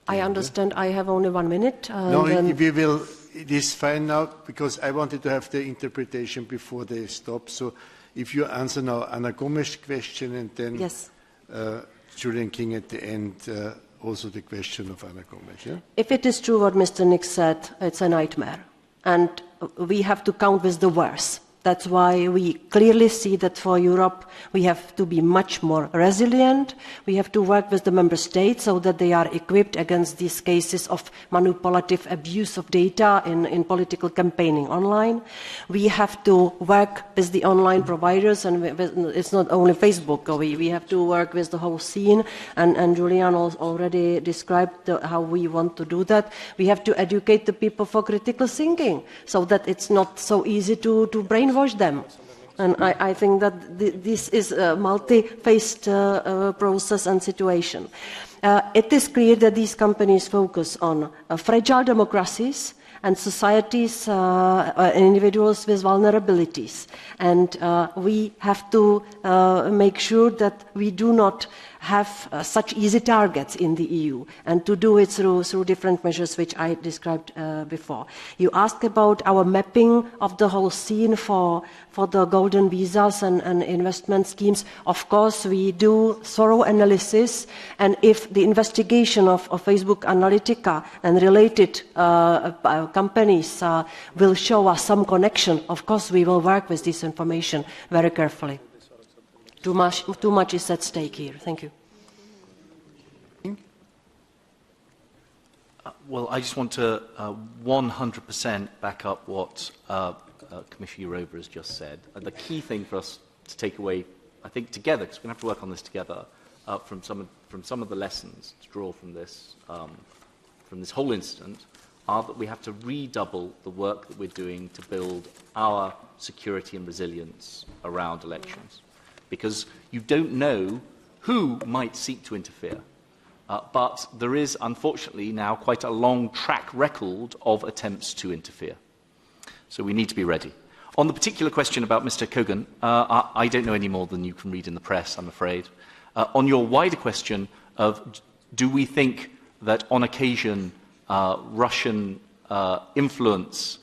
I understand I have only 1 minute. No, it is fine now, because I wanted to have the interpretation before they stop. So if you answer now Ana Gomes' question, and then yes. Julian King at the end, also the question of Ana Gomes. Yeah? If it is true what Mr. Nix said, it's a nightmare. And we have to count with the worst. That's why we clearly see that for Europe we have to be much more resilient. We have to work with the member states so that they are equipped against these cases of manipulative abuse of data in political campaigning online. We have to work with the online providers, and it's not only Facebook. We have to work with the whole scene, and Julian already described how we want to do that. We have to educate the people for critical thinking so that it's not so easy to brainwash them. And I think that this is a multi-faced process and situation. It is clear that these companies focus on fragile democracies and societies and individuals with vulnerabilities. And we have to make sure that we do not have such easy targets in the EU, and to do it through different measures which I described before. You asked about our mapping of the whole scene for the golden visas and investment schemes. Of course, we do thorough analysis, and if the investigation of Facebook Analytica and related companies will show us some connection, of course we will work with this information very carefully. Too much is at stake here. Thank you. Well, I just want to 100% back up what Commissioner Jourová has just said. And the key thing for us to take away, I think, together, because we're going to have to work on this together, from some of the lessons to draw from this whole incident, are that we have to redouble the work that we're doing to build our security and resilience around elections. Because you don't know who might seek to interfere. But there is, unfortunately, now quite a long track record of attempts to interfere. So we need to be ready. On the particular question about Mr. Kogan, I don't know any more than you can read in the press, I'm afraid. On your wider question of do we think that on occasion Russian influence,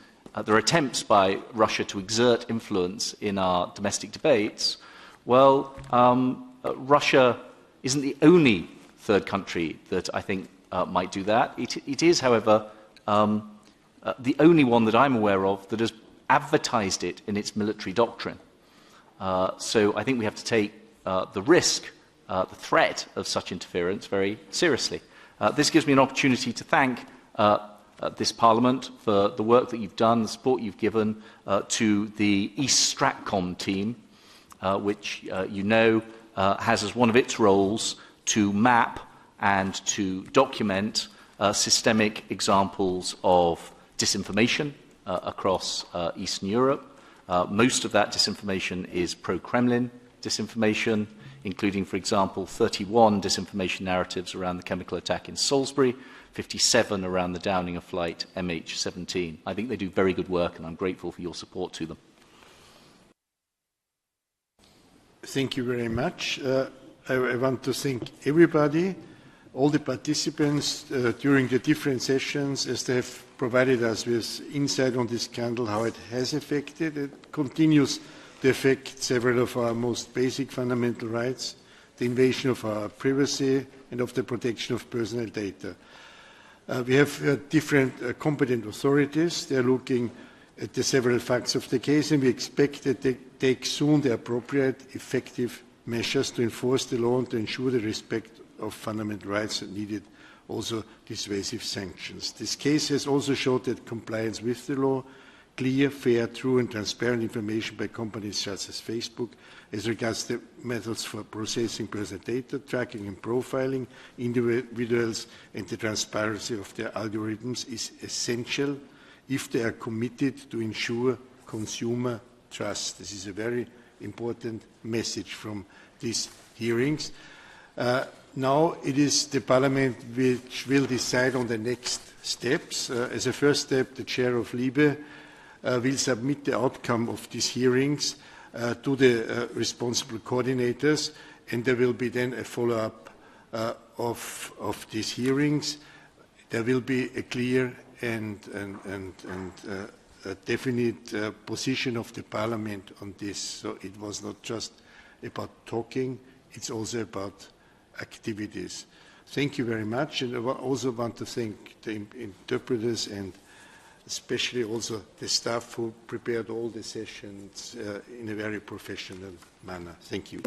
there are attempts by Russia to exert influence in our domestic debates, well, Russia isn't the only third country that I think might do that. It is, however, the only one that I'm aware of that has advertised it in its military doctrine. So I think we have to take the risk, the threat of such interference very seriously. This gives me an opportunity to thank this Parliament for the work that you've done, the support you've given to the East Stratcom team, which you know has as one of its roles to map and to document systemic examples of disinformation across Eastern Europe. Most of that disinformation is pro-Kremlin disinformation, including, for example, 31 disinformation narratives around the chemical attack in Salisbury, 57 around the downing of flight MH17. I think they do very good work, and I'm grateful for your support to them. Thank you very much. I want to thank everybody, all the participants during the different sessions, as they have provided us with insight on this scandal, how it has affected. It continues to affect several of our most basic fundamental rights, the invasion of our privacy and of the protection of personal data. We have different competent authorities. They are looking at the several facts of the case, and we expect that they take soon the appropriate, effective measures to enforce the law and to ensure the respect of fundamental rights and needed also dissuasive sanctions. This case has also showed that compliance with the law clear, fair, true and transparent information by companies such as Facebook as regards the methods for processing personal data, tracking and profiling individuals, and the transparency of their algorithms is essential if they are committed to ensure consumer trust. This is a very important message from these hearings. Now it is the Parliament which will decide on the next steps. As a first step, the Chair of LIBE will submit the outcome of these hearings to the responsible coordinators, and there will be then a follow-up of these hearings. There will be a clear and a definite position of the Parliament on this. So it was not just about talking, it's also about activities. Thank you very much, and I also want to thank the interpreters and especially also the staff who prepared all the sessions in a very professional manner. Thank you.